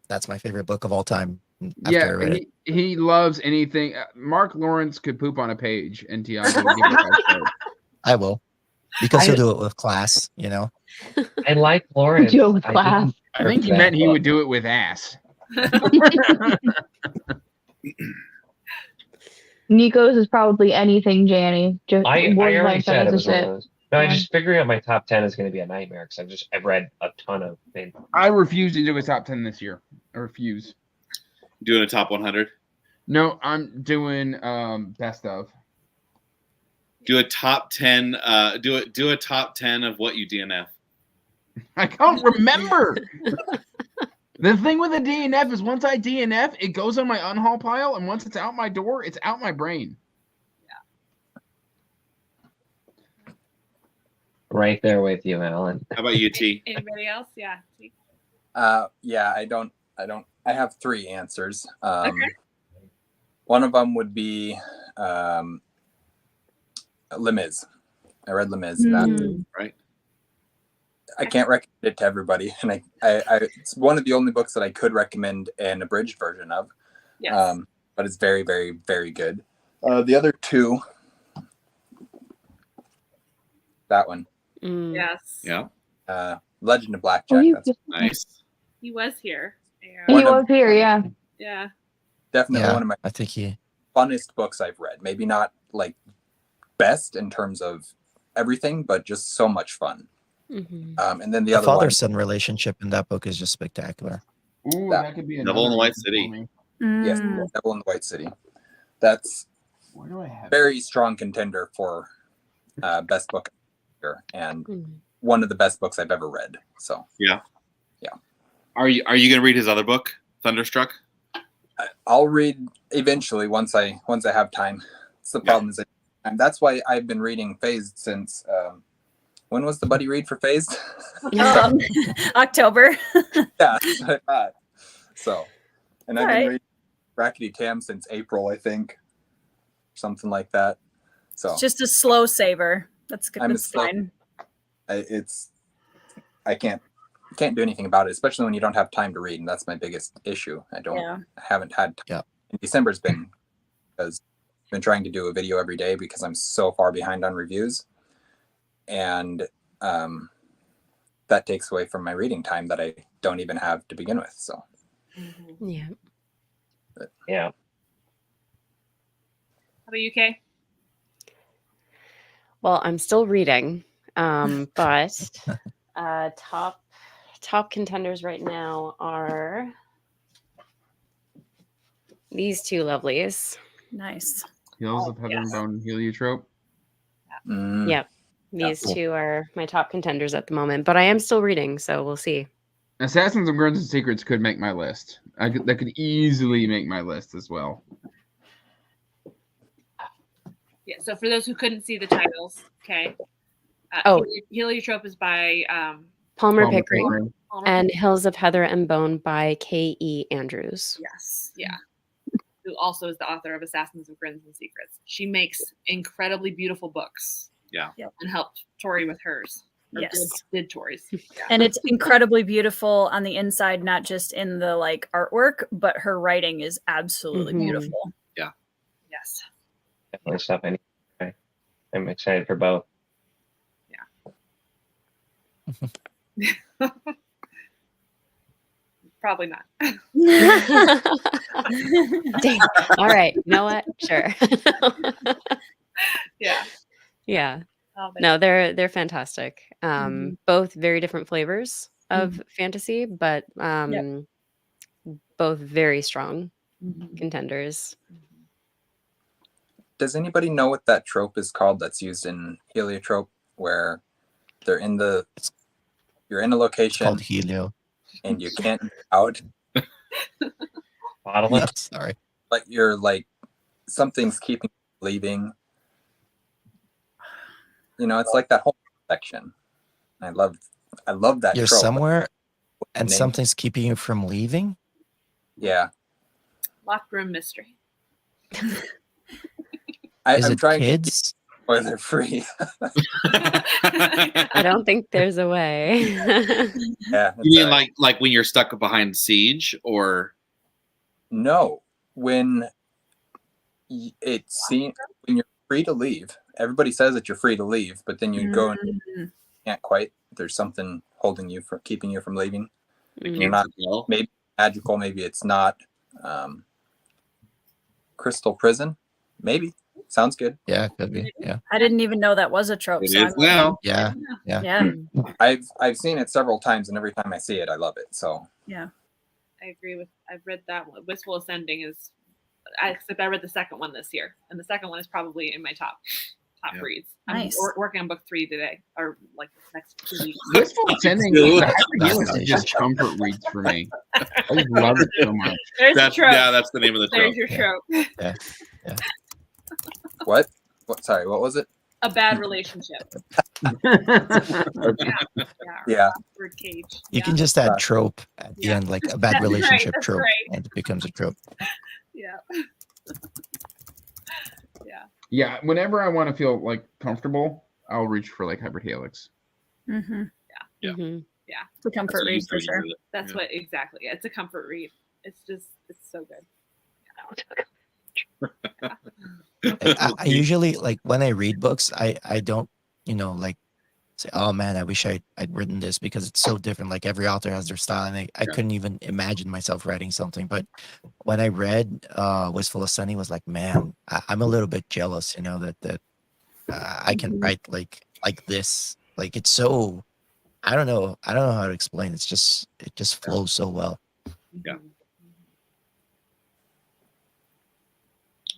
That's my favorite book of all time. After I Yeah, read it. he loves anything. Mark Lawrence could poop on a page, and Tiago would give it 5 stars. I will. Because he'll do it with class, you know? I like Lawrence. Do it with I class. didn't I think he that meant he book. would do it with ass. Nico's is probably anything, Janny. Just I Words of already Light said it Shadows was one of is those. No, Yeah. just figuring out my top 10 is going to be a nightmare because I've read a ton of things. I refuse to do a top 10 this year. I refuse. Doing a top 100. No, I'm doing best of. Do a top 10. Do a top 10 of what you DNF. I can't remember. The thing with a DNF is once I DNF, it goes on my unhaul pile, and once it's out my door, it's out my brain. Right there with you, Alan. How about you, T? Anybody else? Yeah. Yeah, I have 3 answers. Okay. One of them would be Les Mis. I read Les Mis. Mm. Right. I can't recommend it to everybody, and I it's one of the only books that I could recommend an abridged version of. Yes. But it's very, very, very good. The other 2, that one, Mm. Yes. Yeah. Legend of Oh, Blackjack. you That's just- Nice. He was here. he One of- was here, yeah. Yeah. definitely Yeah, one of my I think he. funnest books I've read. Maybe not like best in terms of everything, but just so much fun. Mhm. And then the The other one, father-son relationship in that book is just spectacular. Ooh, That- that could be Devil another in the White answer City. for me. yes, Mm. Devil in the White City. That's Where do I have it? very strong contender for best book here, and Mhm. one of the best books I've ever read. So Are you gonna read his other book, Thunderstruck? I'll read eventually once I have time. It's the problem is and that's why I've been reading Phased since when was the buddy read for Phased? October. Yeah, that's what I thought. So, and I've All right. been reading Rackety Tam since April, I think, something like that. So It's just a slow saver. That's good. I'm a That's slow- fine. I can't do anything about it, especially when you don't have time to read, and that's my biggest issue. I haven't had time. Yeah. And December's been because I've been trying to do a video every day because I'm so far behind on reviews, and that takes away from my reading time that I don't even have to begin with. So Yeah. Yeah. How about you, Kay? Well, I'm still reading, but top contenders right now are these 2 lovelies. Nice. Hills of Heather and Bone Heliotrope. mm, Yep. These cool. 2 are my top contenders at the moment, but I am still reading, so we'll see. Assassins of Grunts and Secrets could make my list. That could easily make my list as well. Yeah. So for those who couldn't see the titles, okay. Oh. Heliotrope is by Palmer Palmer Pickering Pickering. Palmer and Hills of Heather and Bone by K.E. Andrews. Yes, yeah. Who also is the author of Assassins of Grins and Secrets. She makes incredibly beautiful books. Yeah. Yep. And helped Tori with hers. Or Yes. Did Tori's. Yeah. And it's incredibly beautiful on the inside, not just in the like artwork, but her writing is absolutely Mhm. beautiful. Yes. Definitely stuff I'm excited for both. Probably not. Dang. All right. You know what? Sure. Yeah. Yeah. Oh, No, they're fantastic. Mhm. Both very different flavors of fantasy, but both very strong contenders. Does anybody know what that trope is called that's used in heliotrope, where they're in the you're in a It's location called Helio. and you can't get out, Bottle Yeah, it. sorry. but you're like something's keeping you leaving. You know, it's like that whole section. I love that You're trope. somewhere and Name- something's keeping you from leaving. Yeah, Locked room mystery. Is I'm it trying kids? where they're free. I don't think there's a way. Yeah, You mean it's, like when you're stuck behind siege, or no, when when you're free to leave, everybody says that you're free to leave, but then you go and Mhm. can't quite. There's something holding you from keeping you from leaving. Mhm. You're not well, maybe magical, maybe it's not. Crystal Prison, maybe sounds good. Yeah, it could be. Yeah, I didn't even know that was a trope. it so is now. yeah. Yeah. I've seen it several times, and every time I see it, I love it. So Yeah. I agree with. I've read that one. Wistful Ascending is, except I read the second one this year, and the second one is probably in my top Yeah. reads. Nice. I'm working on book 3 today, or like the next 2 weeks. Wistful Ascending, Good. the Hybrid Helix is just comfort reads for me. I just love it so much. There's a That's trope. that's the name of the trope. There's your Yeah. trope. what? Sorry, what was it? A bad relationship. Yeah. Awkward cage. You can just add trope at the Yeah. end, like a bad That's right, relationship that's trope, right. and it becomes a trope. Yeah. Yeah. Yeah, whenever I want to feel like comfortable, I'll reach for like Hybrid Helix. Mm-hmm. Yeah. Mhm. It's a comfort read for sure. That's what exactly. It's a comfort read. It's so good. I usually like when I read books, I don't, like say, oh man, I wish I'd written this because it's so different. Like every author has their style, and I couldn't even imagine myself writing something. But when I read Wistful of Sunny, was like, man, I'm a little bit jealous, that I can write like this. Like it's so, I don't know how to explain. It just flows so well. Yeah.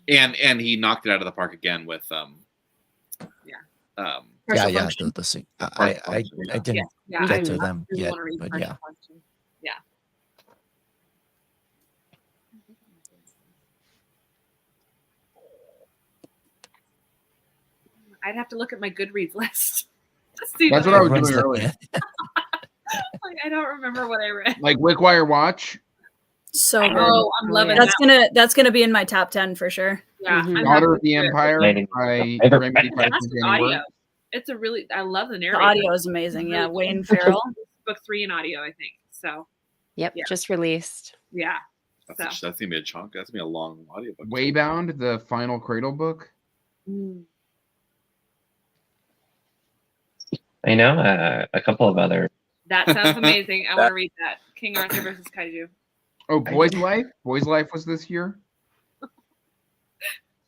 And he knocked it out of the park again with Yeah. Partial Function. I didn't Yeah, get to I them really yet, wanna read but Partial yeah. Function. Yeah. I'd have to look at my Goodreads list. to see That's what what I was Everyone's doing looking earlier. at- Like, I don't remember what I read. Like Wickwire Watch, So good. Oh, I'm loving That's gonna be in my top 10 for sure. Yeah, Mhm. I'm Daughter happy of the with it. Empire Lady- by Ever- Remedy It's by fantastic Danny audio. Ward. It's a really. I love the The narrator. audio is amazing. Yeah, Really Wayne good. Farrell. Book 3 in audio, I think. So Yep, Yeah. just released. yeah. that's gonna be a chunk. That's gonna be a long audiobook. Waybound, the final Cradle book. Mm. I know a couple of other. That sounds amazing. I want to read that. King Arthur versus Kaiju. Oh, Boy's Life. Boy's Life was this year.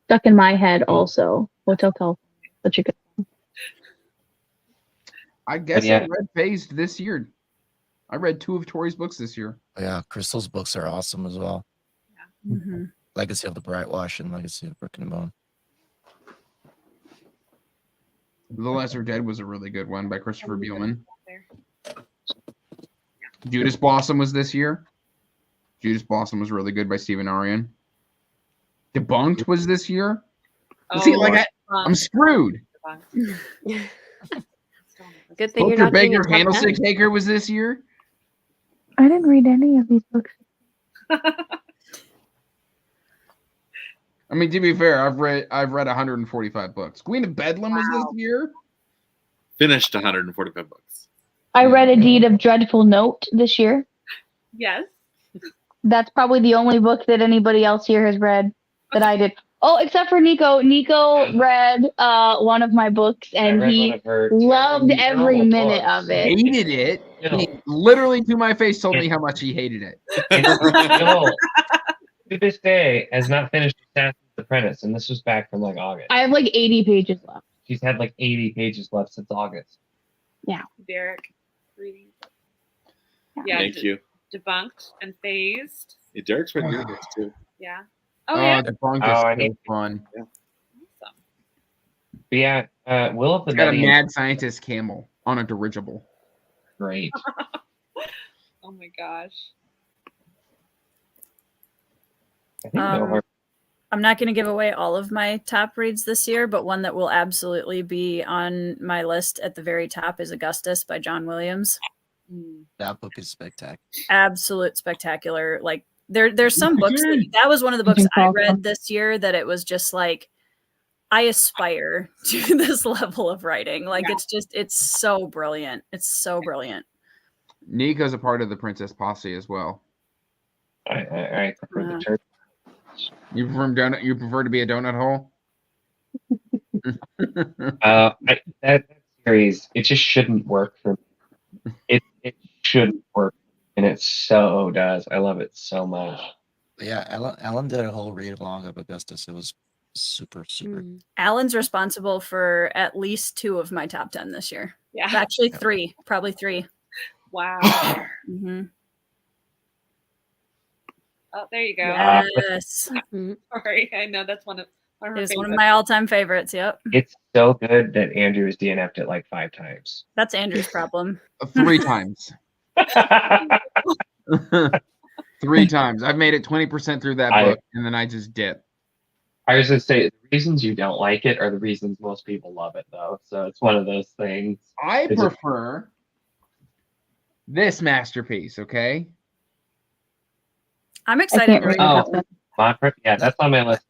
Stuck in my head also. Hotel California. Such a good. I guess yeah. I read Phased this year. I read 2 of Tori's books this year. Yeah, Crystal's books are awesome as well. Mm-hmm. Legacy of the Bright Wash and Legacy of Brick and Bone. The Lesser Dead was a really good one by Christopher Beelman. There. Judas Blossom was this year. Judas Blossom was really good by Stephen Arion. Debunked was this year. See, like I'm screwed. Good thing you're Booker not doing a Baker top Candlestick 10. Taker was this year. I didn't read any of these books. I mean, to be fair, I've read 145 books. Queen of Bedlam was this year. Finished 145 books. I read A Deed of Dreadful Note this year. Yes. That's probably the only book that anybody else here has read that I did. Oh, except for Nico. Nico read one of my books and he loved every minute of it. Hated it. He literally to my face told me how much he hated it. And still, to this day, has not finished Assassin's Apprentice, and this was back from like August. I have like 80 pages left. She's had like 80 pages left since August. Derek reading. Yeah. Yeah, Thank you. Debunked and Phased. Yeah, Derek's read your books too. Yeah. Oh, Oh yeah. Debunked Oh, I is so need- fun. Awesome. But yeah, Will of the It's got a Medians, mad scientist camel on a dirigible. great. Oh my gosh. I think Nowhere. I'm not going to give away all of my top reads this year, but one that will absolutely be on my list at the very top is Augustus by John Williams. That book is spectacular. Absolute spectacular. Like there's some books that was one of the books I read this year that it was just like, I aspire to this level of writing. Like it's so brilliant. It's so brilliant. Nico's a part of the Princess Posse as well. I prefer the church. You prefer to be a donut hole? That series, it just shouldn't work for me. It shouldn't work, and it so does. I love it so much. But yeah, Alan did a whole read along of Augustus. It was super. Alan's responsible for at least 2 of my top 10 this year. Yeah. Actually 3, probably 3. Wow. Mm-hmm. Oh, there you go. Yes. Sorry, I know that's one of her It's one of favorites. my all-time favorites. Yep. It's so good that Andrew has DNF'd it like 5 times. That's Andrew's problem. 3 times. 3 times. I've made it 20% through that book, and then I just dip. I was going to say, the reasons you don't like it are the reasons most people love it, though. So it's one of those things. I prefer this masterpiece, okay? I'm excited to read it. Yeah, that's on my list.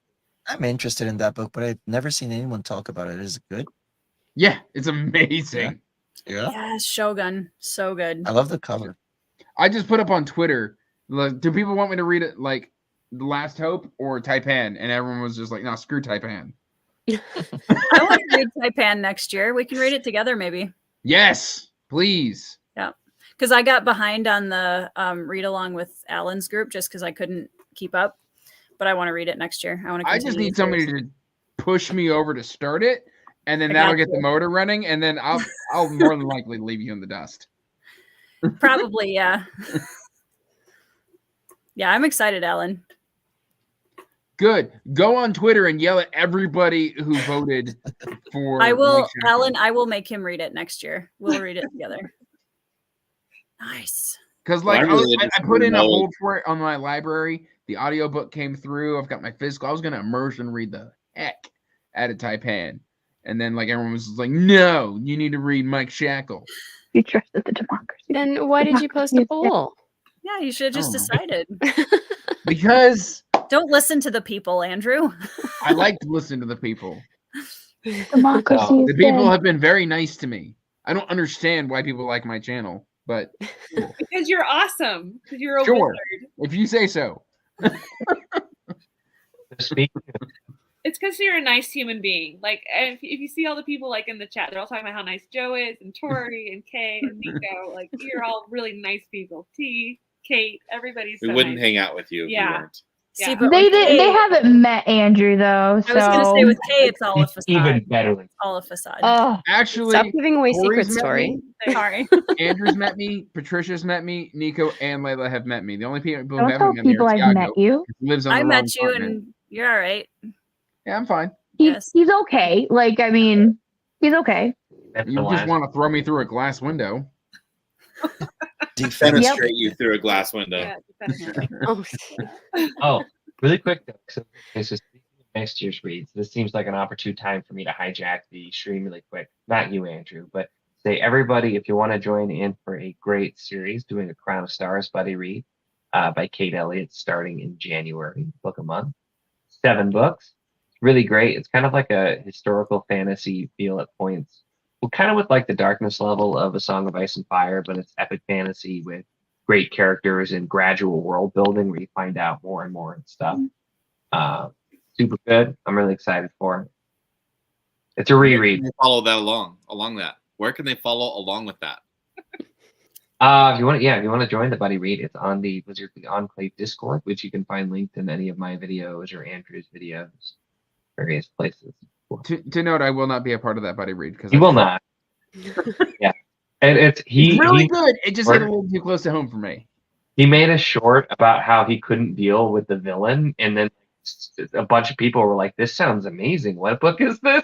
I'm interested in that book, but I've never seen anyone talk about it. Is it good? Yeah, it's amazing. Yeah. Yes, Shogun. So good. I love the cover. I just put up on Twitter, like, do people want me to read it like The Last Hope or Taipan? And everyone was just like, no, screw Taipan. I want to read Taipan next year. We can read it together, maybe. Yes, please. Yeah. Because I got behind on the read along with Alan's group just because I couldn't keep up. But I want to read it next year. I just need somebody to push me over to start it, and then that'll get the motor running, and then I'll more than likely leave you in the dust. Probably, yeah. Yeah, I'm excited, Alan. Good. Go on Twitter and yell at everybody who voted for. I will, Alan. I will make him read it next year. We'll read it together. Nice. Because like I put in a hold for it on my library. The audiobook came through. I've got my physical. I was gonna immersion read the heck out of Taipan, and then like everyone was like, "No, you need to read Mike Shackle." You trusted the democracy. Then why did you post a poll? Yeah, you should have just decided. Because don't listen to the people, Andrew. I like to listen to the people. Democracy. The people have been very nice to me. I don't understand why people like my channel, but because you're awesome. Because you're a sure, wizard. if you say so. It's because you're a nice human being. Like, if you see all the people like in the chat, they're all talking about how nice Joe is, and Tori, and Kay, and Nico. Like, you're all really nice people. T, Kate, everybody's. We so wouldn't nice. hang out with you if you weren't. Yeah. See, but They haven't met Andrew though. So. I was gonna say with Kay, it's all a facade. Even better. It's all a facade. Actually, Stop giving away Tori's secrets, met Tori. me, Sorry. Andrew's met me, Patricia's met me, Nico and Layla have met me. The only people who Don't haven't tell met me people are I've Tiago, met you. who lives on I the met wrong you, continent. and you're all right. Yeah, I'm fine. Yes. He's okay. Like, I mean, he's okay. You just want to throw me through a glass window. Defenestrate you through a glass window. Yeah, defenestrate. Oh, really quick though. So speaking of next year's reads, this seems like an opportune time for me to hijack the stream really quick. Not you, Andrew, but say everybody, if you want to join in for a great series, doing a Crown of Stars buddy read by Kate Elliott starting in January, book a month, 7 books. Really great. It's kind of like a historical fantasy feel at points. Well, kind of with like the darkness level of A Song of Ice and Fire, but it's epic fantasy with great characters and gradual world building where you find out more and more and stuff. Super good. I'm really excited for it. It's a reread. Where can they follow that along that? Where can they follow along with that? If you want to join the buddy read, it's on the Wizardly Enclave Discord, which you can find linked in any of my videos or Andrew's videos, various places. To note, I will not be a part of that buddy read because He will not. Yeah, and it's He's really he good. It just hit a little too close to home for me. he made a short about how he couldn't deal with the villain, and then a bunch of people were like, "This sounds amazing. What book is this?"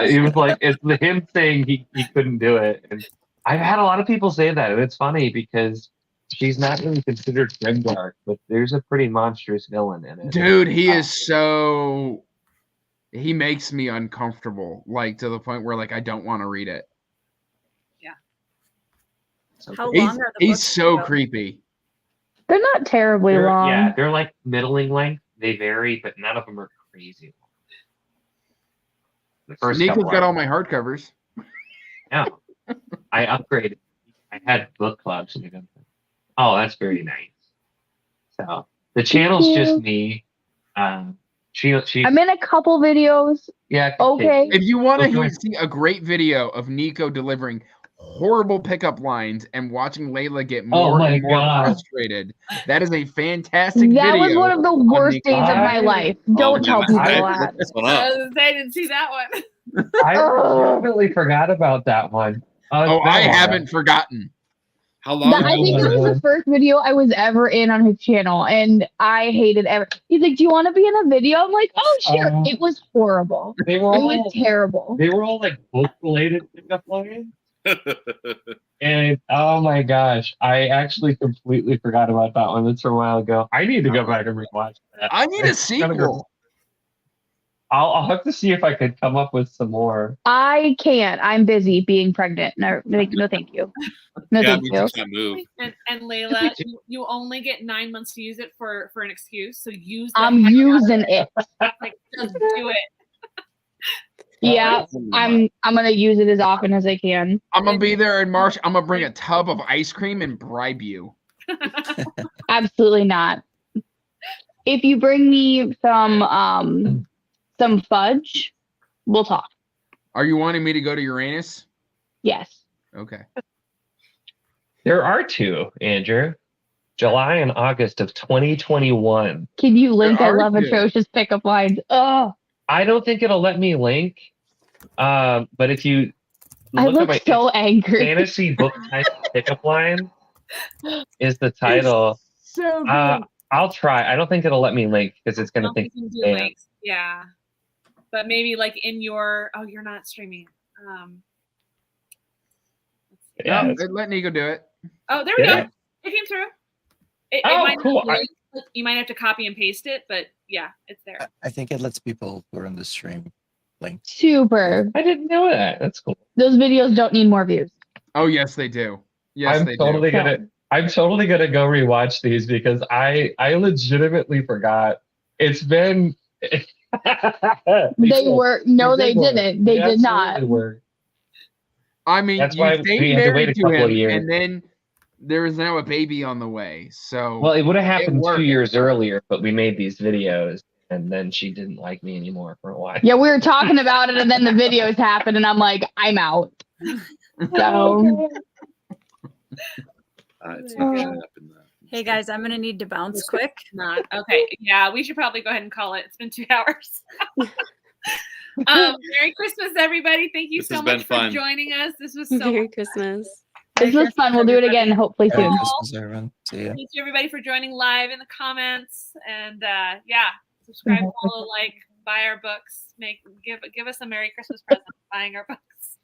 He was like, "It's him saying he couldn't do it." And I've had a lot of people say that, and it's funny because she's not really considered grimdark, but there's a pretty monstrous villain in it. Dude, he is so. He makes me uncomfortable, like to the point where like I don't want to read it. How He's, long are the he's books? so ago? creepy. They're not terribly long. Yeah, they're like middling length. They vary, but none of them are crazy. The first Nico's couple got are- all my hardcovers. Yeah, I upgraded. I had book clubs. Oh, that's very nice. So the channel's just me. She I'm in a couple videos. yeah. Okay. If you want Okay. to see a great video of Nico delivering horrible pickup lines and watching Layla get Oh more my and more God. frustrated, that is a fantastic That video. was one of the on worst Nico. days of my life. Don't tell people that. This one I up. was gonna say, I didn't see that one. I definitely forgot about that one. Oh, I haven't forgotten. How long? I think it was the first video I was ever in on his channel, and I hated ever. He's like, "Do you want to be in a video?" I'm like, "Oh, sure." It was horrible. They It were all was terrible. they were all like book related pickup lines. And oh my gosh, I actually completely forgot about that one. That's from a while ago. I need to go back and rewatch that. I need a It's gotta go- sequel. I'll have to see if I could come up with some more. I can't. I'm busy being pregnant. No, no, thank you. No, Yeah, thank we you. just can't move. And Layla, you only get 9 months to use it for an excuse. So use. The I'm heck out of using it. Like, just do it. Yeah, I'm gonna use it as often as I can. I'm gonna be there in March. I'm gonna bring a tub of ice cream and bribe you. Absolutely not. If you bring me some fudge, we'll talk. Are you wanting me to go to Uranus? Yes. Okay. There are two, Andrew. July and August of 2021. Can you link? I are love two. atrocious pickup lines. Oh, I don't think it'll let me link. But if you I look look at my so angry. fantasy book type pickup line is the title. So good. I'll try. I don't think it'll let me link because it's I gonna don't think think. you can do spam. links. Yeah. But maybe like in your you're not streaming. Let's see. Yeah, No, it's- let Nico do it. Oh, there we Yeah. go. It came through. It Oh, might not cool. link, you might have to copy and paste it, but yeah, it's there. I think it lets people who are on the stream link. Super. I didn't know that. That's cool. Those videos don't need more views. Oh yes, they do. Yes, I'm they totally do. gonna. I'm totally gonna go rewatch these because I legitimately forgot. It's been. They were no, they didn't. They did not. absolutely were. I mean, That's you why stayed we had to wait married a to couple of him, years. and then there is now a baby on the way. So Well, it would have happened worked. 2 years earlier, but we made these videos, and then she didn't like me anymore for a while. Yeah, we were talking about it, and then the videos happened, and I'm like, I'm out. So It's not showing up in the. Hey guys, I'm gonna need to bounce quick. Not okay. Yeah, we should probably go ahead and call it. It's been 2 hours. Merry Christmas, everybody. Thank you This so has been much for fun. joining us. This was so Merry much Christmas. this was fun. We'll do it again, hopefully Merry soon. Christmas, everyone. See ya. Thank you everybody for joining live in the comments. And yeah, subscribe, follow, like, buy our books. Give us a Merry Christmas present buying our books.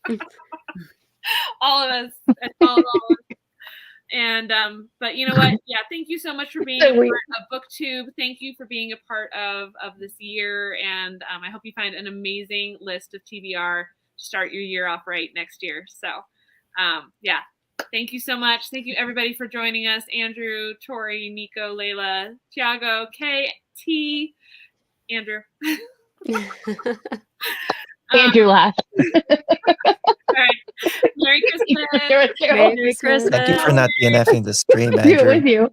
All of us. And all of us. And but you know what? Yeah, thank you so much for being a part of BookTube. Thank you for being a part of this year. And I hope you find an amazing list of TBR to start your year off right next year. So yeah. Thank you so much. Thank you everybody for joining us. Andrew, Tori, Nico, Layla, Tiago, Kay, T, Andrew. Andrew last. All right. Merry Christmas. Merry Christmas. Thank you for not DNFing the stream, Do it Andrew. with you.